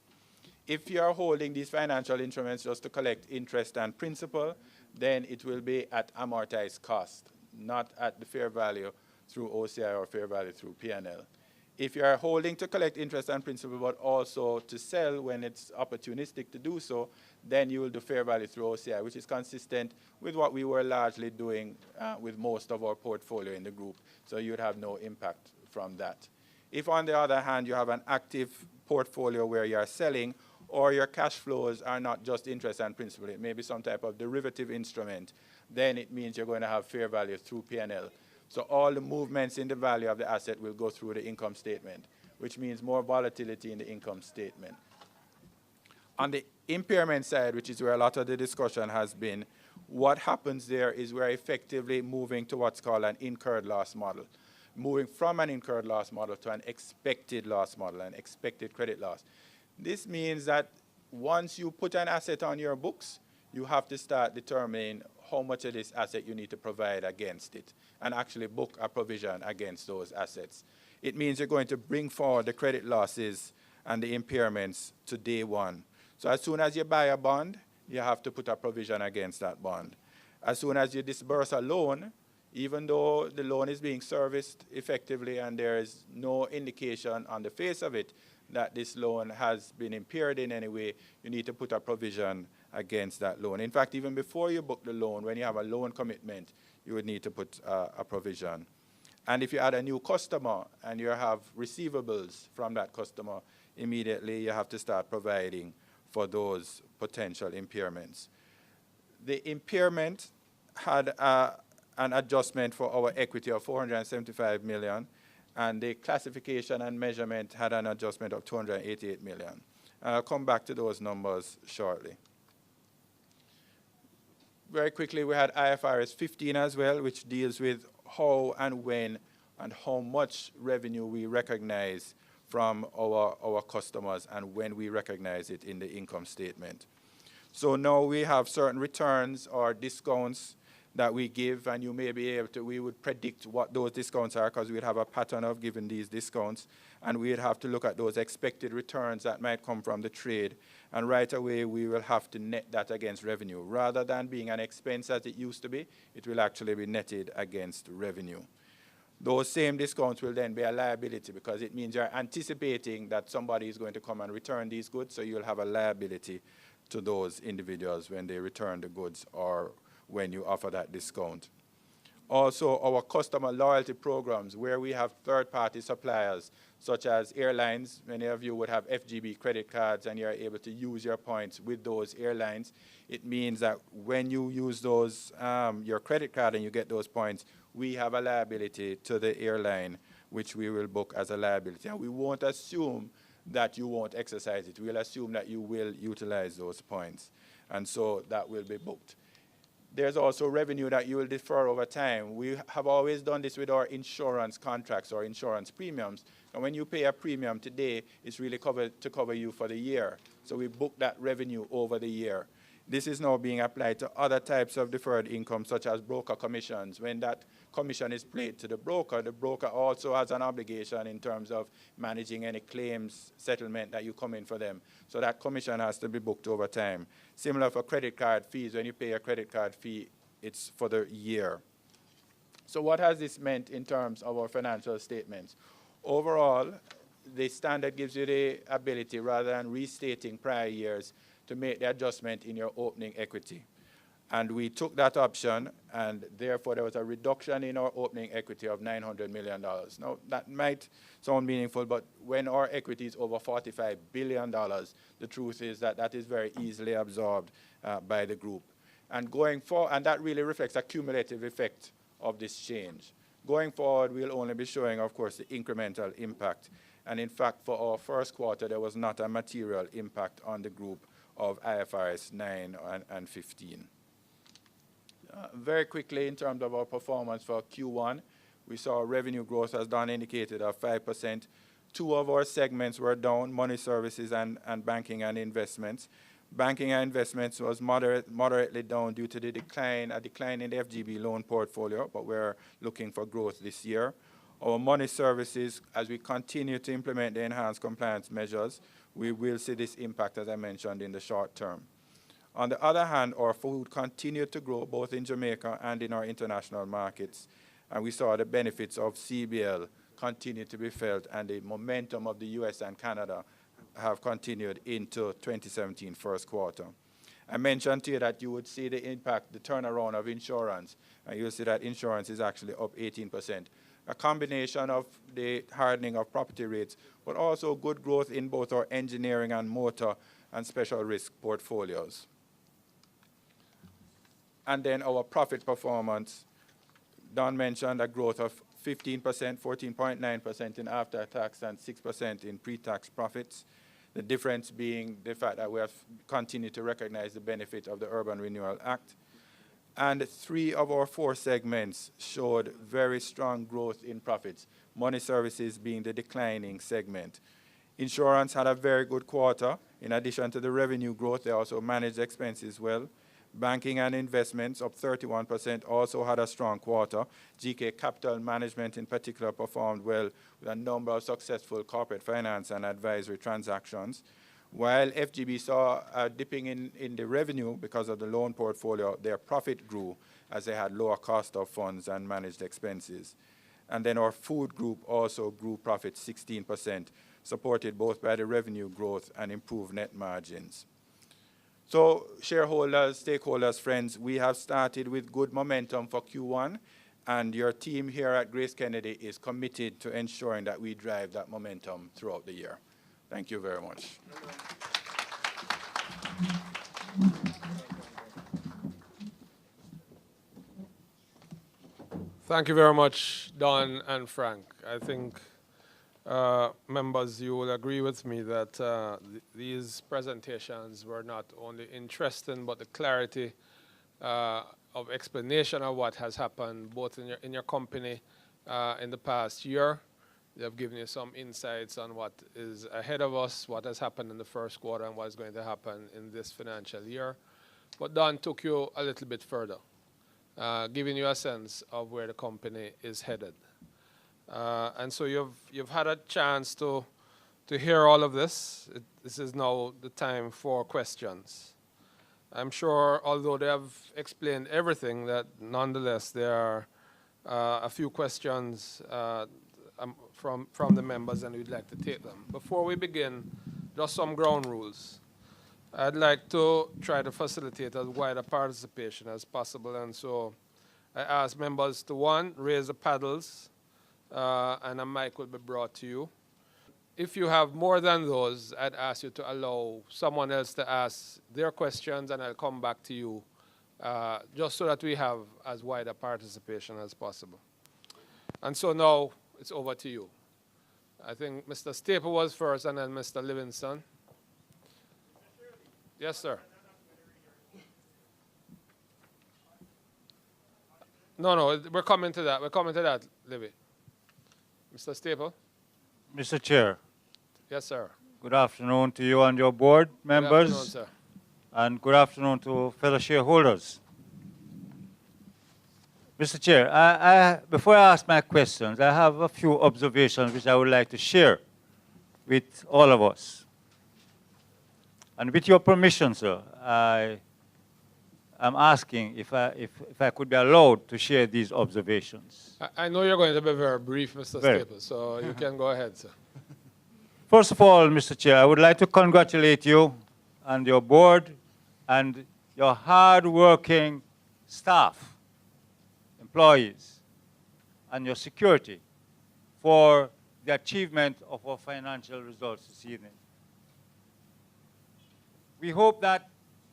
If you are holding these financial instruments just to collect interest and principal, then it will be at amortized cost, not at the fair value through OCI or fair value through P&L. If you are holding to collect interest and principal, but also to sell when it's opportunistic to do so, then you will do fair value through OCI, which is consistent with what we were largely doing with most of our portfolio in the group. So you would have no impact from that. If, on the other hand, you have an active portfolio where you are selling, or your cash flows are not just interest and principal, it may be some type of derivative instrument, then it means you're going to have fair value through P&L. So all the movements in the value of the asset will go through the income statement, which means more volatility in the income statement. On the impairment side, which is where a lot of the discussion has been, what happens there is we're effectively moving to what's called an incurred loss model, moving from an incurred loss model to an expected loss model, an expected credit loss. This means that once you put an asset on your books, you have to start determining how much of this asset you need to provide against it and actually book a provision against those assets. It means you're going to bring forward the credit losses and the impairments to day one. So as soon as you buy a bond, you have to put a provision against that bond. As soon as you disburse a loan, even though the loan is being serviced effectively and there is no indication on the face of it that this loan has been impaired in any way, you need to put a provision against that loan. In fact, even before you book the loan, when you have a loan commitment, you would need to put a provision. And if you add a new customer and you have receivables from that customer, immediately you have to start providing for those potential impairments. The impairment had an adjustment for our equity of $475 million, and the classification and measurement had an adjustment of $288 million. I'll come back to those numbers shortly. Very quickly, we had IFRS 15 as well, which deals with how and when and how much revenue we recognize from our customers and when we recognize it in the income statement. So now we have certain returns or discounts that we give, and you may be able to, we would predict what those discounts are because we'd have a pattern of giving these discounts, and we'd have to look at those expected returns that might come from the trade, and right away we will have to net that against revenue. Rather than being an expense as it used to be, it will actually be netted against revenue. Those same discounts will then be a liability because it means you're anticipating that somebody is going to come and return these goods, so you'll have a liability to those individuals when they return the goods or when you offer that discount. Also, our customer loyalty programs, where we have third-party suppliers, such as airlines. Many of you would have FGB credit cards, and you're able to use your points with those airlines. It means that when you use those, your credit card and you get those points, we have a liability to the airline, which we will book as a liability. And we won't assume that you won't exercise it. We'll assume that you will utilize those points. And so that will be booked. there's also revenue that you will defer over time. We have always done this with our insurance contracts or insurance premiums. And when you pay a premium today, it's really covered to cover you for the year. So we book that revenue over the year. This is now being applied to other types of deferred income, such as broker commissions. When that commission is paid to the broker also has an obligation in terms of managing any claims settlement that you come in for them. So that commission has to be booked over time. Similar for credit card fees. When you pay a credit card fee, it's for the year. So what has this meant in terms of our financial statements? Overall, the standard gives you the ability, rather than restating prior years, to make the adjustment in your opening equity. And we took that option, and therefore there was a reduction in our opening equity of $900 million. Now, that might sound meaningful, but when our equity is over $45 billion, the truth is that that is very easily absorbed by the group. And going forward, and that really reflects a cumulative effect of this change. Going forward, we'll only be showing, of course, the incremental impact. And in fact, for our first quarter, there was not a material impact on the group of IFRS 9 and 15. Very quickly, in terms of our performance for Q1, we saw revenue growth, as Don indicated, of 5%. Two of our segments were down, money services and banking and investments. Banking and investments was moderately down due to a decline in the FGB loan portfolio, but we're looking for growth this year. Our money services, as we continue to implement the enhanced compliance measures, we will see this impact, as I mentioned, in the short term. On the other hand, our food continued to grow both in Jamaica and in our international markets, and we saw the benefits of CBL continue to be felt, and the momentum of the US and Canada have continued into 2017 first quarter. I mentioned to you that you would see the impact, the turnaround of insurance, and you'll see that insurance is actually up 18%. A combination of the hardening of property rates, but also good growth in both our engineering and motor and special risk portfolios. And then our profit performance, Don mentioned a growth of 15%, 14.9% in after-tax and 6% in pre-tax profits. The difference being the fact that we have continued to recognize the benefit of the Urban Renewal Act. And 3 of our 4 segments showed very strong growth in profits, money services being the declining segment. Insurance had a very good quarter. In addition to the revenue growth, they also managed expenses well. Banking and investments, up 31%, also had a strong quarter. GK Capital Management in particular performed well with a number of successful corporate finance and advisory transactions. While FGB saw a dipping in the revenue because of the loan portfolio, their profit grew as they had lower cost of funds and managed expenses. And then our food group also grew profit 16%, supported both by the revenue growth and improved net margins. So shareholders, stakeholders, friends, we have started with good momentum for Q1, and your team here at GraceKennedy is committed to ensuring that we drive that momentum throughout the year. Thank you very much. Thank you very much, Don and Frank. I think members, you will agree with me that these presentations were not only interesting, but the clarity of explanation of what has happened both in your company in the past year. They have given you some insights on what is ahead of us, what has happened in the first quarter, and what is going to happen in this financial year. But Don took you a little bit further, giving you a sense of where the company is headed. And so you've had a chance to hear all of this. This is now the time for questions. I'm sure, although they have explained everything, that nonetheless there are a few questions from the members, and we'd like to take them. Before we begin, just some ground rules. I'd like to try to facilitate as wide a participation as possible, and so I ask members to, 1, raise the paddles, and a mic will be brought to you. If you have more than those, I'd ask you to allow someone else to ask their questions, and I'll come back to you, just so that we have as wide a participation as possible. And so now it's over to you. I think Mr. Staple was first, and then Mr. Livingston. Yes, sir. No, we're coming to that. We're coming to that, Libby. Mr. Staple? Mr. Chair, Yes, sir. good afternoon to you and your board Good afternoon, members, sir. and good afternoon to fellow shareholders. Mr. Chair, before I ask my questions, I have a few observations which I would like to share with all of us. And with your permission, sir, I'm asking if I could be allowed to share these observations. I know you're going to be very brief, Mr. Very. Staples, so you can go ahead, sir. First of all, Mr. Chair, I would like to congratulate you and your board and your hard-working staff, employees, and your security for the achievement of our financial results this evening. We hope that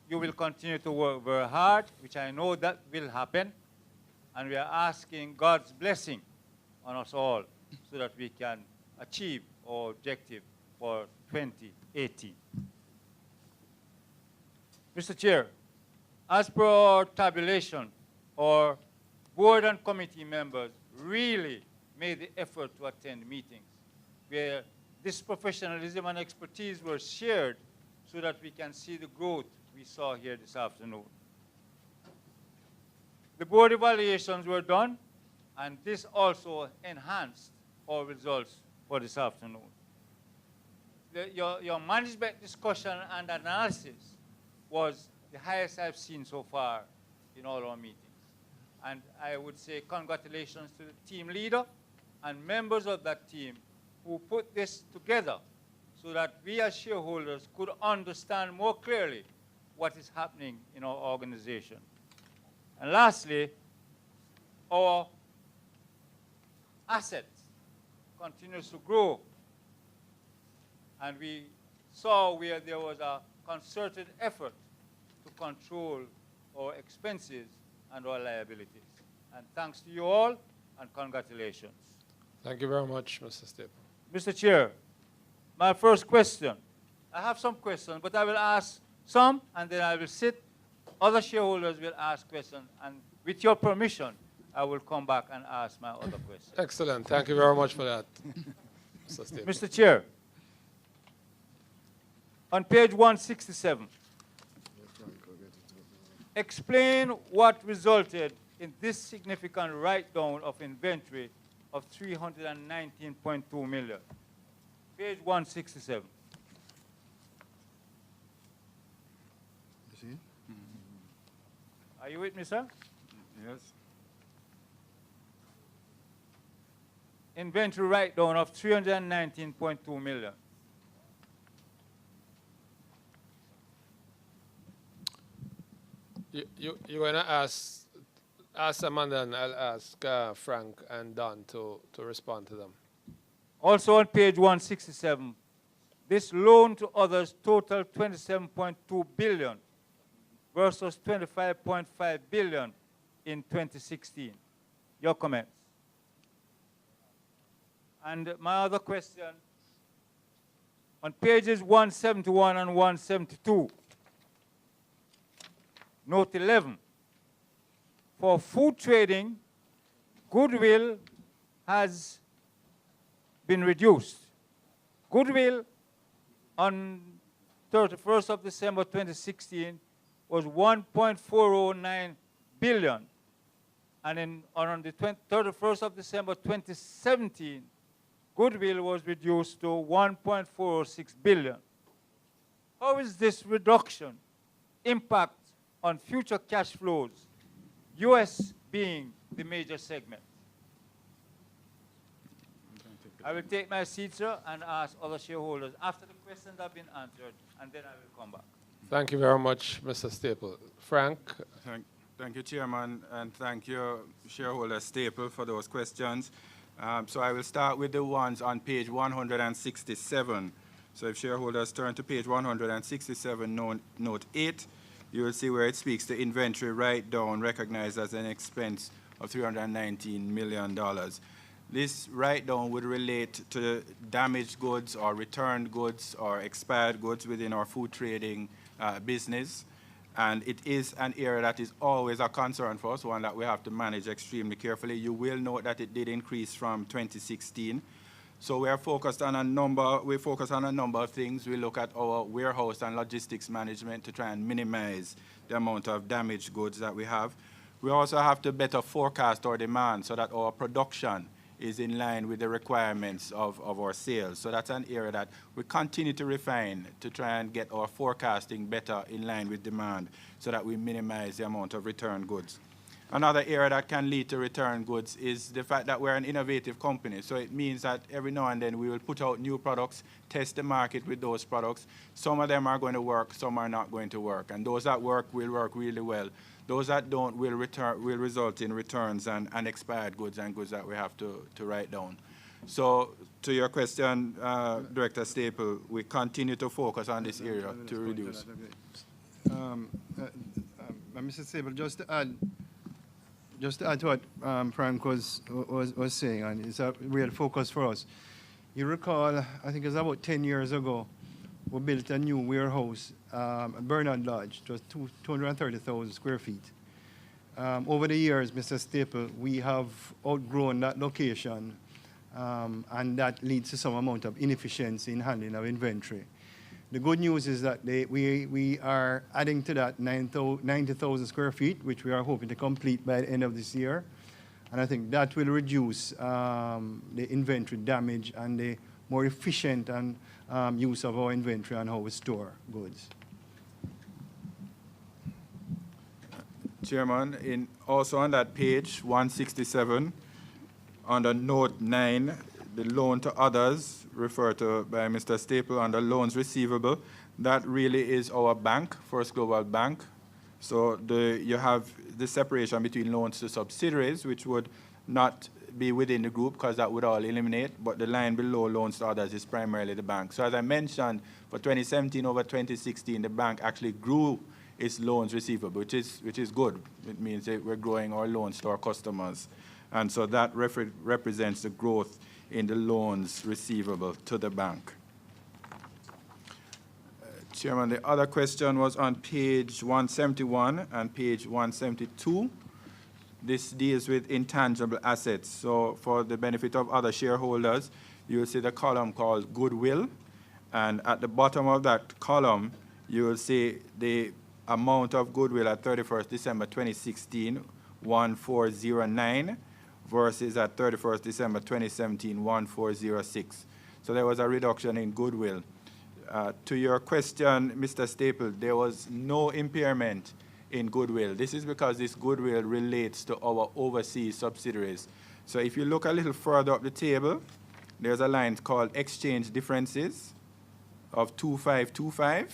you will continue to work very hard, which I know that will happen, and we are asking God's blessing on us all so that we can achieve our objective for 2018. Mr. Chair, as per our tabulation, our board and committee members really made the effort to attend meetings where this professionalism and expertise were shared so that we can see the growth we saw here this afternoon. The board evaluations were done, and this also enhanced our results for this afternoon. Your management discussion and analysis was the highest I've seen so far in all our meetings. And I would say congratulations to the team leader and members of that team who put this together so that we as shareholders could understand more clearly what is happening in our organization. And lastly, our assets continues to grow. And we saw where there was a concerted effort to control our expenses and our liabilities. And thanks to you all, and congratulations. Thank you very much, Mr. Staple. Mr. Chair, my first question. I have some questions, but I will ask some, and then I will sit. Other shareholders will ask questions, and with your permission, I will come back and ask my other questions. Excellent. Thank you very much for that, Mr. Staple. Mr. Chair, on page 167, explain what resulted in this significant write-down of inventory of $319.2 million. Page 167. You see? Are you with me, sir? Yes. Inventory write-down of $319.2 million. You're going to ask them, and then I'll ask Frank and Don to respond to them. Also on page 167, this loan to others totaled $27.2 billion versus $25.5 billion in 2016. Your comments. And my other question, on pages 171 and 172, note 11, for food trading, goodwill has been reduced. Goodwill on 31st of December 2016 was $1.409 billion. And on the 31st of December 2017, goodwill was reduced to $1.406 billion. How is this reduction impact on future cash flows, U.S. being the major segment? I will take my seat, sir, and ask other shareholders after the questions have been answered, and then I will come back. Thank you very much, Mr. Staple. Frank? Thank you, Chairman, and thank you, shareholder Staple, for those questions. So I will start with the ones on page 167. So if shareholders turn to page 167, note 8, you will see where it speaks to inventory write-down recognized as an expense of $319 million. This write-down would relate to damaged goods or returned goods or expired goods within our food trading business. And it is an area that is always a concern for us, one that we have to manage extremely carefully. You will note that it did increase from 2016. So we focus on a number of things. We look at our warehouse and logistics management to try and minimize the amount of damaged goods that we have. We also have to better forecast our demand so that our production is in line with the requirements of our sales. So that's an area that we continue to refine to try and get our forecasting better in line with demand so that we minimize the amount of return goods. Another area that can lead to return goods is the fact that we're an innovative company. So it means that every now and then we will put out new products, test the market with those products. Some of them are going to work, some are not going to work. And those that work will work really well. Those that don't will result in returns and expired goods and goods that we have to write down. So to your question, Director Staple, we continue to focus on this area to reduce. Mr. Staple, just to add to what Frank was saying, and it's a real focus for us. You recall, I think it was about 10 years ago, we built a new warehouse at Bernard Lodge. It was 230,000 square feet. Over the years, Mr. Staple, we have outgrown that location, and that leads to some amount of inefficiency in handling our inventory. The good news is that we are adding to that 90,000 square feet, which we are hoping to complete by the end of this year. And I think that will reduce the inventory damage and the more efficient and use of our inventory and how we store goods. Chairman, also on that page 167, under note 9, the loan to others referred to by Mr. Staple under loans receivable, that really is our bank, First Global Bank. So you have the separation between loans to subsidiaries, which would not be within the group because that would all eliminate, but the line below loans to others is primarily the bank. So as I mentioned, for 2017 over 2016, the bank actually grew its loans receivable, which is good. It means that we're growing our loans to our customers. And so that represents the growth in the loans receivable to the bank. Chairman, the other question was on page 171 and page 172. This deals with intangible assets. So for the benefit of other shareholders, you'll see the column called goodwill. And at the bottom of that column, you will see the amount of goodwill at 31st December 2016, 1409, versus at 31st December 2017, 1406. So there was a reduction in goodwill. To your question, Mr. Staple, there was no impairment in goodwill. This is because this goodwill relates to our overseas subsidiaries. So if you look a little further up the table, there's a line called exchange differences of 2525.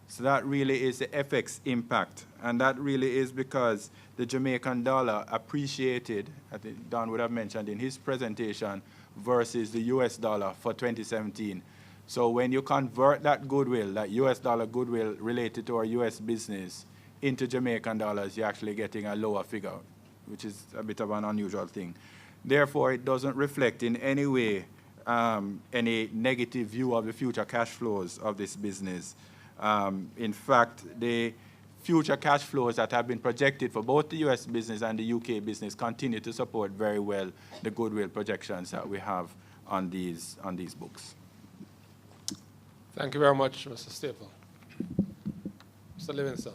So that really is the FX impact. And that really is because the Jamaican dollar appreciated, I think Don would have mentioned in his presentation, versus the US dollar for 2017. So when you convert that goodwill, that US dollar goodwill related to our US business, into Jamaican dollars, you're actually getting a lower figure, which is a bit of an unusual thing. Therefore, it doesn't reflect in any way any negative view of the future cash flows of this business. In fact, the future cash flows that have been projected for both the US business and the UK business continue to support very well the goodwill projections that we have on these books. Thank you very much, Mr. Staple. Mr. Livingston.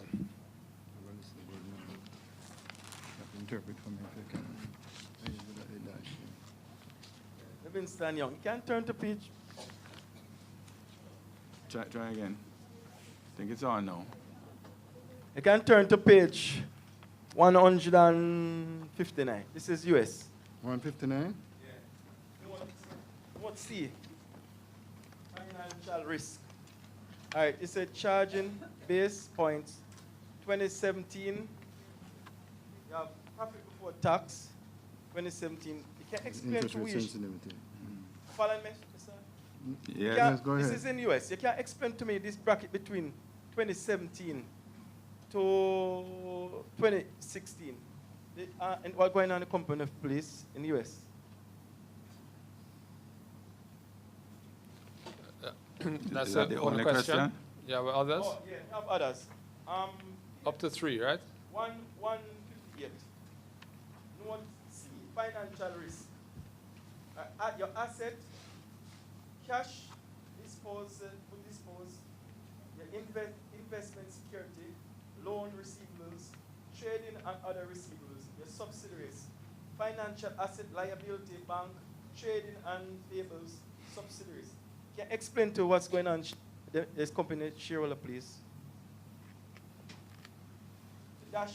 Livingston Young, you can turn to page. Try again. I think it's on now. You can turn to page 159. This is US. 159? Yeah. Note C. Financial risk. All right, it said charging base points 2017. You have profit before tax 2017. You can explain Interest to rate which. sensitivity. Follow me, sir? Yeah. Yes, go This ahead. is in US. You can explain to me this bracket between 2017 to 2016. And what's going on in the company of police in the US? That's Is that the one only question. question? Yeah, with others? Oh, yeah, we have others. Up to 3, right? 158. Note C, financial risk. At your asset, cash, dispose, your investment security, loan receivables, trading and other receivables, your subsidiaries, financial asset liability, bank, trading and payables, subsidiaries. Can you explain to what's going on this company shareholder, please? Dash,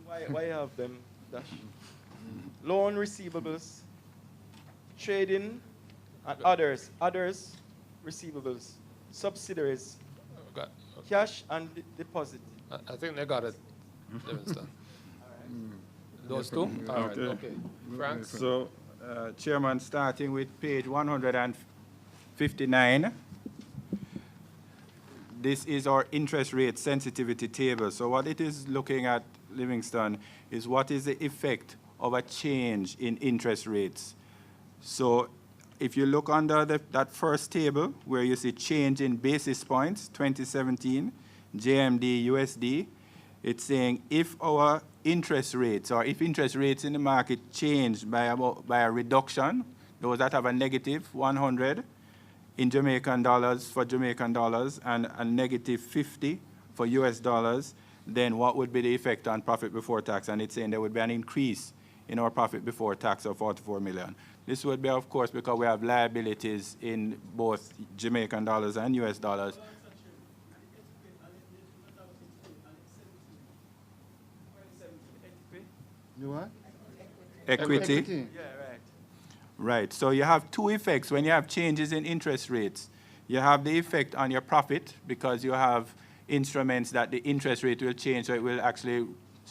why you have them dash? Loan receivables, trading and others, receivables, subsidiaries, Okay. cash and deposit. I think they got it, Livingston. Those two? All right, okay. Frank? So, Chairman, starting with page 159, this is our interest rate sensitivity table. So what it is looking at, Livingston, is what is the effect of a change in interest rates. So if you look under that first table where you see change in basis points, 2017, JMD, USD, it's saying if our interest rates or if interest rates in the market change by a reduction, those that have a negative 100 in Jamaican dollars for Jamaican dollars and a negative 50 for US dollars, then what would be the effect on profit before tax? And it's saying there would be an increase in our profit before tax of 44 million. This would be, of course, because we have liabilities in both Jamaican dollars and US dollars. You what? Equity. Equity. Yeah, right. Right. So you have two effects when you have changes in interest rates. You have the effect on your profit because you have instruments that the interest rate will change, so it will actually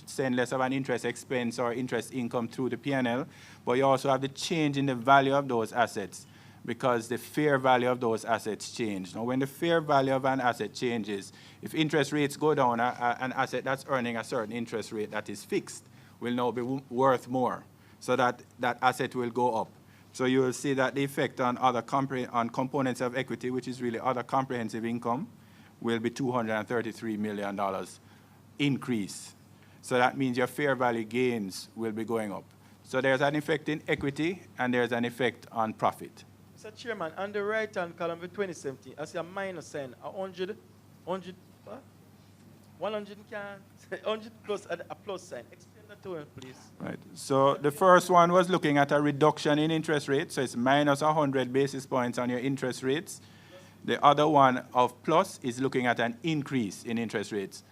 send less of an interest expense or interest income through the P&L. But you also have the change in the value of those assets because the fair value of those assets change. Now, when the fair value of an asset changes, if interest rates go down, an asset that's earning a certain interest rate that is fixed will now be worth more. So that asset will go up. So you will see that the effect on other on components of equity, which is really other comprehensive income, will be $233 million increase. So that means your fair value gains will be going up. So there's an effect in equity and there's an effect on profit. Mr. Chairman, on the right-hand column for 2017, I see a minus sign, 100 plus a plus sign. Explain that to him, please. Right. So the first one was looking at a reduction in interest rates. So it's minus 100 basis points on your interest rates. The other one of plus is looking at an increase in interest rates.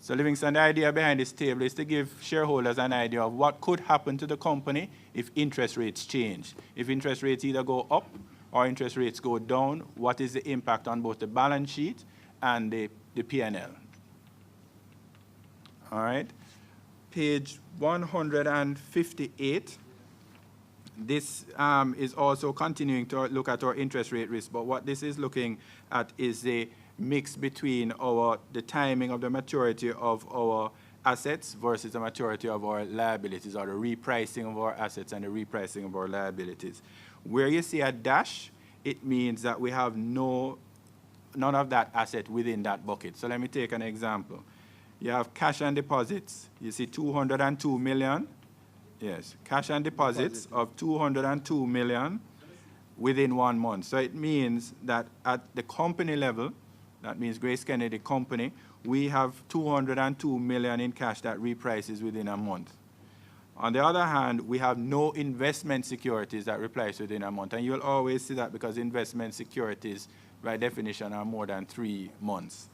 So Livingston, the idea behind this table is to give shareholders an idea of what could happen to the company if interest rates change. If interest rates either go up or interest rates go down, what is the impact on both the balance sheet and the P&L? All right. Page 158. This is also continuing to look at our interest rate risk, but what this is looking at is the mix between the timing of the maturity of our assets versus the maturity of our liabilities, or the repricing of our assets and the repricing of our liabilities. Where you see a dash, it means that we have none of that asset within that bucket. So let me take an example. You have cash and deposits. You see 202 million. Yes, cash and deposits of 202 million within 1 month. So it means that at the company level, that means GraceKennedy Company, we have 202 million in cash that reprices within a month. On the other hand, we have no investment securities that reprice within a month. And you'll always see that because investment securities, by definition, are more than 3 months.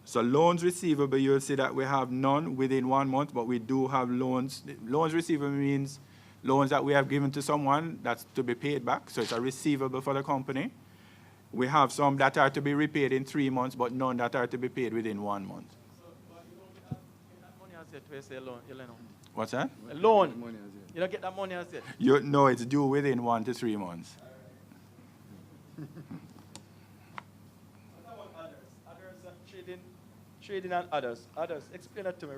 So loans receivable, you'll see that we have none within 1 month, but we do have loans. Loans receivable means loans that we have given to someone that's to be paid back. So it's a receivable for the company. We have some that are to be repaid in 3 months, but none that are to be paid within 1 month. So, but you don't get that money as yet to say loan, you know. What's that? A loan. You don't get that money as yet. No, it's due within 1 to 3 months. Trading and others. Explain that to me.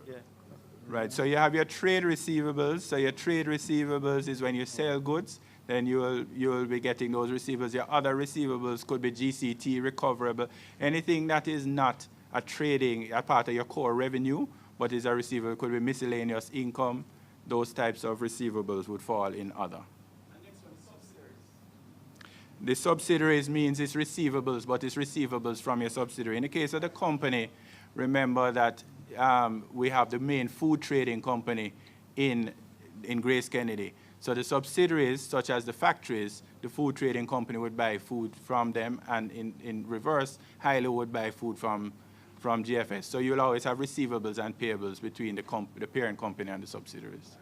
Yeah. Right, so you have your trade receivables. So your trade receivables is when you sell goods. then you will be getting those receivables. Your other receivables could be GCT, recoverable, anything that is not a part of your core revenue, but is a receivable. Could be miscellaneous income. Those types of receivables would fall in other. And next one, subsidiaries. The subsidiaries means it's receivables, but it's receivables from your subsidiary. In the case of the company, remember that we have the main food trading company in GraceKennedy. So the subsidiaries, such as the factories, the food trading company would buy food from them, and in reverse, Hilo would buy food from GFS. So you'll always have receivables and payables between the parent company and the subsidiaries.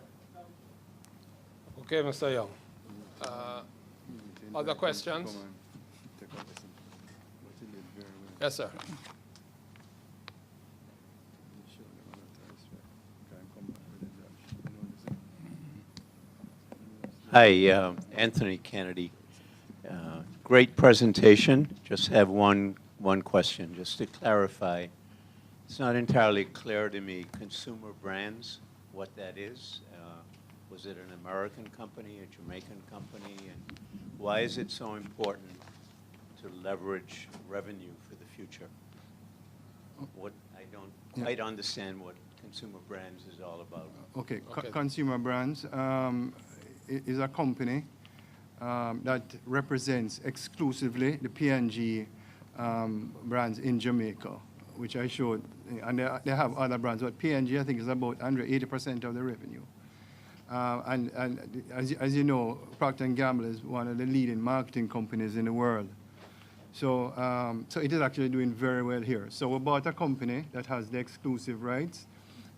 Okay, Mr. Young. Other questions? Yes, sir. Hi, Anthony Kennedy. Great presentation. Just have one question, just to clarify. It's not entirely clear to me, consumer brands, what that is. Was it an American company, a Jamaican company? And why is it so important to leverage revenue for the future? I don't quite understand what consumer brands is all about. Okay, Consumer Brands is a company that represents exclusively the P&G brands in Jamaica, which I showed, and they have other brands, but P&G I think is about under 80% of the revenue. And as you know, Procter & Gamble is one of the leading marketing companies in the world. So, so it is actually doing very well here. So we bought a company that has the exclusive rights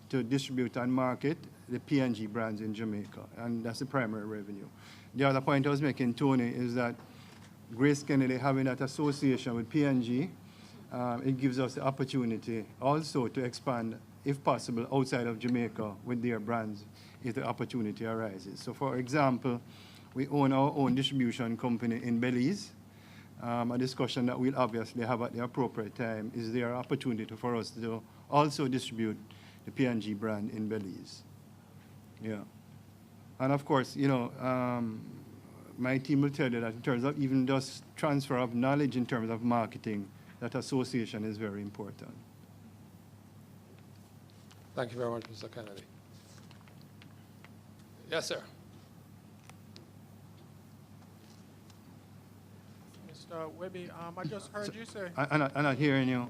to distribute and market the P&G brands in Jamaica, and that's the primary revenue. The other point I was making, Tony, is that GraceKennedy having that association with P&G, it gives us the opportunity also to expand, if possible, outside of Jamaica with their brands if the opportunity arises. So for example, we own our own distribution company in Belize. A discussion that we'll obviously have at the appropriate time is there an opportunity for us to also distribute the P&G brand in Belize. Yeah. And of course, you know, my team will tell you that in terms of even just transfer of knowledge in terms of marketing, that association is very important. Thank you very much, Mr. Kennedy. Yes, sir. Mr. Webby, I just heard you say. I'm not hearing you.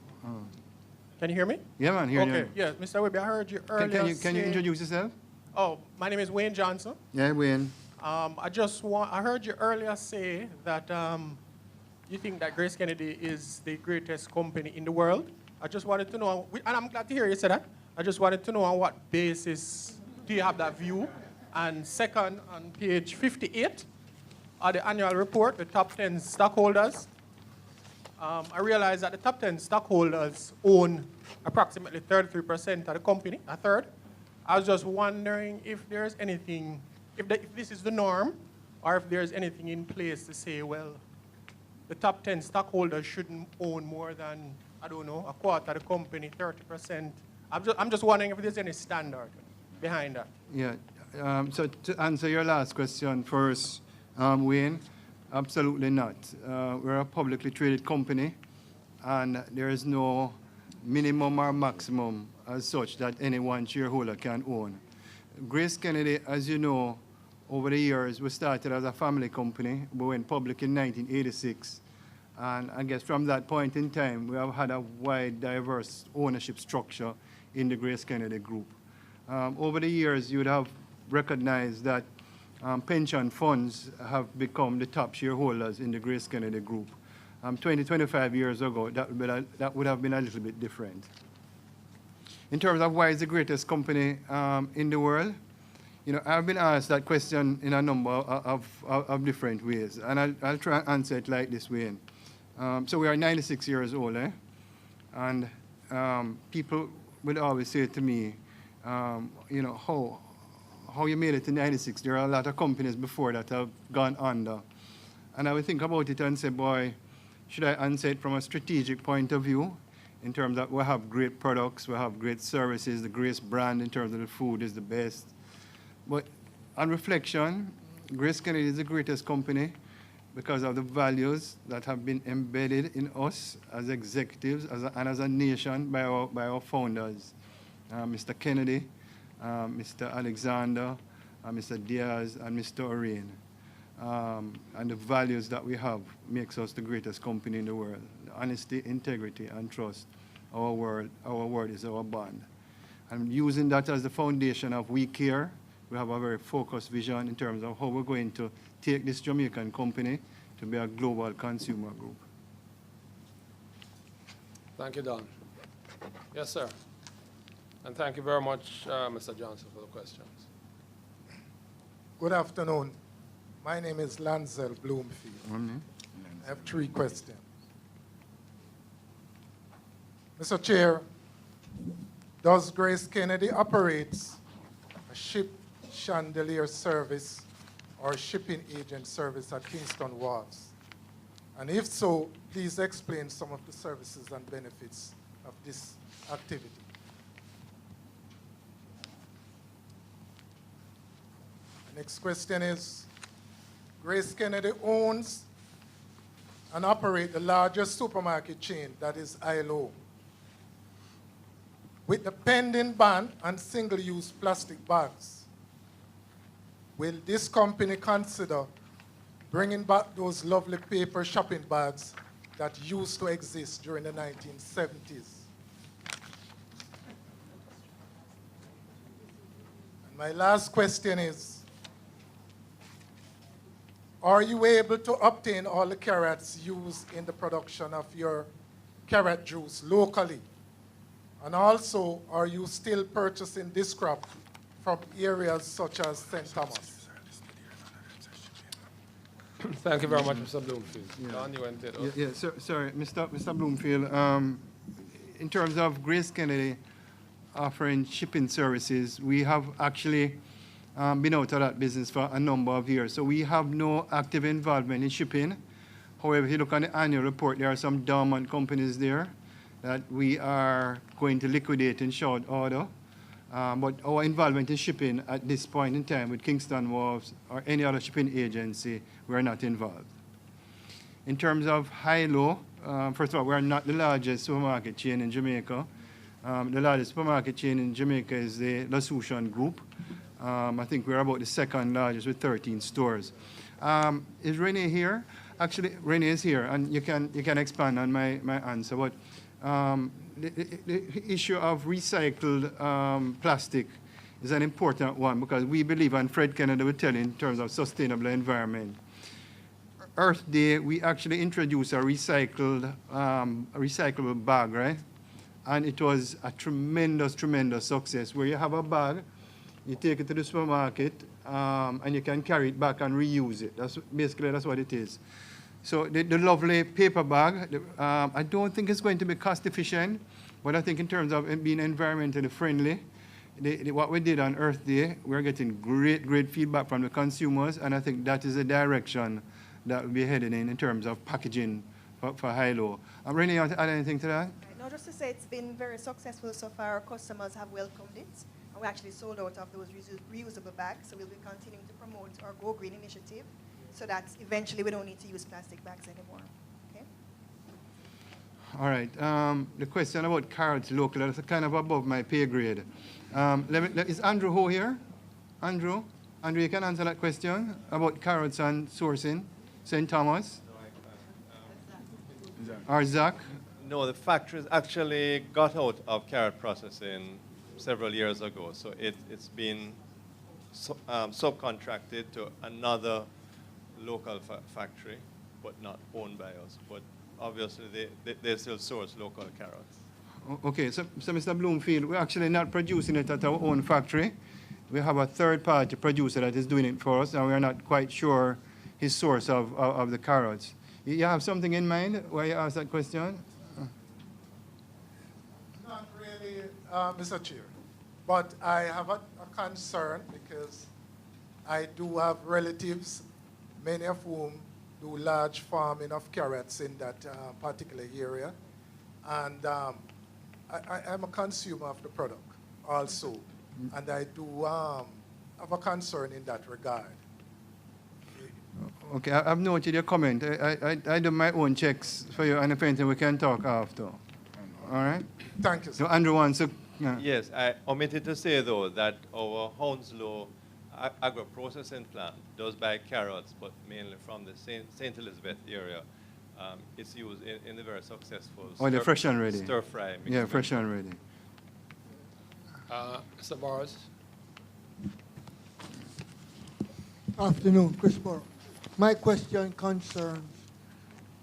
Can you hear me? Yeah, man, hearing you. Okay, yes, Mr. Webby, I heard you earlier. Can you introduce yourself? Oh, my name is Wayne Johnson. Yeah, Wayne. I heard you earlier say that you think that GraceKennedy is the greatest company in the world. I just wanted to know, and I'm glad to hear you say that. I just wanted to know on what basis do you have that view? And second, on page 58 of the annual report, the top 10 stockholders, I realize that the top 10 stockholders own approximately 33% of the company, a third. I was just wondering if there's anything, if this is the norm, or if there's anything in place to say, well, the top 10 stockholders shouldn't own more than, I don't know, a quarter of the company, 30%. I'm just wondering if there's any standard behind that. Yeah. So to answer your last question first, Wayne, absolutely not. We're a publicly traded company, and there is no minimum or maximum as such that any one shareholder can own. GraceKennedy, as you know, over the years, we started as a family company. We went public in 1986. And I guess from that point in time, we have had a wide, diverse ownership structure in the GraceKennedy group. Over the years, you would have recognized that pension funds have become the top shareholders in the GraceKennedy group. 25 years ago, that would have been a little bit different. In terms of why it's the greatest company in the world, you know, I've been asked that question in a number of different ways, and I'll try and answer it like this way. So we are 96 years old, eh? And people would always say to me, you know, how you made it to 96? There are a lot of companies before that have gone under. And I would think about it and say, boy, should I answer it from a strategic point of view, in terms of we have great products, we have great services, the Grace brand in terms of the food is the best. But on reflection, GraceKennedy is the greatest company because of the values that have been embedded in us as executives and as a nation by our founders, Mr. Kennedy, Mr. Alexander, Mr. Diaz, and Mr. Orain. And the values that we have makes us the greatest company in the world. Honesty, integrity, and trust. Our word is our bond. And using that as the foundation of we care, we have a very focused vision in terms of how we're going to take this Jamaican company to be a global consumer group. Thank you, Don. Yes, sir. And thank you very much, Mr. Johnson, for the questions. Good afternoon. My name is Lancel Bloomfield. I have 3 questions. Mr. Chair, does GraceKennedy operates a ship chandelier service or shipping agent service at Kingston Wharves? And if so, please explain some of the services and benefits of this activity. The next question is, GraceKennedy owns and operates the largest supermarket chain, that is ILO. With the pending ban on single-use plastic bags, will this company consider bringing back those lovely paper shopping bags that used to exist during the 1970s? And my last question is, are you able to obtain all the carrots used in the production of your carrot juice locally? And also, are you still purchasing this crop from areas such as St. Thomas? Thank you very much, Mr. Bloomfield. Don, you went it. Sorry, Mr. Bloomfield. In terms of GraceKennedy offering shipping services, we have actually been out of that business for a number of years. So we have no active involvement in shipping. However, if you look on the annual report, there are some dormant companies there that we are going to liquidate in short order. But our involvement in shipping at this point in time with Kingston Wharves or any other shipping agency, we're not involved. In terms of high-low, first of all, we're not the largest supermarket chain in Jamaica. The largest supermarket chain in Jamaica is the Lasution Group. I think we're about the second largest with 13 stores. Is Renee here? Actually, Renee is here, and you can expand on my answer. But the issue of recycled plastic is an important one because we believe, and Fred Kennedy will tell you in terms of sustainable environment. Earth Day, we actually introduced a recyclable bag, right? And it was a tremendous, tremendous success where you have a bag, you take it to the supermarket, and you can carry it back and reuse it. That's what it is. So the lovely paper bag, I don't think it's going to be cost efficient, but I think in terms of it being environmentally friendly, what we did on Earth Day, we're getting great feedback from the consumers, and I think that is the direction that we'll be heading in terms of packaging for high-low. Renee, you want to add anything to that? No, just to say it's been very successful so far. Our customers have welcomed it. And we actually sold out of those reusable bags, so we'll be continuing to promote our Go Green initiative so that eventually we don't need to use plastic bags anymore. Okay? All right. The question about carrots locally, that's kind of above my pay grade. Is Andrew Ho here? Andrew, you can answer that question about carrots and sourcing. St. Thomas? Or Zach? No, the factories actually got out of carrot processing several years ago. So it's been subcontracted to another local factory, but not owned by us. But obviously, they still source local carrots. Okay, so Mr. Bloomfield, we're actually not producing it at our own factory. We have a third-party producer that is doing it for us, and we're not quite sure his source of the carrots. You have something in mind why you asked that question? Not really, Mr. Chair. But I have a concern because I do have relatives, many of whom do large farming of carrots in that particular area. And I'm a consumer of the product also. And I do have a concern in that regard. Okay, I've noted your comment. I do my own checks for you, and if anything, we can talk after. All right? Thank you, sir. So Andrew wants to... Yes, I omitted to say, though, that our Hounslow agro-processing plant does buy carrots, but mainly from the St. Elizabeth area. It's used in the very successful they're fresh and ready. stir-fry. Yeah, fresh and ready. Mr. Boris. Afternoon, Chris Burrow. My question concerns,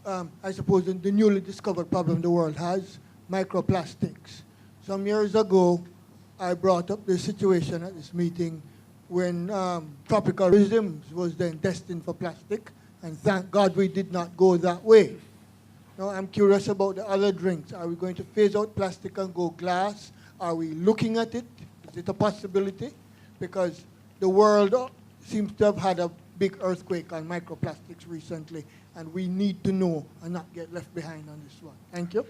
I suppose, the newly discovered problem the world has, microplastics. Some years ago, I brought up the situation at this meeting when tropical rhythms was then destined for plastic, and thank God we did not go that way. Now, I'm curious about the other drinks. Are we going to phase out plastic and go glass? Are we looking at it? Is it a possibility? Because the world seems to have had a big earthquake on microplastics recently, and we need to know and not get left behind on this one. Thank you.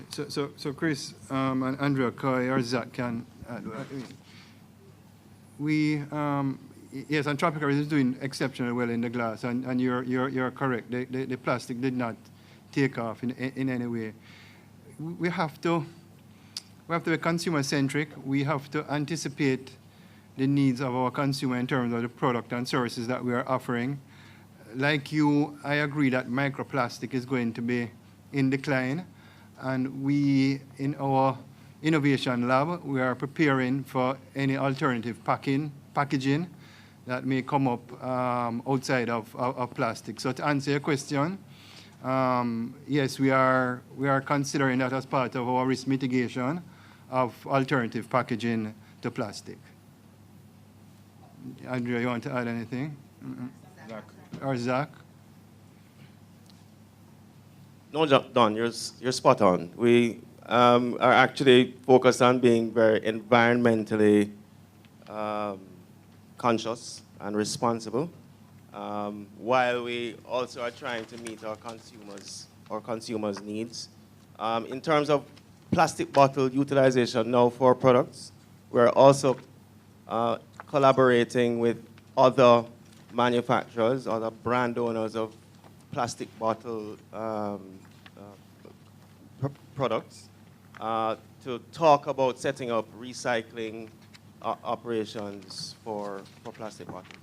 So Chris and Andrea, Coy, or Zach can... yes, and tropical is doing exceptionally well in the glass, and you're correct. The plastic did not take off in any way. We have to be consumer-centric. We have to anticipate the needs of our consumer in terms of the product and services that we are offering. Like you, I agree that microplastic is going to be in decline, and we, in our innovation lab, we are preparing for any alternative packaging that may come up outside of plastic. So to answer your question, yes, we are considering that as part of our risk mitigation of alternative packaging to plastic. Andrea, you want to add anything? Zach. Or Zach? No, Don, you're spot on. We are actually focused on being very environmentally conscious and responsible, while we also are trying to meet our consumers' needs. In terms of plastic bottle utilization now for products, we're also collaborating with other manufacturers, other brand owners of plastic bottle products to talk about setting up recycling operations for plastic bottles.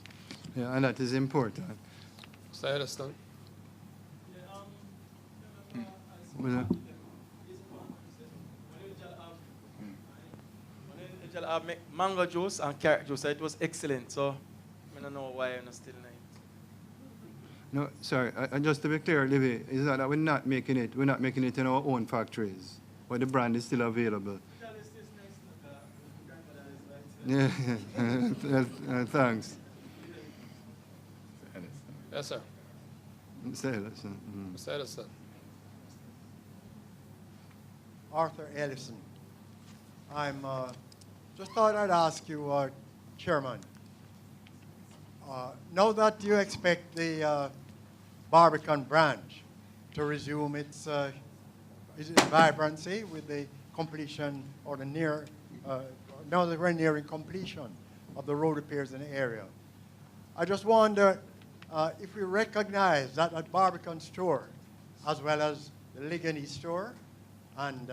Yeah, and that is important. Mr. Edison. Make mango juice and carrot juice. It was excellent. So I don't know why I'm not still not. No, sorry. Just to be clear, Livy, is that we're not making it. We're not making it in our own factories, but the brand is still available. Yeah. Thanks. Yes, sir. Mr. Ellison. Mr. Edison. Arthur Ellison. I'm just thought I'd ask you, Chairman. Now that you expect the Barbican branch to resume its vibrancy with the completion or the near, now that we're nearing completion of the road repairs in the area, I just wonder if we recognize that at Barbican store, as well as the Ligany store, and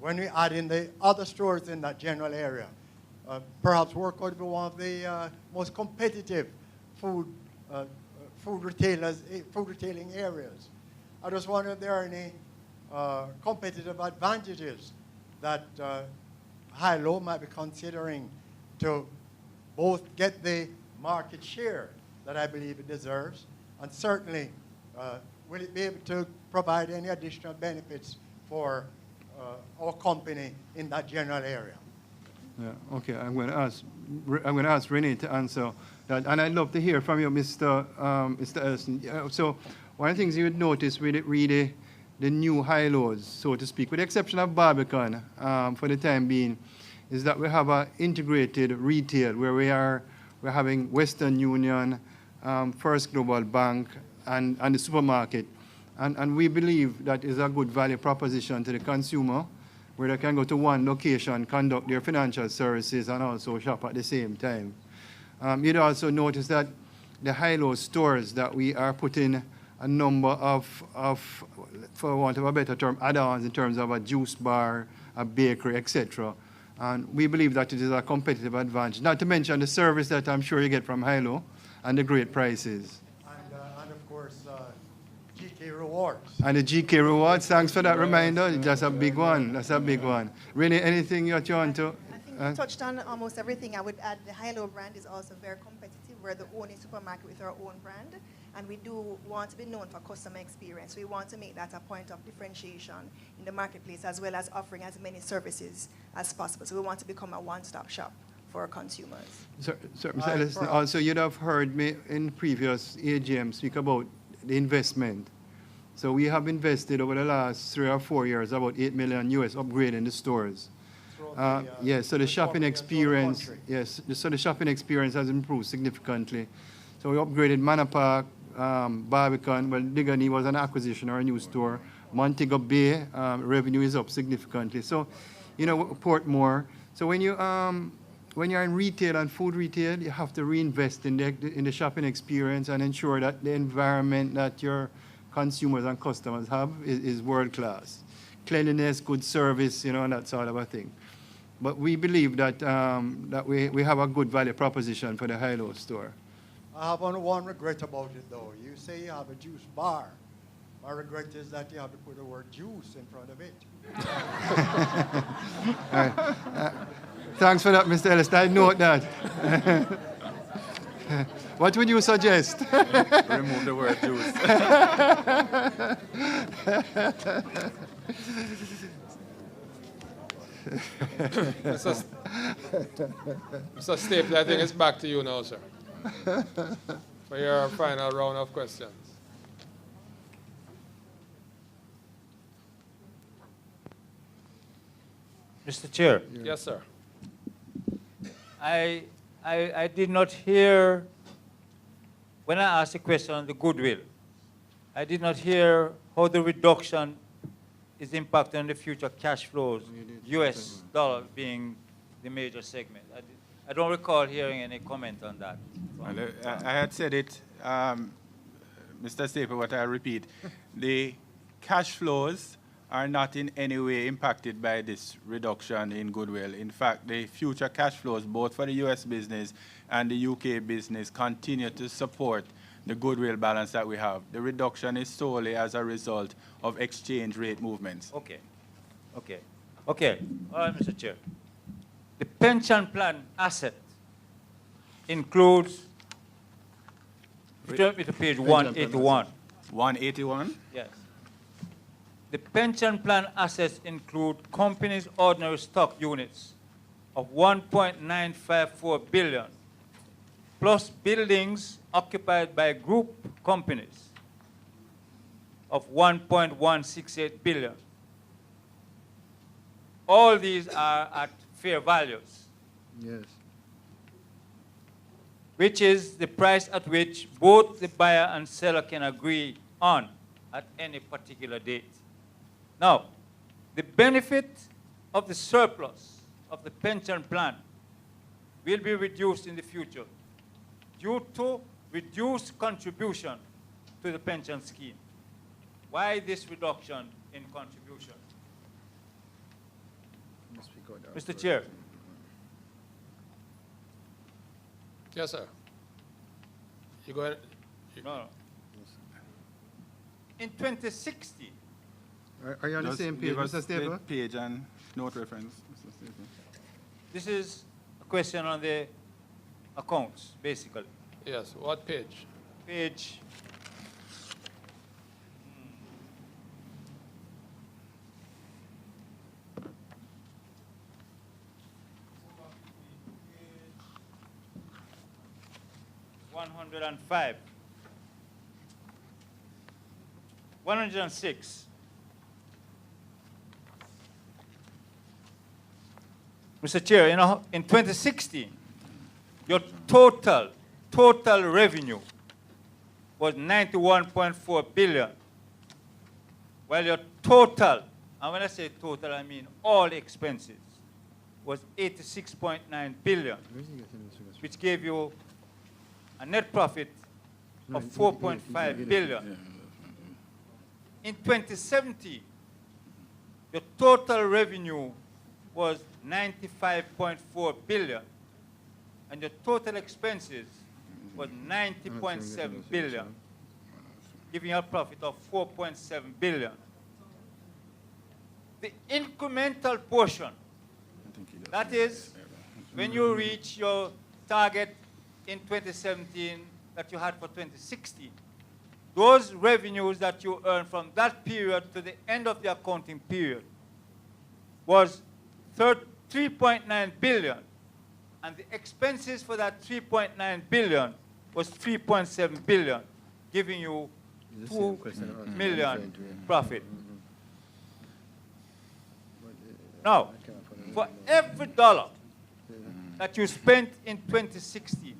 when we add in the other stores in that general area, perhaps work out to be one of the most competitive food retailing areas. I just wonder if there are any competitive advantages that High-Low might be considering to both get the market share that I believe it deserves, and certainly will it be able to provide any additional benefits for our company in that general area. Yeah. Okay. I'm going to ask Renee to answer that, and I'd love to hear from you, Mr. Ellison. So one of the things you would notice with the new High-Lows, so to speak, with the exception of Barbican, for the time being, is that we have an integrated retail where we're having Western Union, First Global Bank, and the supermarket. And we believe that is a good value proposition to the consumer, where they can go to one location, conduct their financial services, and also shop at the same time. You'd also notice that the high-low stores that we are putting a number of, for want of a better term, add-ons in terms of a juice bar, a bakery, etc. And we believe that it is a competitive advantage, not to mention the service that I'm sure you get from high-low and the great prices. And of course, GK Rewards. And the GK Rewards, thanks for that reminder. That's a big one. That's a big one. Really, anything you want to? I think you touched on almost everything. I would add the high-low brand is also very competitive. We're the only supermarket with our own brand, and we do want to be known for customer experience. We want to make that a point of differentiation in the marketplace, as well as offering as many services as possible. So we want to become a one-stop shop for our consumers. Sir, Mr. Ellison, also you'd have heard me in previous AGM speak about the investment. So we have invested over the last 3 or 4 years about $8 million US upgrading the stores. Yes, so the shopping experience, so the shopping experience has improved significantly. So we upgraded Manor Park, Barbican, well, Digany was an acquisition or a new store. Montego Bay, revenue is up significantly. So, you know, Portmore. So when you're in retail and food retail, you have to reinvest in the shopping experience and ensure that the environment that your consumers and customers have is world class. Cleanliness, good service, you know, and that sort of a thing. But we believe that, that we have a good value proposition for the high-low store. I have only one regret about it, though. You say you have a juice bar. My regret is that you have to put the word juice in front of it. Thanks for that, Mr. Ellis. I note that. What would you suggest? Remove the word juice. Mr. Stapler, I think it's back to you now, sir, for your final round of questions. Mr. Chair. Yes, sir. I did not hear, when I asked a question on the goodwill, I did not hear how the reduction is impacting on the future cash flows, US dollar being the major segment. I don't recall hearing any comment on that. Well, I had said it, Mr. Staple, what I repeat. The cash flows are not in any way impacted by this reduction in goodwill. In fact, the future cash flows, both for the US business and the UK business, continue to support the goodwill balance that we have. The reduction is solely as a result of exchange rate movements. Okay. All right, Mr. Chair. The pension plan asset includes, if you turn me to page 181. 181? Yes. The pension plan assets include companies' ordinary stock units of 1.954 billion, plus buildings occupied by group companies of 1.168 billion. All these are at fair values. Yes. Which is the price at which both the buyer and seller can agree on at any particular date. Now, the benefit of the surplus of the pension plan will be reduced in the future due to reduced contribution to the pension scheme. Why this reduction in contribution? Mr. Chair. Yes, sir. You go ahead. No. In 2060, are you on the same page, Mr. Staple? Page and note reference, Mr. Staple. This is a question on the accounts, basically. Yes, what page? Page. $105. 106. Mr. Chair, you know, in 2016, your total revenue was 91.4 billion, while your total, and when I say total, I mean all expenses, was 86.9 billion, which gave you a net profit of 4.5 billion. In 2017, the total revenue was 95.4 billion, and the total expenses was 90.7 billion, giving a profit of 4.7 billion. The incremental portion, that is, when you reach your target in 2017 that you had for 2016, those revenues that you earn from that period to the end of the accounting period was 3.9 billion, and the expenses for that 3.9 billion was 3.7 billion, giving you 2 million profit. Now, for every dollar that you spent in 2016,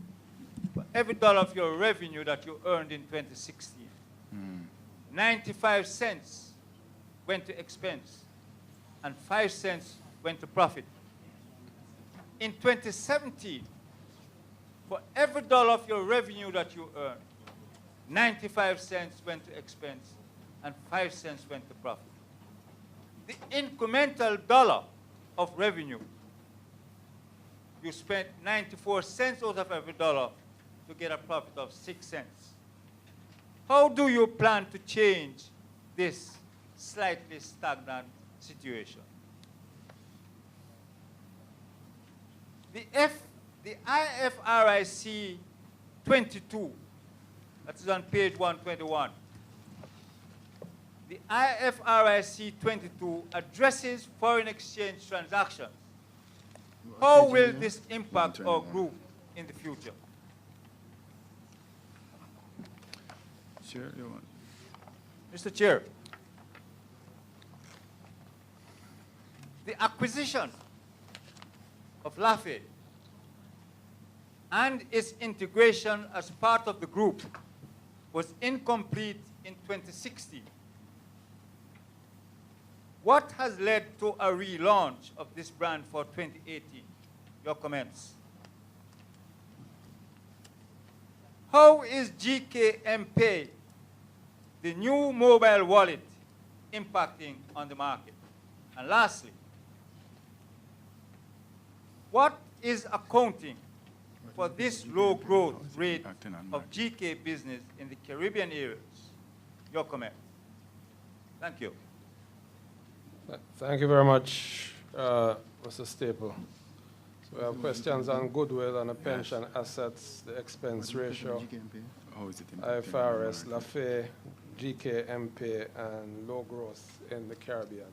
for every dollar of your revenue that you earned in 2016, 95 cents went to expense and 5 cents went to profit. In 2017, for every dollar of your revenue that you earned, 95 cents went to expense and 5 cents went to profit. The incremental dollar of revenue, you spent 94 cents out of every dollar to get a profit of 6 cents. How do you plan to change this slightly stagnant situation? The IFRIC 22, that is on page 121. The IFRIC 22 addresses foreign exchange transactions. How will this impact our group in the future? Mr. Chair, the acquisition of Lafayette and its integration as part of the group was incomplete in 2016. What has led to a relaunch of this brand for 2018? Your comments. How is GKMPay, the new mobile wallet, impacting on the market? And lastly, what is accounting for this low growth rate of GK business in the Caribbean areas? Your comment. Thank you. Thank you very much, Mr. Staple. So we have questions on goodwill and the pension assets, the expense ratio, IFRS, Lafayette, GKMP, and low growth in the Caribbean.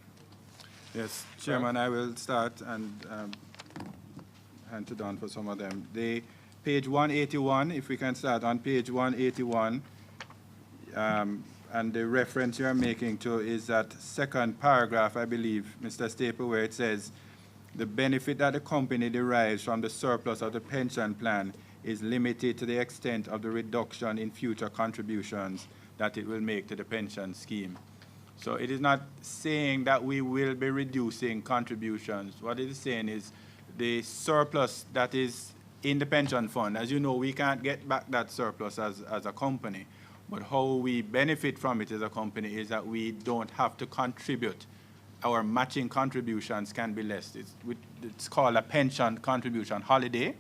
Yes, Chairman, I will start and hand to Don for some of them. The page 181, if we can start on page 181, and the reference you're making to is that second paragraph, I believe, Mr. Staple, where it says, the benefit that the company derives from the surplus of the pension plan is limited to the extent of the reduction in future contributions that it will make to the pension scheme. So it is not saying that we will be reducing contributions. What it is saying is the surplus that is in the pension fund. As you know, we can't get back that surplus as a company. But how we benefit from it as a company is that we don't have to contribute. Our matching contributions can be less. It's called a pension contribution holiday.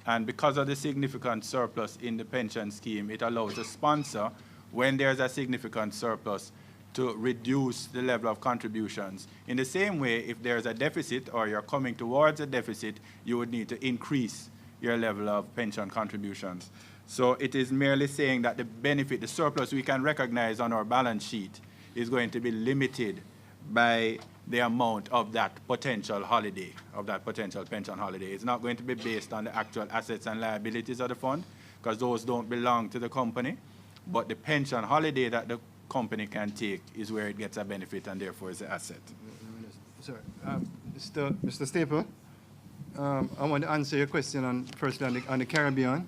And because of the significant surplus in the pension scheme, it allows the sponsor, when there's a significant surplus, to reduce the level of contributions. In the same way, if there's a deficit or you're coming towards a deficit, you would need to increase your level of pension contributions. So it is merely saying that the benefit, the surplus we can recognize on our balance sheet is going to be limited by the amount of that potential holiday, of that potential pension holiday. It's not going to be based on the actual assets and liabilities of the fund, because those don't belong to the company. But the pension holiday that the company can take is where it gets a benefit and therefore is an asset. Sorry, Mr. Staple, I want to answer your question firstly on the Caribbean.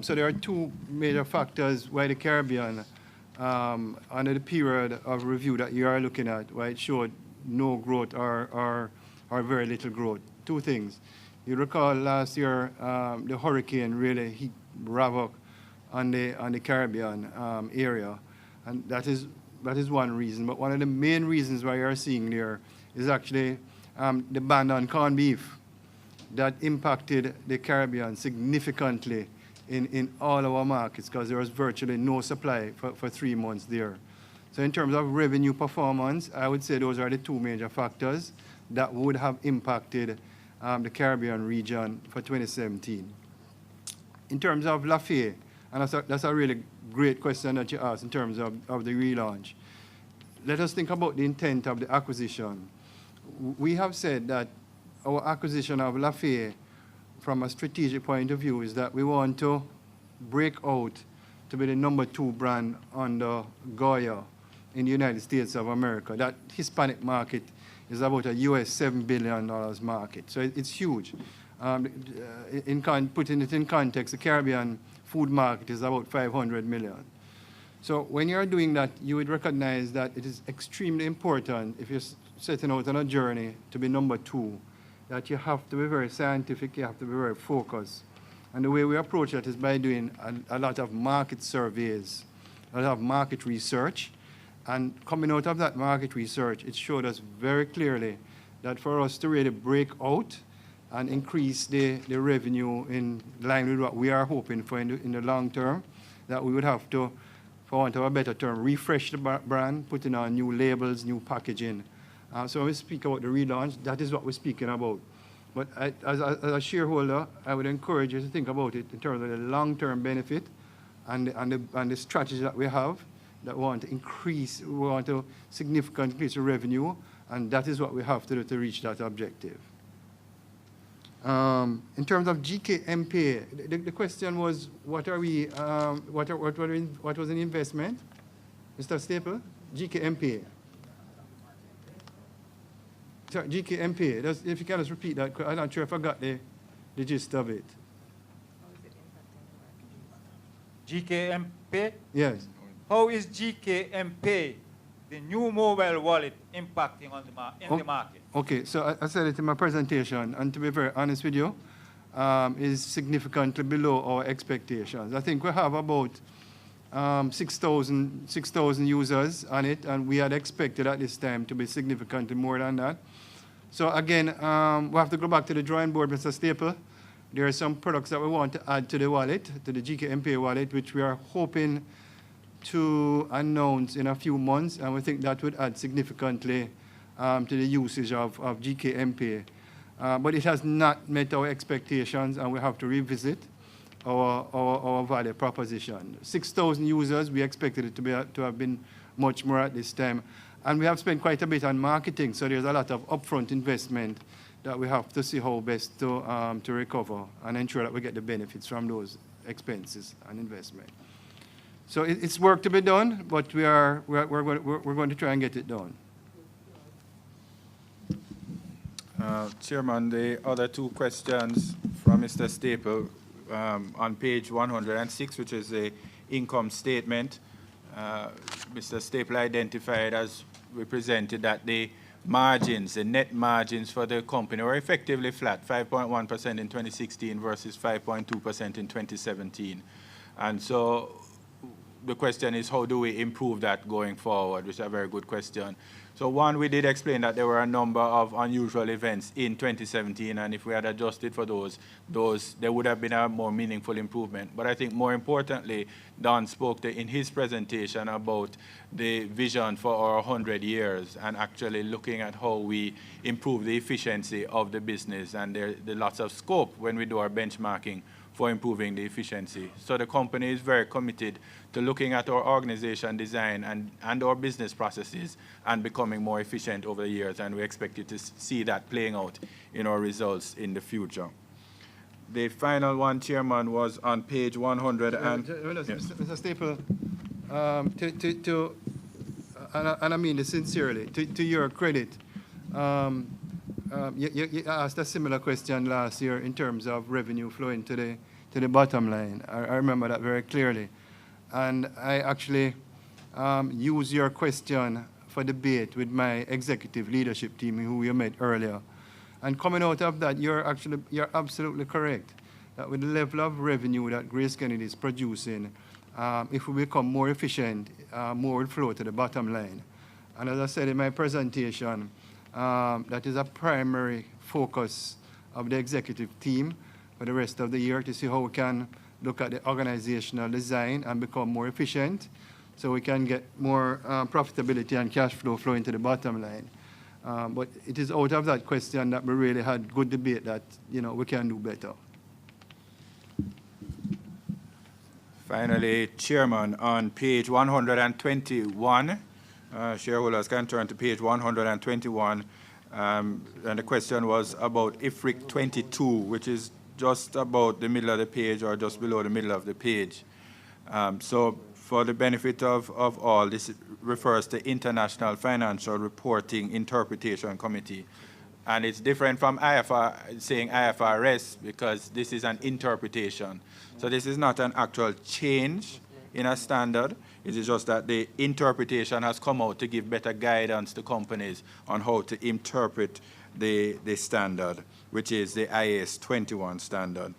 So there are two major factors why the Caribbean, under the period of review that you are looking at, why it showed no growth or very little growth. Two things. You recall last year the hurricane really hit havoc on the Caribbean area, and that is one reason. But one of the main reasons why you're seeing there is actually the ban on corned beef that impacted the Caribbean significantly in all our markets because there was virtually no supply for 3 months there. So in terms of revenue performance, I would say those are the two major factors that would have impacted the Caribbean region for 2017. In terms of Lafayette, and that's a really great question that you asked in terms of the relaunch. Let us think about the intent of the acquisition. We have said that our acquisition of Lafayette from a strategic point of view is that we want to break out to be the #2 brand under Goya in the United States of America. That Hispanic market is about a US $7 billion market. So it's huge. Putting it in context, the Caribbean food market is about 500 million. So when you're doing that, you would recognize that it is extremely important if you're setting out on a journey to be #2, that you have to be very scientific, you have to be very focused. And the way we approach that is by doing a lot of market surveys, a lot of market research. And coming out of that market research, it showed us very clearly that for us to really break out and increase the revenue in line with what we are hoping for in the long term, that we would have to, for want of a better term, refresh the brand, putting on new labels, new packaging. So when we speak about the relaunch, that is what we're speaking about. But as a shareholder, I would encourage you to think about it in terms of the long-term benefit and the strategy that we have, that we want to increase, we want to significantly increase the revenue, and that is what we have to do to reach that objective. In terms of GKMP, the question was, what was an investment? Mr. Staple? GKMP. Sorry, GKMP. If you can just repeat that, I'm not sure if I got the gist of it. GKMP? Yes. How is GKMP, the new mobile wallet, impacting on the market? Okay, so I said it in my presentation, and to be very honest with you, is significantly below our expectations. I think we have about 6,000 users on it, and we had expected at this time to be significantly more than that. So again, we have to go back to the drawing board, Mr. Staple. There are some products that we want to add to the wallet, to the GKMP wallet, which we are hoping to announce in a few months, and we think that would add significantly to the usage of GKMP. But it has not met our expectations, and we have to revisit our value proposition. 6,000 users, we expected it to have been much more at this time. And we have spent quite a bit on marketing, so there's a lot of upfront investment that we have to see how best to recover and ensure that we get the benefits from those expenses and investment. So it's work to be done, but we're going to try and get it done. Chairman, the other two questions from Mr. Staple on page 106, which is the income statement. Mr. Staple identified, as we presented, that the margins, the net margins for the company were effectively flat, 5.1% in 2016 versus 5.2% in 2017. And so the question is, how do we improve that going forward, which is a very good question. So one, we did explain that there were a number of unusual events in 2017, and if we had adjusted for those, there would have been a more meaningful improvement. But I think more importantly, Don spoke in his presentation about the vision for our 100 years and actually looking at how we improve the efficiency of the business, and there's lots of scope when we do our benchmarking for improving the efficiency. So the company is very committed to looking at our organization design and our business processes and becoming more efficient over the years, and we expect you to see that playing out in our results in the future. The final one, Chairman, was on page 100. Mr. Staple, and I mean this sincerely, to your credit, you asked a similar question last year in terms of revenue flowing to the bottom line. I remember that very clearly. And I actually used your question for debate with my executive leadership team, who you met earlier. And coming out of that, you're absolutely correct. that with the level of revenue that GraceKennedy is producing, if we become more efficient, more will flow to the bottom line. And as I said in my presentation, that is a primary focus of the executive team for the rest of the year, to see how we can look at the organizational design and become more efficient, so we can get more profitability and cash flow flowing to the bottom line. But it is out of that question that we really had good debate that, we can do better. Finally, Chairman, on page 121, shareholders can turn to page 121, and the question was about IFRIC 22, which is just about the middle of the page or just below the middle of the page. So for the benefit of all, this refers to International Financial Reporting Interpretation Committee. And it's different from saying IFRS, because this is an interpretation. So this is not an actual change in a standard. It is just that the interpretation has come out to give better guidance to companies on how to interpret the standard, which is the IAS 21 standard.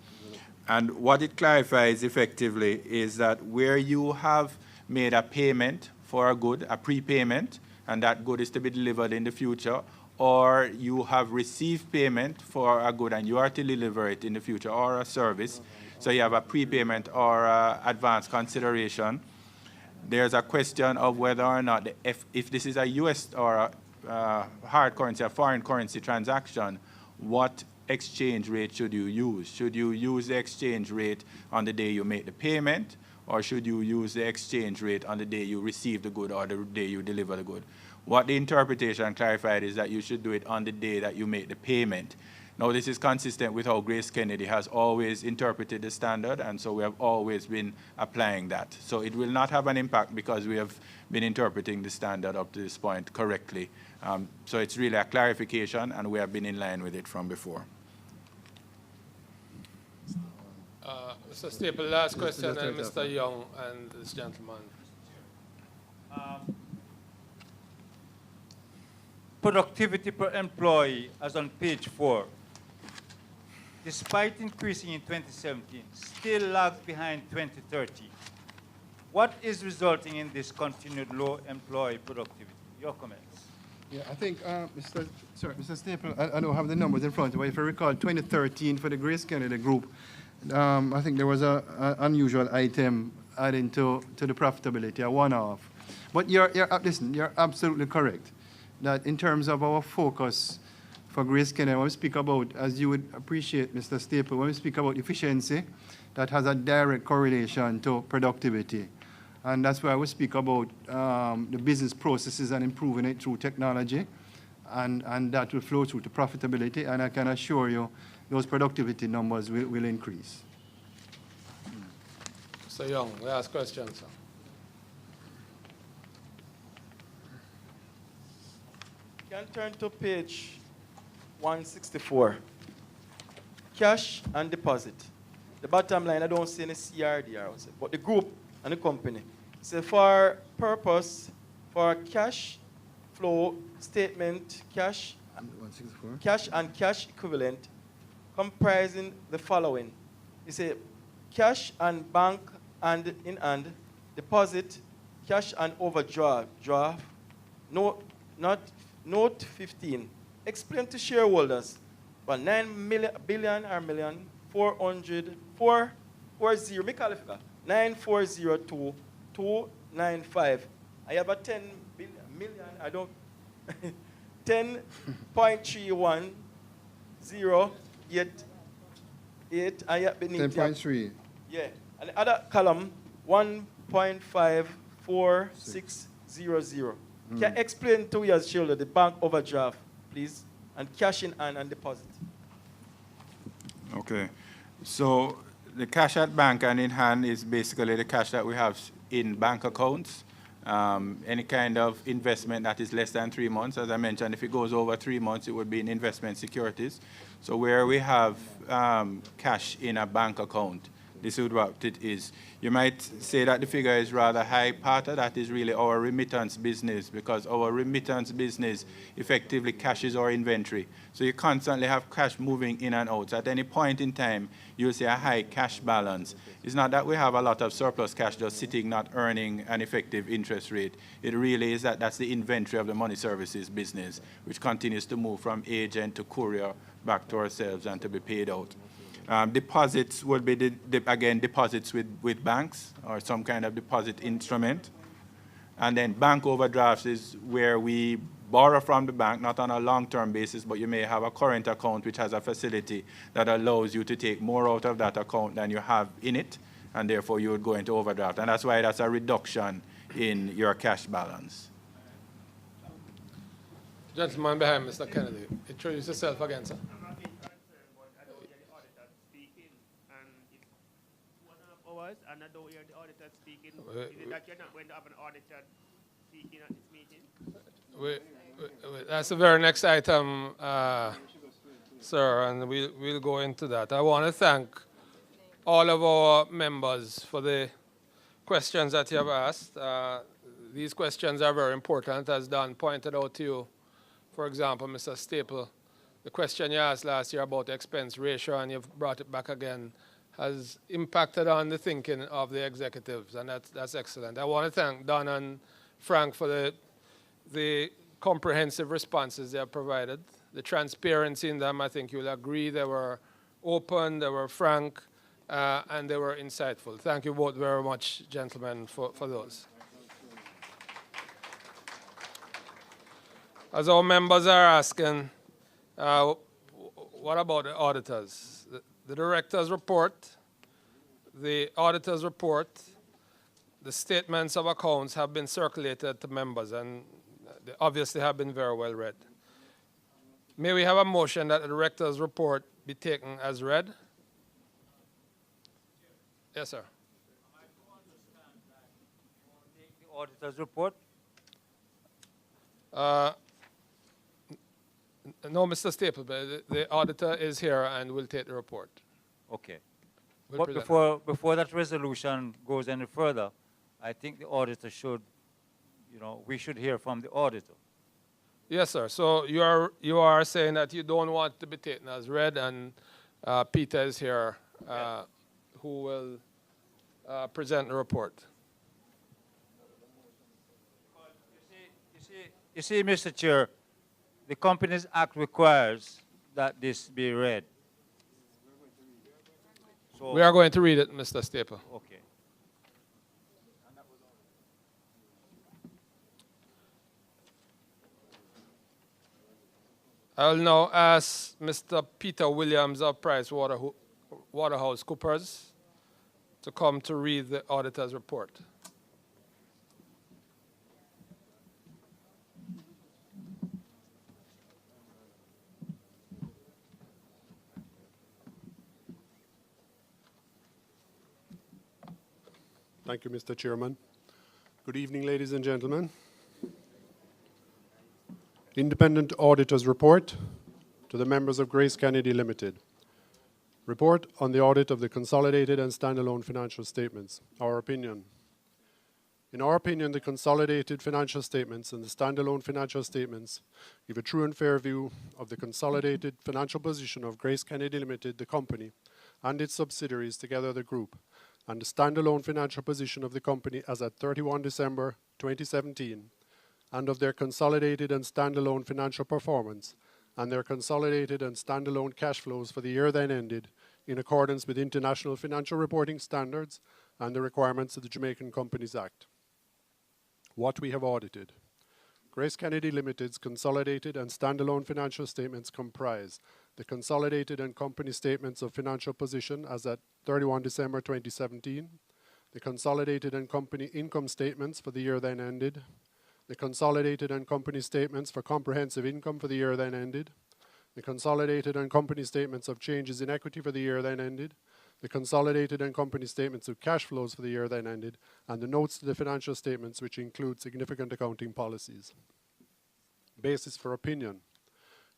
And what it clarifies effectively is that where you have made a payment for a good, a prepayment, and that good is to be delivered in the future, or you have received payment for a good and you are to deliver it in the future, or a service, so you have a prepayment or advance consideration, there's a question of whether or not, if this is a US or a hard currency, a foreign currency transaction, what exchange rate should you use? Should you use the exchange rate on the day you make the payment, or should you use the exchange rate on the day you receive the good or the day you deliver the good? What the interpretation clarified is that you should do it on the day that you make the payment. Now, this is consistent with how GraceKennedy has always interpreted the standard, and so we have always been applying that. So it will not have an impact because we have been interpreting the standard up to this point correctly. So it's really a clarification, and we have been in line with it from before. Mr. Staple, last question, and Mr. Young and this gentleman. Productivity per employee, as on page 4, despite increasing in 2017, still lags behind 2030. What is resulting in this continued low employee productivity? Your comments. Yeah, I think, Mr. Staple, I don't have the numbers in front of me. If I recall, 2013 for the GraceKennedy group, I think there was an unusual item adding to the profitability, a one-off. But listen, you're absolutely correct that in terms of our focus for GraceKennedy, when we speak about, as you would appreciate, Mr. Staple, when we speak about efficiency, that has a direct correlation to productivity. And that's why we speak about the business processes and improving it through technology, and that will flow through to profitability, and I can assure you those productivity numbers will increase. Mr. Young, last question, sir. You can turn to page 164. Cash and deposit. The bottom line, I don't see any CRD, but the group and the company. So for purpose, for cash flow statement, cash and cash equivalent, comprising the following. You say cash and bank and in hand, deposit, cash and overdraft, note 15. Explain to shareholders about 9 billion or million 400 440 me call it 9402 295. I have a 10 million, I don't 10.310 8 I have beneath 10.3. Yeah. And the other column 1.54600. Can explain to you as shareholder the bank overdraft, please, and cash in hand and deposit. Okay. So the cash at bank and in hand is basically the cash that we have in bank accounts. Any kind of investment that is less than 3 months, as I mentioned, if it goes over 3 months, it would be in investment securities. So where we have cash in a bank account, This is what it is. You might say that the figure is rather high. Part of that is really our remittance business, because our remittance business effectively cashes our inventory. So you constantly have cash moving in and out. So at any point in time, you'll see a high cash balance. It's not that we have a lot of surplus cash just sitting, not earning an effective interest rate. It really is that that's the inventory of the money services business, which continues to move from agent to courier back to ourselves and to be paid out. Deposits will be, again, deposits with banks or some kind of deposit instrument. And then bank overdrafts is where we borrow from the bank, not on a long-term basis, but you may have a current account which has a facility that allows you to take more out of that account than you have in it, and therefore you would go into overdraft. And that's why that's a reduction in your cash balance. Gentleman behind Mr. Kennedy, introduce yourself again, sir. And I don't hear the auditor speaking. Is it that you're not going to have an auditor speaking at this meeting? That's the very next item, sir, and we'll go into that. I want to thank all of our members for the questions that you have asked. These questions are very important, as Don pointed out to you. For example, Mr. Staple, the question you asked last year about expense ratio, and you've brought it back again, has impacted on the thinking of the executives, and that's excellent. I want to thank Don and Frank for the comprehensive responses they have provided. The transparency in them, I think you'll agree, they were open, they were frank, and they were insightful. Thank you both very much, gentlemen, for those. As our members are asking, what about the auditors? The director's report, the auditor's report, the statements of accounts have been circulated to members, and they obviously have been very well read. May we have a motion that the director's report be taken as read? Yes, sir. The auditor's report? No, Mr. Staple, but the auditor is here and will take the report. Okay. We'll But before that resolution goes any further, I think the auditor should, we should hear from the auditor. Yes, sir. So you are saying that you don't want to be taken as read, and Peter is here, who will present the report. You see, Mr. Chair, the Companies Act requires that this be read. So we are going to read it, Mr. Staple. Okay. I will now ask Mr. Peter Williams of PricewaterhouseCoopers to come to read the auditor's report. Thank you, Mr. Chairman. Good evening, ladies and gentlemen. Independent Auditor's Report to the members of GraceKennedy Limited. Report on the audit of the consolidated and standalone financial statements. Our opinion. In our opinion, the consolidated financial statements and the standalone financial statements give a true and fair view of the consolidated financial position of GraceKennedy Limited, the company, and its subsidiaries, together the group, and the standalone financial position of the company as at 31 December 2017, and of their consolidated and standalone financial performance, and their consolidated and standalone cash flows for the year then ended, in accordance with international financial reporting standards and the requirements of the Jamaican Companies Act. What we have audited. GraceKennedy Limited's consolidated and standalone financial statements comprise the consolidated and company statements of financial position as at 31 December 2017, the consolidated and company income statements for the year then ended, the consolidated and company statements for comprehensive income for the year then ended, the consolidated and company statements of changes in equity for the year then ended, the consolidated and company statements of cash flows for the year then ended, and the notes to the financial statements, which include significant accounting policies. Basis for opinion.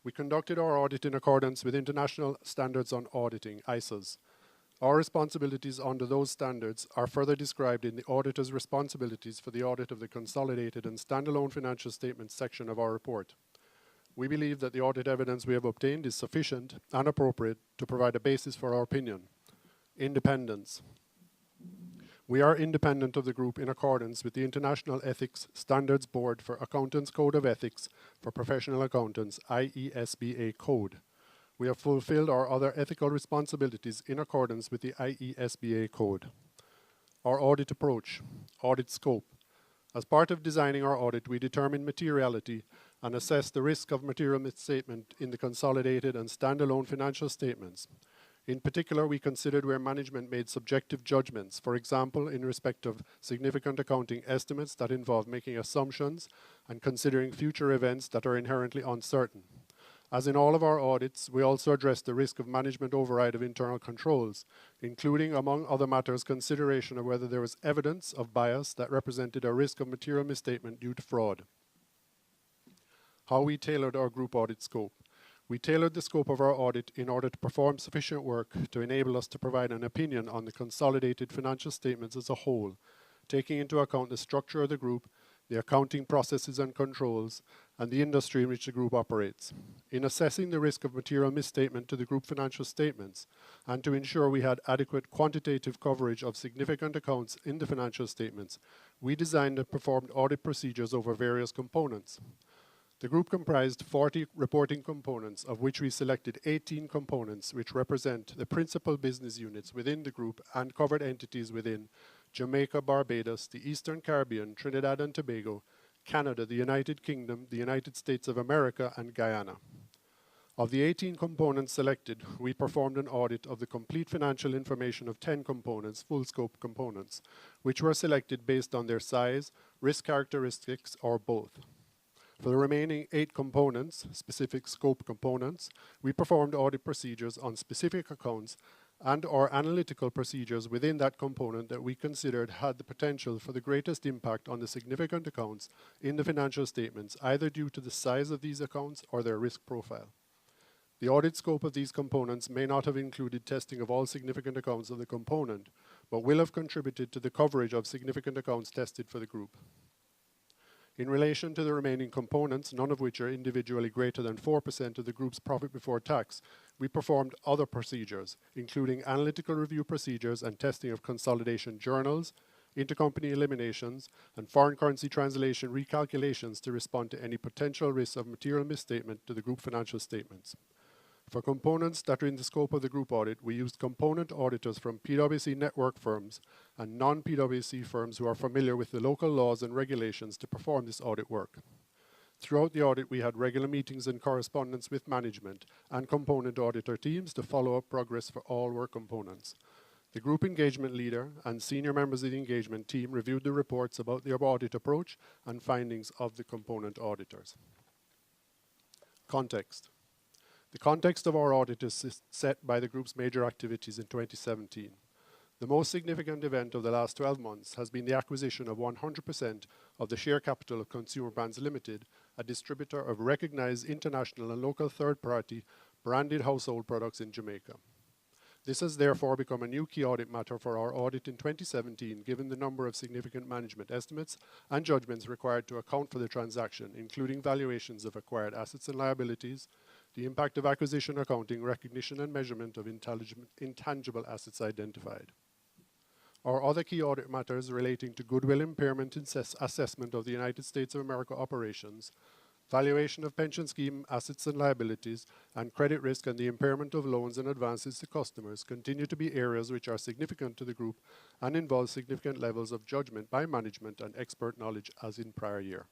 We conducted our audit in accordance with International Standards on Auditing, ISAs, Our responsibilities under those standards are further described in the auditor's responsibilities for the audit of the consolidated and standalone financial statements section of our report. We believe that the audit evidence we have obtained is sufficient and appropriate to provide a basis for our opinion. Independence. We are independent of the group in accordance with the International Ethics Standards Board for Accountants Code of Ethics for Professional Accountants, IESBA Code. We have fulfilled our other ethical responsibilities in accordance with the IESBA Code. Our audit approach, audit scope. As part of designing our audit, we determine materiality and assess the risk of material misstatement in the consolidated and standalone financial statements. In particular, we considered where management made subjective judgments, for example, in respect of significant accounting estimates that involve making assumptions and considering future events that are inherently uncertain. As in all of our audits, we also address the risk of management override of internal controls, including, among other matters, consideration of whether there was evidence of bias that represented a risk of material misstatement due to fraud. How we tailored our group audit scope. We tailored the scope of our audit in order to perform sufficient work to enable us to provide an opinion on the consolidated financial statements as a whole, taking into account the structure of the group, the accounting processes and controls, and the industry in which the group operates. In assessing the risk of material misstatement to the group financial statements, and to ensure we had adequate quantitative coverage of significant accounts in the financial statements, we designed and performed audit procedures over various components. The group comprised 40 reporting components, of which we selected 18 components which represent the principal business units within the group and covered entities within Jamaica, Barbados, the Eastern Caribbean, Trinidad and Tobago, Canada, the United Kingdom, the United States of America, and Guyana. Of the 18 components selected, we performed an audit of the complete financial information of 10 components, full scope components, which were selected based on their size, risk characteristics, or both. For the remaining 8 components, specific scope components, we performed audit procedures on specific accounts and/or analytical procedures within that component that we considered had the potential for the greatest impact on the significant accounts in the financial statements, either due to the size of these accounts or their risk profile. The audit scope of these components may not have included testing of all significant accounts of the component, but will have contributed to the coverage of significant accounts tested for the group. In relation to the remaining components, none of which are individually greater than 4% of the group's profit before tax, we performed other procedures, including analytical review procedures and testing of consolidation journals, intercompany eliminations, and foreign currency translation recalculations to respond to any potential risks of material misstatement to the group financial statements. For components that are in the scope of the group audit, we used component auditors from PwC network firms and non-PwC firms who are familiar with the local laws and regulations to perform this audit work. Throughout the audit, we had regular meetings and correspondence with management and component auditor teams to follow up progress for all work components. The group engagement leader and senior members of the engagement team reviewed the reports about the audit approach and findings of the component auditors. Context. The context of our audit is set by the group's major activities in 2017. The most significant event of the last 12 months has been the acquisition of 100% of the share capital of Consumer Brands Limited, a distributor of recognized international and local third-party branded household products in Jamaica. This has therefore become a new key audit matter for our audit in 2017, given the number of significant management estimates and judgments required to account for the transaction, including valuations of acquired assets and liabilities, the impact of acquisition accounting, recognition and measurement of intangible assets identified. Our other key audit matters relating to goodwill impairment assessment of the United States of America operations, valuation of pension scheme assets and liabilities, and credit risk and the impairment of loans and advances to customers continue to be areas which are significant to the group and involve significant levels of judgment by management and expert knowledge as in prior year.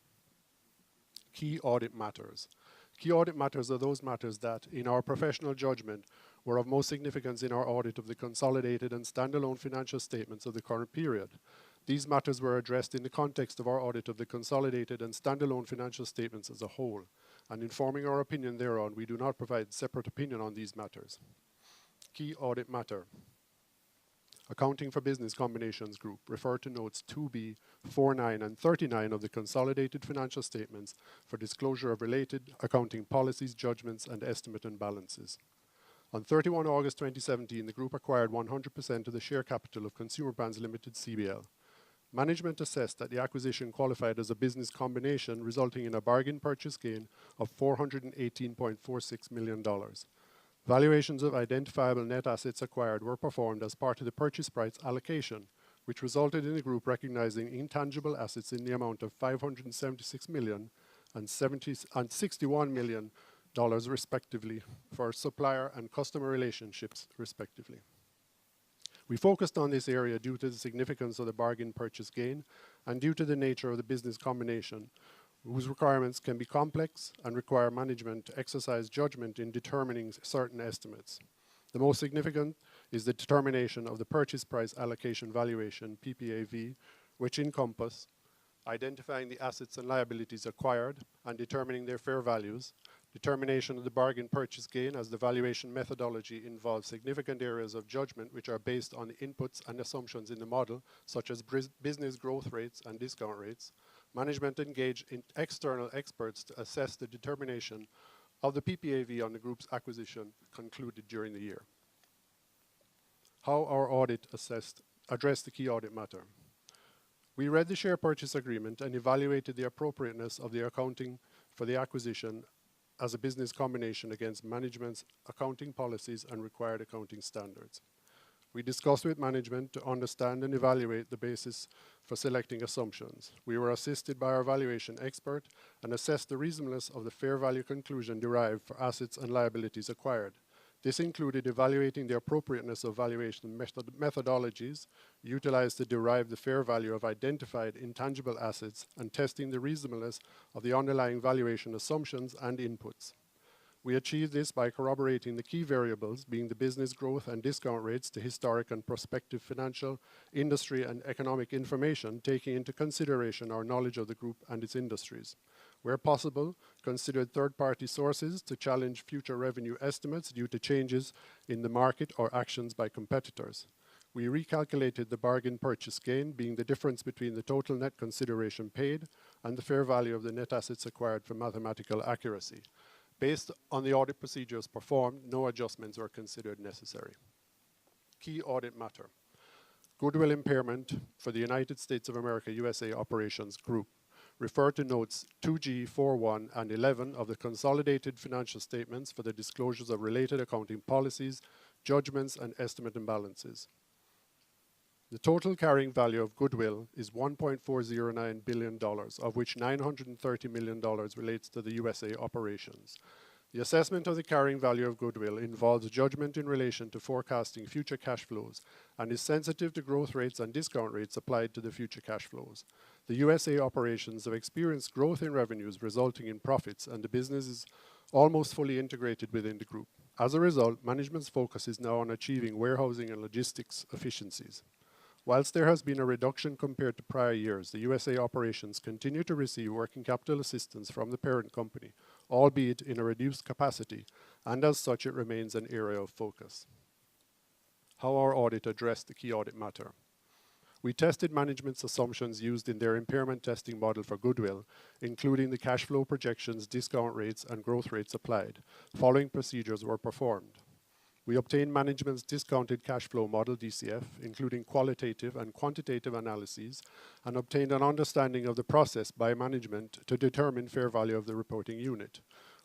Key audit matters. Key audit matters are those matters that, in our professional judgment, were of most significance in our audit of the consolidated and standalone financial statements of the current period. These matters were addressed in the context of our audit of the consolidated and standalone financial statements as a whole, and in forming our opinion thereon, we do not provide separate opinion on these matters. Key audit matter. Accounting for Business Combinations Group, refer to notes 2B, 49, and 39 of the consolidated financial statements for disclosure of related accounting policies, judgments, and estimate and balances. On 31 August 2017, the group acquired 100% of the share capital of Consumer Brands Limited CBL. Management assessed that the acquisition qualified as a business combination, resulting in a bargain purchase gain of $418.46 million. Valuations of identifiable net assets acquired were performed as part of the purchase price allocation, which resulted in the group recognizing intangible assets in the amount of $576 million and $61 million respectively for supplier and customer relationships respectively. We focused on this area due to the significance of the bargain purchase gain and due to the nature of the business combination, whose requirements can be complex and require management to exercise judgment in determining certain estimates. The most significant is the determination of the purchase price allocation valuation, PPAV, which encompass identifying the assets and liabilities acquired and determining their fair values, determination of the bargain purchase gain, as the valuation methodology involves significant areas of judgment which are based on inputs and assumptions in the model, such as business growth rates and discount rates. Management engaged in external experts to assess the determination of the PPAV on the group's acquisition concluded during the year. How our audit addressed the key audit matter. We read the share purchase agreement and evaluated the appropriateness of the accounting for the acquisition as a business combination against management's accounting policies and required accounting standards. We discussed with management to understand and evaluate the basis for selecting assumptions. We were assisted by our valuation expert and assessed the reasonableness of the fair value conclusion derived for assets and liabilities acquired. This included evaluating the appropriateness of valuation methodologies utilized to derive the fair value of identified intangible assets and testing the reasonableness of the underlying valuation assumptions and inputs. We achieved this by corroborating the key variables, being the business growth and discount rates to historic and prospective financial, industry, and economic information, taking into consideration our knowledge of the group and its industries. Where possible, considered third-party sources to challenge future revenue estimates due to changes in the market or actions by competitors. We recalculated the bargain purchase gain, being the difference between the total net consideration paid and the fair value of the net assets acquired for mathematical accuracy. Based on the audit procedures performed, no adjustments were considered necessary. Key audit matter. Goodwill impairment for the United States of America USA Operations Group. Refer to notes 2G, 4.1, and 11 of the consolidated financial statements for the disclosures of related accounting policies, judgments, and estimate imbalances. The total carrying value of goodwill is $1.409 billion, of which $930 million relates to the USA operations. The assessment of the carrying value of goodwill involves judgment in relation to forecasting future cash flows and is sensitive to growth rates and discount rates applied to the future cash flows. The USA operations have experienced growth in revenues resulting in profits, and the business is almost fully integrated within the group. As a result, management's focus is now on achieving warehousing and logistics efficiencies. Whilst there has been a reduction compared to prior years, the USA operations continue to receive working capital assistance from the parent company, albeit in a reduced capacity, and as such it remains an area of focus. How our audit addressed the key audit matter. We tested management's assumptions used in their impairment testing model for goodwill, including the cash flow projections, discount rates, and growth rates applied. Following procedures were performed. We obtained management's discounted cash flow model, DCF, including qualitative and quantitative analyses, and obtained an understanding of the process by management to determine fair value of the reporting unit.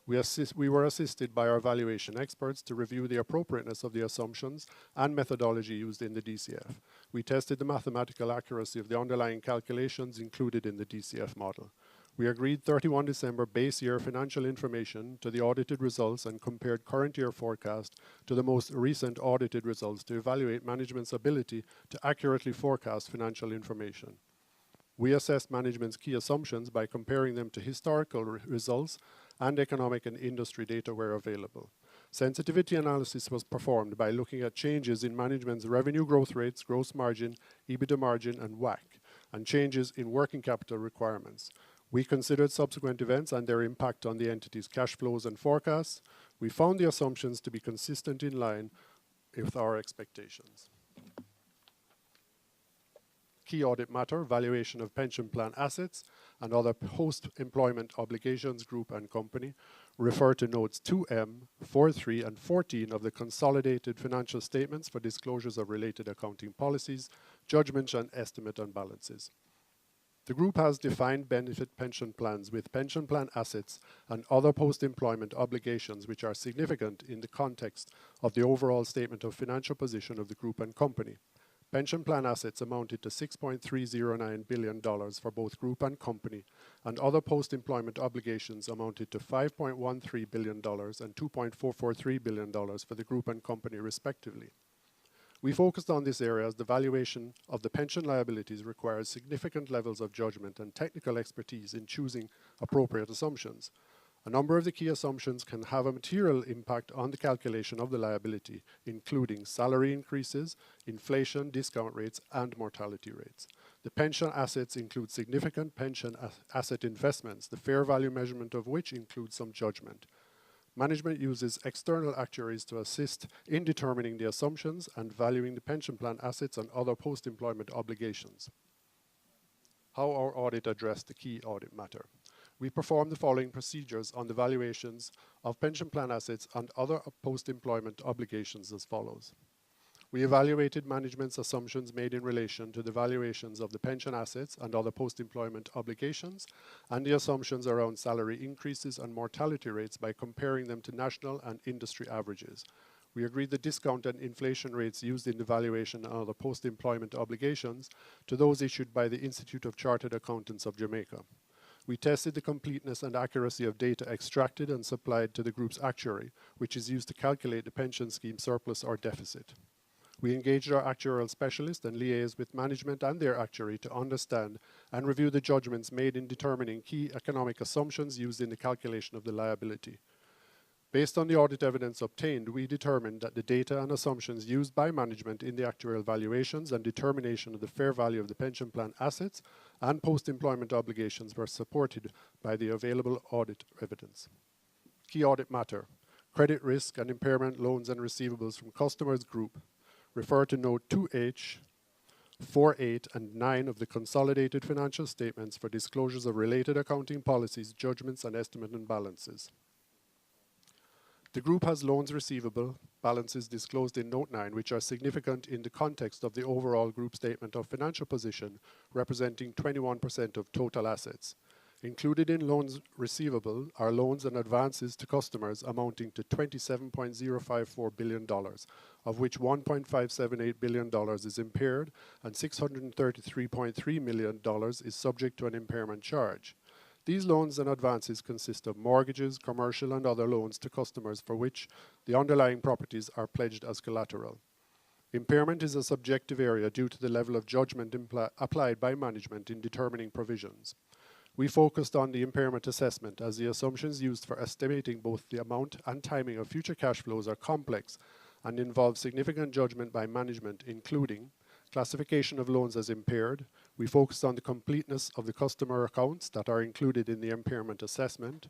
We were assisted by our valuation experts to review the appropriateness of the assumptions and methodology used in the DCF. We tested the mathematical accuracy of the underlying calculations included in the DCF model. We agreed 31 December base year financial information to the audited results and compared current year forecast to the most recent audited results to evaluate management's ability to accurately forecast financial information. We assessed management's key assumptions by comparing them to historical results and economic and industry data where available. Sensitivity analysis was performed by looking at changes in management's revenue growth rates, gross margin, EBITDA margin, and WACC, and changes in working capital requirements. We considered subsequent events and their impact on the entity's cash flows and forecasts. We found the assumptions to be consistent in line with our expectations. Key audit matter, valuation of pension plan assets and other post-employment obligations, group and company. refer to notes 2M, 4.3, and 14 of the consolidated financial statements for disclosures of related accounting policies, judgments, and estimate and balances. The group has defined benefit pension plans with pension plan assets and other post-employment obligations which are significant in the context of the overall statement of financial position of the group and company. Pension plan assets amounted to $6.309 billion for both group and company, and other post-employment obligations amounted to $5.13 billion and $2.443 billion for the group and company respectively. We focused on this area as the valuation of the pension liabilities requires significant levels of judgment and technical expertise in choosing appropriate assumptions. A number of the key assumptions can have a material impact on the calculation of the liability, including salary increases, inflation, discount rates, and mortality rates. The pension assets include significant pension asset investments, the fair value measurement of which includes some judgment. Management uses external actuaries to assist in determining the assumptions and valuing the pension plan assets and other post-employment obligations. How our audit addressed the key audit matter. We performed the following procedures on the valuations of pension plan assets and other post-employment obligations as follows. We evaluated management's assumptions made in relation to the valuations of the pension assets and other post-employment obligations and the assumptions around salary increases and mortality rates by comparing them to national and industry averages. We agreed the discount and inflation rates used in the valuation of other post-employment obligations to those issued by the Institute of Chartered Accountants of Jamaica. We tested the completeness and accuracy of data extracted and supplied to the group's actuary, which is used to calculate the pension scheme surplus or deficit. We engaged our actuarial specialist and liaised with management and their actuary to understand and review the judgments made in determining key economic assumptions used in the calculation of the liability. Based on the audit evidence obtained, we determined that the data and assumptions used by management in the actuarial valuations and determination of the fair value of the pension plan assets and post-employment obligations were supported by the available audit evidence. Key audit matter: credit risk and impairment loans and receivables from customers group. Refer to Note 2H, 4.8, and 9 of the consolidated financial statements for disclosures of related accounting policies, judgments, and estimate and balances. The group has loans receivable balances disclosed in Note 9, which are significant in the context of the overall group statement of financial position, representing 21% of total assets. Included in loans receivable are loans and advances to customers amounting to $27.054 billion, of which $1.578 billion is impaired and $633.3 million is subject to an impairment charge. These loans and advances consist of mortgages, commercial and other loans to customers for which the underlying properties are pledged as collateral. Impairment is a subjective area due to the level of judgment applied by management in determining provisions. We focused on the impairment assessment as the assumptions used for estimating both the amount and timing of future cash flows are complex and involve significant judgment by management, including classification of loans as impaired. We focused on the completeness of the customer accounts that are included in the impairment assessment.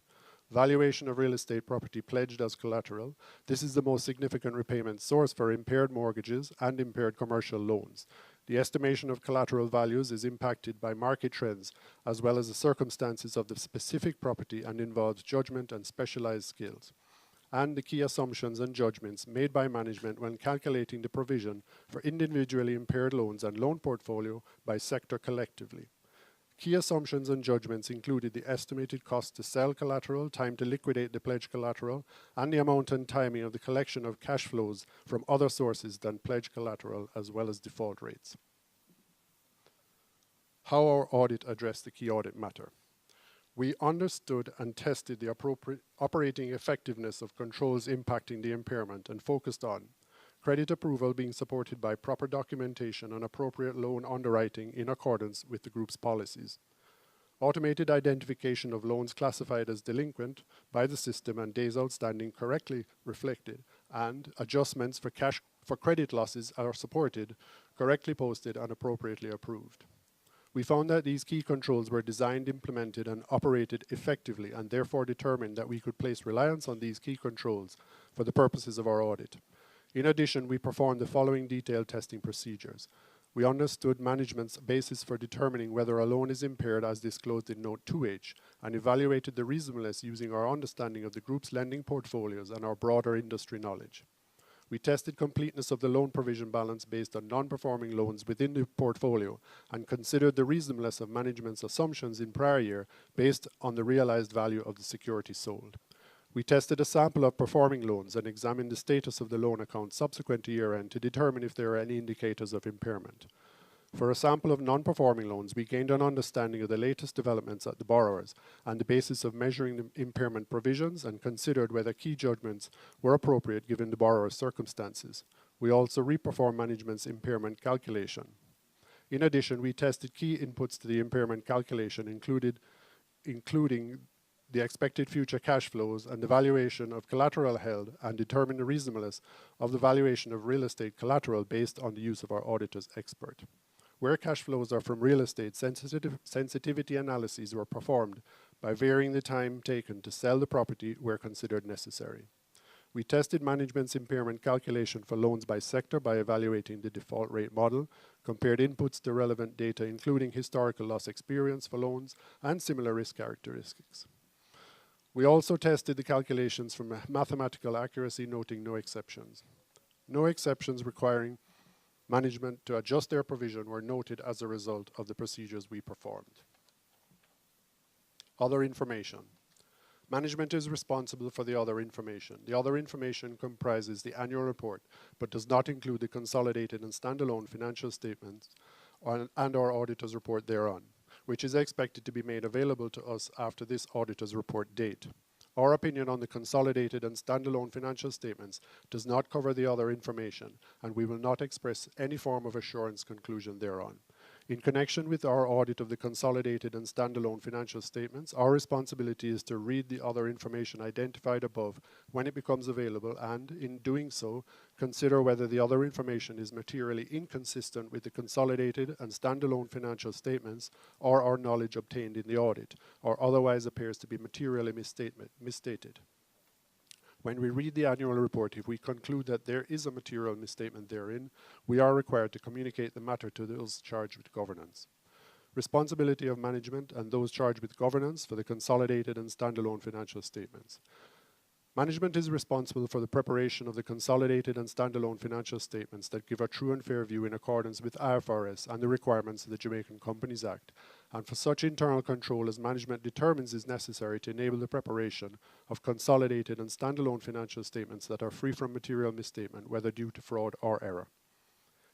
Valuation of real estate property pledged as collateral. This is the most significant repayment source for impaired mortgages and impaired commercial loans. The estimation of collateral values is impacted by market trends as well as the circumstances of the specific property and involves judgment and specialized skills. And the key assumptions and judgments made by management when calculating the provision for individually impaired loans and loan portfolio by sector collectively. Key assumptions and judgments included the estimated cost to sell collateral, time to liquidate the pledged collateral, and the amount and timing of the collection of cash flows from other sources than pledged collateral, as well as default rates. How our audit addressed the key audit matter. We understood and tested the operating effectiveness of controls impacting the impairment and focused on credit approval being supported by proper documentation and appropriate loan underwriting in accordance with the group's policies. Automated identification of loans classified as delinquent by the system and days outstanding correctly reflected, and adjustments for credit losses are supported, correctly posted, and appropriately approved. We found that these key controls were designed, implemented, and operated effectively, and therefore determined that we could place reliance on these key controls for the purposes of our audit. In addition, we performed the following detailed testing procedures. We understood management's basis for determining whether a loan is impaired as disclosed in Note 2H and evaluated the reasonableness using our understanding of the group's lending portfolios and our broader industry knowledge. We tested completeness of the loan provision balance based on non-performing loans within the portfolio and considered the reasonableness of management's assumptions in prior year based on the realized value of the security sold. We tested a sample of performing loans and examined the status of the loan account subsequent to year-end to determine if there are any indicators of impairment. For a sample of non-performing loans, we gained an understanding of the latest developments at the borrowers and the basis of measuring the impairment provisions and considered whether key judgments were appropriate given the borrower's circumstances. We also reperformed management's impairment calculation. In addition, we tested key inputs to the impairment calculation, including the expected future cash flows and the valuation of collateral held, and determine the reasonableness of the valuation of real estate collateral based on the use of our auditor's expert. Where cash flows are from real estate, sensitivity analyses were performed by varying the time taken to sell the property where considered necessary. We tested management's impairment calculation for loans by sector by evaluating the default rate model, compared inputs to relevant data including historical loss experience for loans and similar risk characteristics. We also tested the calculations from mathematical accuracy, noting no exceptions. No exceptions requiring management to adjust their provision were noted as a result of the procedures we performed. Other information. Management is responsible for the other information. The other information comprises the annual report, but does not include the consolidated and standalone financial statements and our auditor's report thereon, which is expected to be made available to us after this auditor's report date. Our opinion on the consolidated and standalone financial statements does not cover the other information, and we will not express any form of assurance conclusion thereon. In connection with our audit of the consolidated and standalone financial statements, our responsibility is to read the other information identified above when it becomes available and, in doing so, consider whether the other information is materially inconsistent with the consolidated and standalone financial statements or our knowledge obtained in the audit, or otherwise appears to be materially misstated. When we read the annual report, if we conclude that there is a material misstatement therein, we are required to communicate the matter to those charged with governance. Responsibility of management and those charged with governance for the consolidated and standalone financial statements. Management is responsible for the preparation of the consolidated and standalone financial statements that give a true and fair view in accordance with IFRS and the requirements of the Jamaican Companies Act, and for such internal control as management determines is necessary to enable the preparation of consolidated and standalone financial statements that are free from material misstatement, whether due to fraud or error.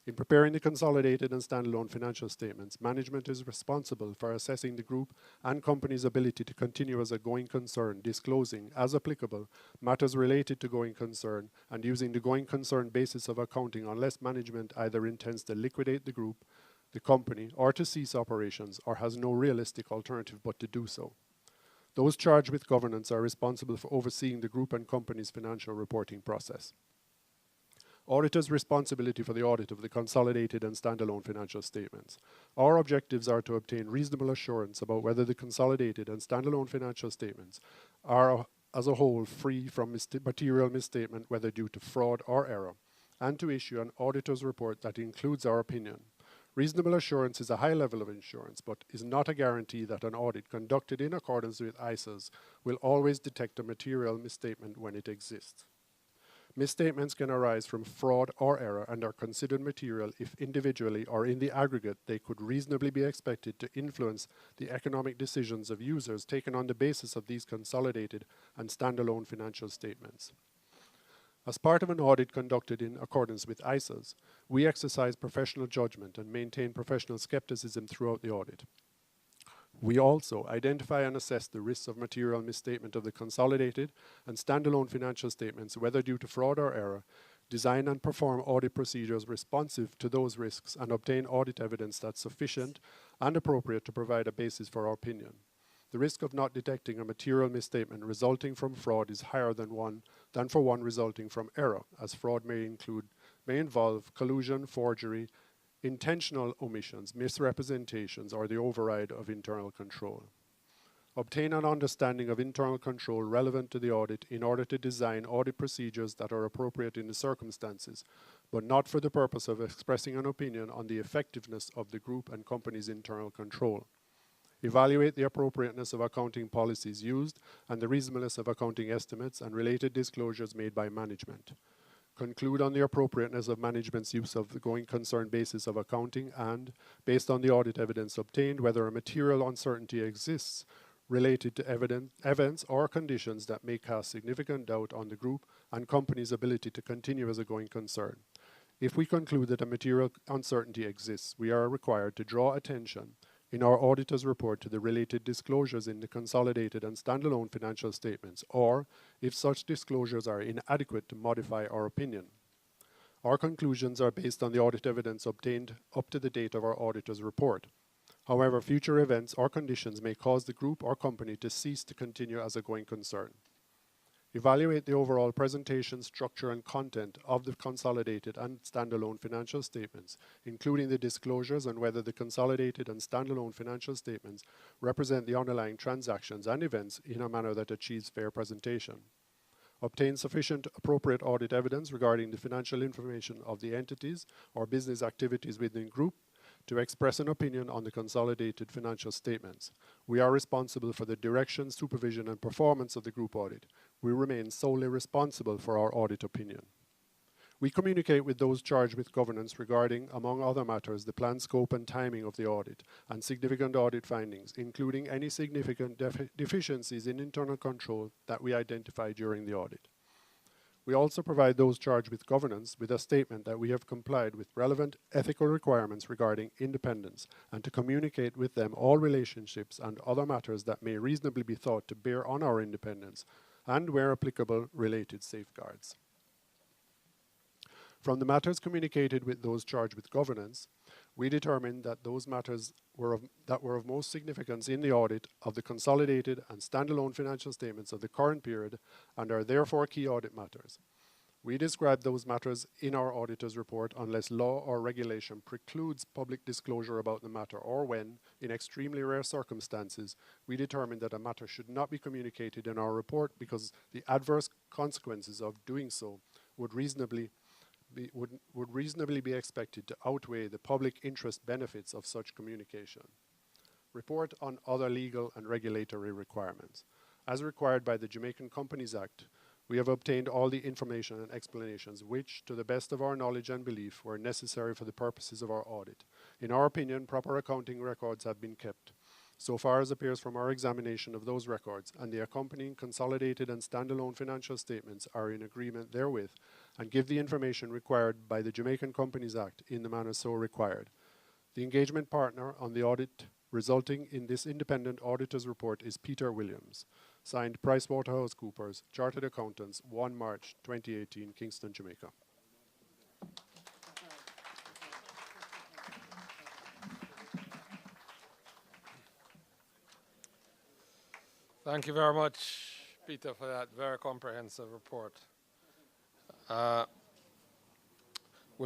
In preparing the consolidated and standalone financial statements, management is responsible for assessing the group and company's ability to continue as a going concern, disclosing, as applicable, matters related to going concern and using the going concern basis of accounting unless management either intends to liquidate the group, the company, or to cease operations, or has no realistic alternative but to do so. Those charged with governance are responsible for overseeing the group and company's financial reporting process. Auditor's responsibility for the audit of the consolidated and standalone financial statements. Our objectives are to obtain reasonable assurance about whether the consolidated and standalone financial statements are, as a whole, free from material misstatement, whether due to fraud or error, and to issue an auditor's report that includes our opinion. Reasonable assurance is a high level of assurance, but is not a guarantee that an audit conducted in accordance with ISAs will always detect a material misstatement when it exists. Misstatements can arise from fraud or error and are considered material if individually or in the aggregate they could reasonably be expected to influence the economic decisions of users taken on the basis of these consolidated and standalone financial statements. As part of an audit conducted in accordance with ISAs, we exercise professional judgment and maintain professional skepticism throughout the audit. We also identify and assess the risks of material misstatement of the consolidated and standalone financial statements, whether due to fraud or error, design and perform audit procedures responsive to those risks, and obtain audit evidence that's sufficient and appropriate to provide a basis for our opinion. The risk of not detecting a material misstatement resulting from fraud is higher than for one resulting from error, as fraud may involve collusion, forgery, intentional omissions, misrepresentations, or the override of internal control. Obtain an understanding of internal control relevant to the audit in order to design audit procedures that are appropriate in the circumstances but not for the purpose of expressing an opinion on the effectiveness of the group and company's internal control. Evaluate the appropriateness of accounting policies used and the reasonableness of accounting estimates and related disclosures made by management. Conclude on the appropriateness of management's use of the going concern basis of accounting and, based on the audit evidence obtained, whether a material uncertainty exists related to events or conditions that may cast significant doubt on the group and company's ability to continue as a going concern. If we conclude that a material uncertainty exists, we are required to draw attention in our auditor's report to the related disclosures in the consolidated and standalone financial statements, or, if such disclosures are inadequate, to modify our opinion. Our conclusions are based on the audit evidence obtained up to the date of our auditor's report. However, future events or conditions may cause the group or company to cease to continue as a going concern. Evaluate the overall presentation, structure, and content of the consolidated and standalone financial statements, including the disclosures and whether the consolidated and standalone financial statements represent the underlying transactions and events in a manner that achieves fair presentation. Obtain sufficient appropriate audit evidence regarding the financial information of the entities or business activities within group to express an opinion on the consolidated financial statements. We are responsible for the direction, supervision, and performance of the group audit. We remain solely responsible for our audit opinion. We communicate with those charged with governance regarding, among other matters, the planned scope and timing of the audit and significant audit findings, including any significant deficiencies in internal control that we identify during the audit. We also provide those charged with governance with a statement that we have complied with relevant ethical requirements regarding independence and to communicate with them all relationships and other matters that may reasonably be thought to bear on our independence and, where applicable, related safeguards. From the matters communicated with those charged with governance, we determined that those matters were of most significance in the audit of the consolidated and standalone financial statements of the current period and are therefore key audit matters. We describe those matters in our auditor's report unless law or regulation precludes public disclosure about the matter or when, in extremely rare circumstances, we determine that a matter should not be communicated in our report because the adverse consequences of doing so would reasonably be expected to outweigh the public interest benefits of such communication. Report on other legal and regulatory requirements. As required by the Jamaican Companies Act, we have obtained all the information and explanations which, to the best of our knowledge and belief, were necessary for the purposes of our audit. In our opinion, proper accounting records have been kept, so far as appears from our examination of those records, and the accompanying consolidated and standalone financial statements are in agreement therewith and give the information required by the Jamaican Companies Act in the manner so required. The engagement partner on the audit resulting in this independent auditor's report is Peter Williams, signed PricewaterhouseCoopers, Chartered Accountants, 1 March 2018, Kingston, Jamaica. Thank you very much, Peter, for that very comprehensive report. Will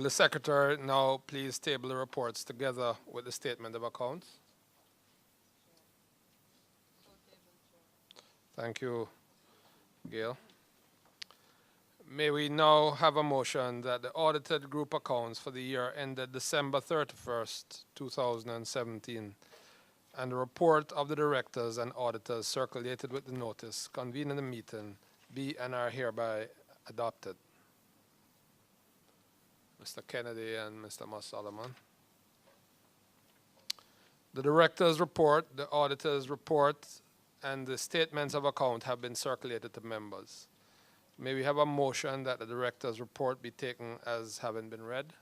the Secretary now please table the reports together with the statement of accounts? Thank you, Gail. May we now have a motion that the audited group accounts for the year ended December 31st, 2017, and the report of the directors and auditors circulated with the notice convening the meeting be and are hereby adopted. Mr. Kennedy and Mr. Solomon. The director's report, the auditor's report, and the statements of account have been circulated to members. May we have a motion that the director's report be taken as having been read?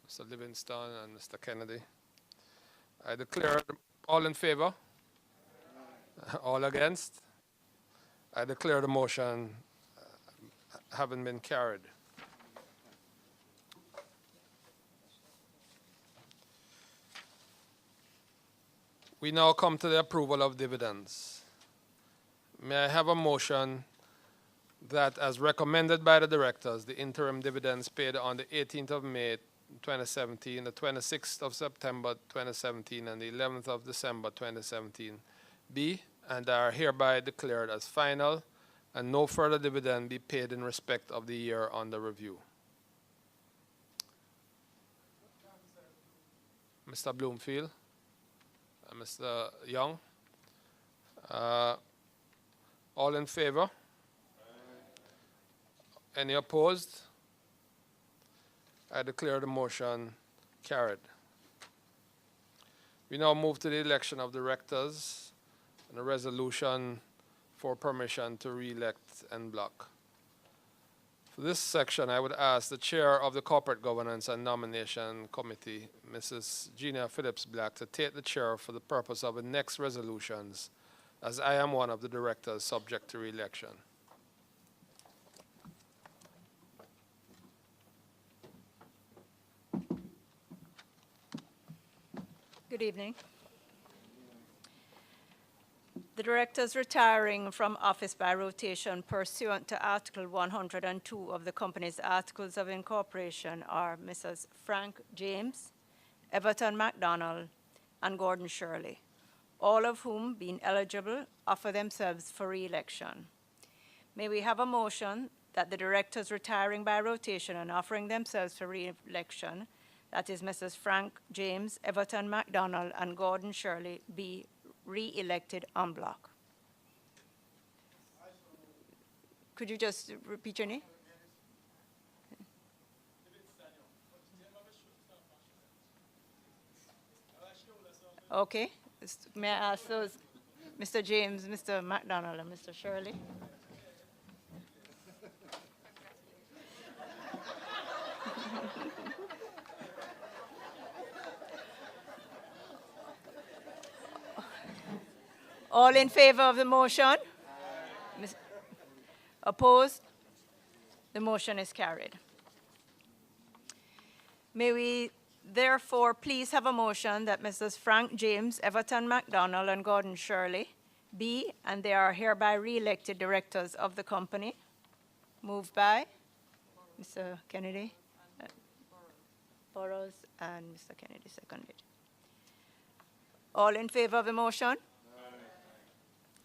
Mr. Livingston and Mr. Kennedy. I declare all in favor? All against? I declare the motion having been carried. We now come to the approval of dividends. May I have a motion that, as recommended by the directors, the interim dividends paid on the 18th of May 2017, the 26th of September 2017, and the 11th of December 2017 be and are hereby declared as final, and no further dividend be paid in respect of the year under review. Mr. Bloomfield, and Mr. Young. All in favor? Any opposed? I declare the motion carried. We now move to the election of directors and a resolution for permission to re-elect en bloc. For this section, I would ask the Chair of the Corporate Governance and Nomination Committee, Mrs. Gina Phillips-Black, to take the chair for the purpose of the next resolutions, as I am one of the directors subject to re-election. Good evening. The directors retiring from office by rotation pursuant to Article 102 of the company's Articles of Incorporation are Mrs. Frank James, Everton MacDonald, and Gordon Shirley, all of whom, being eligible, offer themselves for re-election. May we have a motion that the directors retiring by rotation and offering themselves for re-election, that is Mrs. Frank James, Everton MacDonald, and Gordon Shirley, be re-elected en bloc. Could you just repeat your name? Okay. May I ask those, Mr. James, Mr. MacDonald, and Mr. Shirley? All in favor of the motion? Opposed? The motion is carried. May we therefore please have a motion that Mrs. Frank James, Everton MacDonald, and Gordon Shirley be, and they are hereby re-elected directors of the company. Moved by Mr. Kennedy, Burrows, and Mr. Kennedy seconded. All in favor of the motion?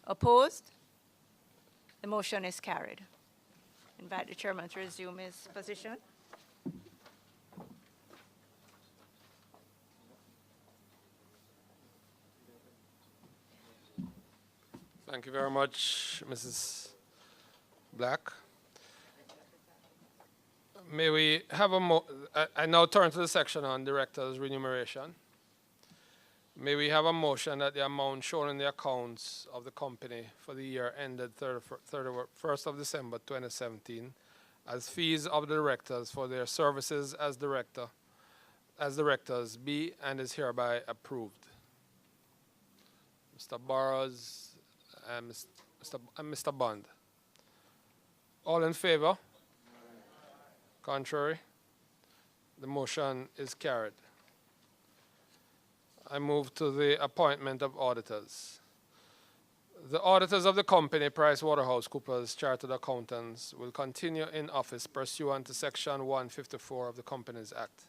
Opposed? The motion is carried. Invite the chairman to resume his position. Thank you very much, Mrs. Black. May we have I now turn to the section on directors' remuneration. May we have a motion that the amount shown in the accounts of the company for the year ended 31st of December 2017 as fees of the directors for their services as directors be and is hereby approved. Mr. Burrows and Mr. Bond. All in favor? Contrary? The motion is carried. I move to the appointment of auditors. The auditors of the company, PricewaterhouseCoopers Chartered Accountants, will continue in office pursuant to Section 154 of the Companies Act.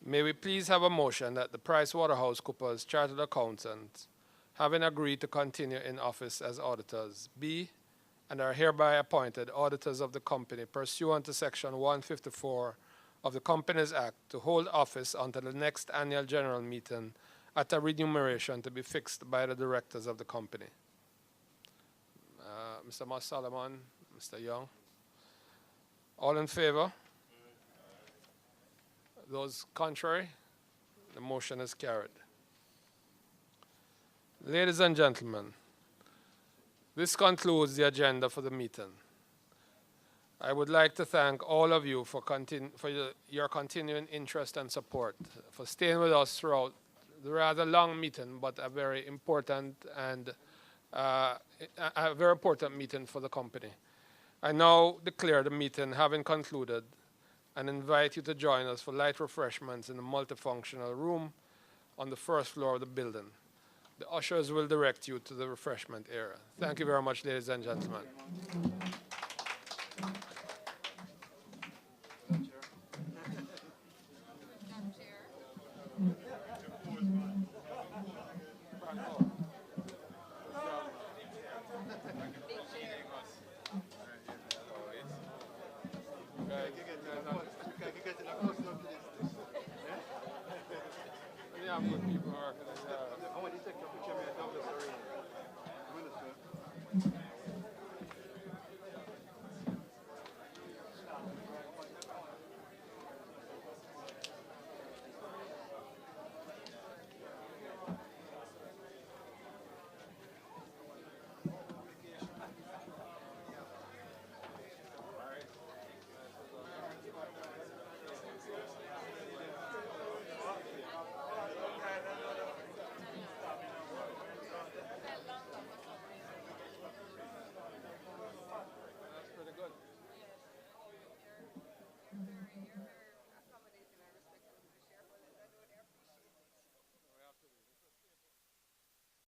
May we please have a motion that the PricewaterhouseCoopers Chartered Accountants, having agreed to continue in office as auditors, be and are hereby appointed auditors of the company pursuant to Section 154 of the Companies Act to hold office until the next annual general meeting at a remuneration to be fixed by the directors of the company. Mr. Moss Solomon, Mr. Young. All in favor? Those contrary? The motion is carried. Ladies and gentlemen, this concludes the agenda for the meeting. I would like to thank all of you for your continuing interest and support, for staying with us throughout the rather long meeting, but a very important and meeting for the company. I now declare the meeting having concluded and invite you to join us for light refreshments in the multifunctional room on the first floor of the building. The ushers will direct you to the refreshment area. Thank you very much, ladies and gentlemen. have good people working.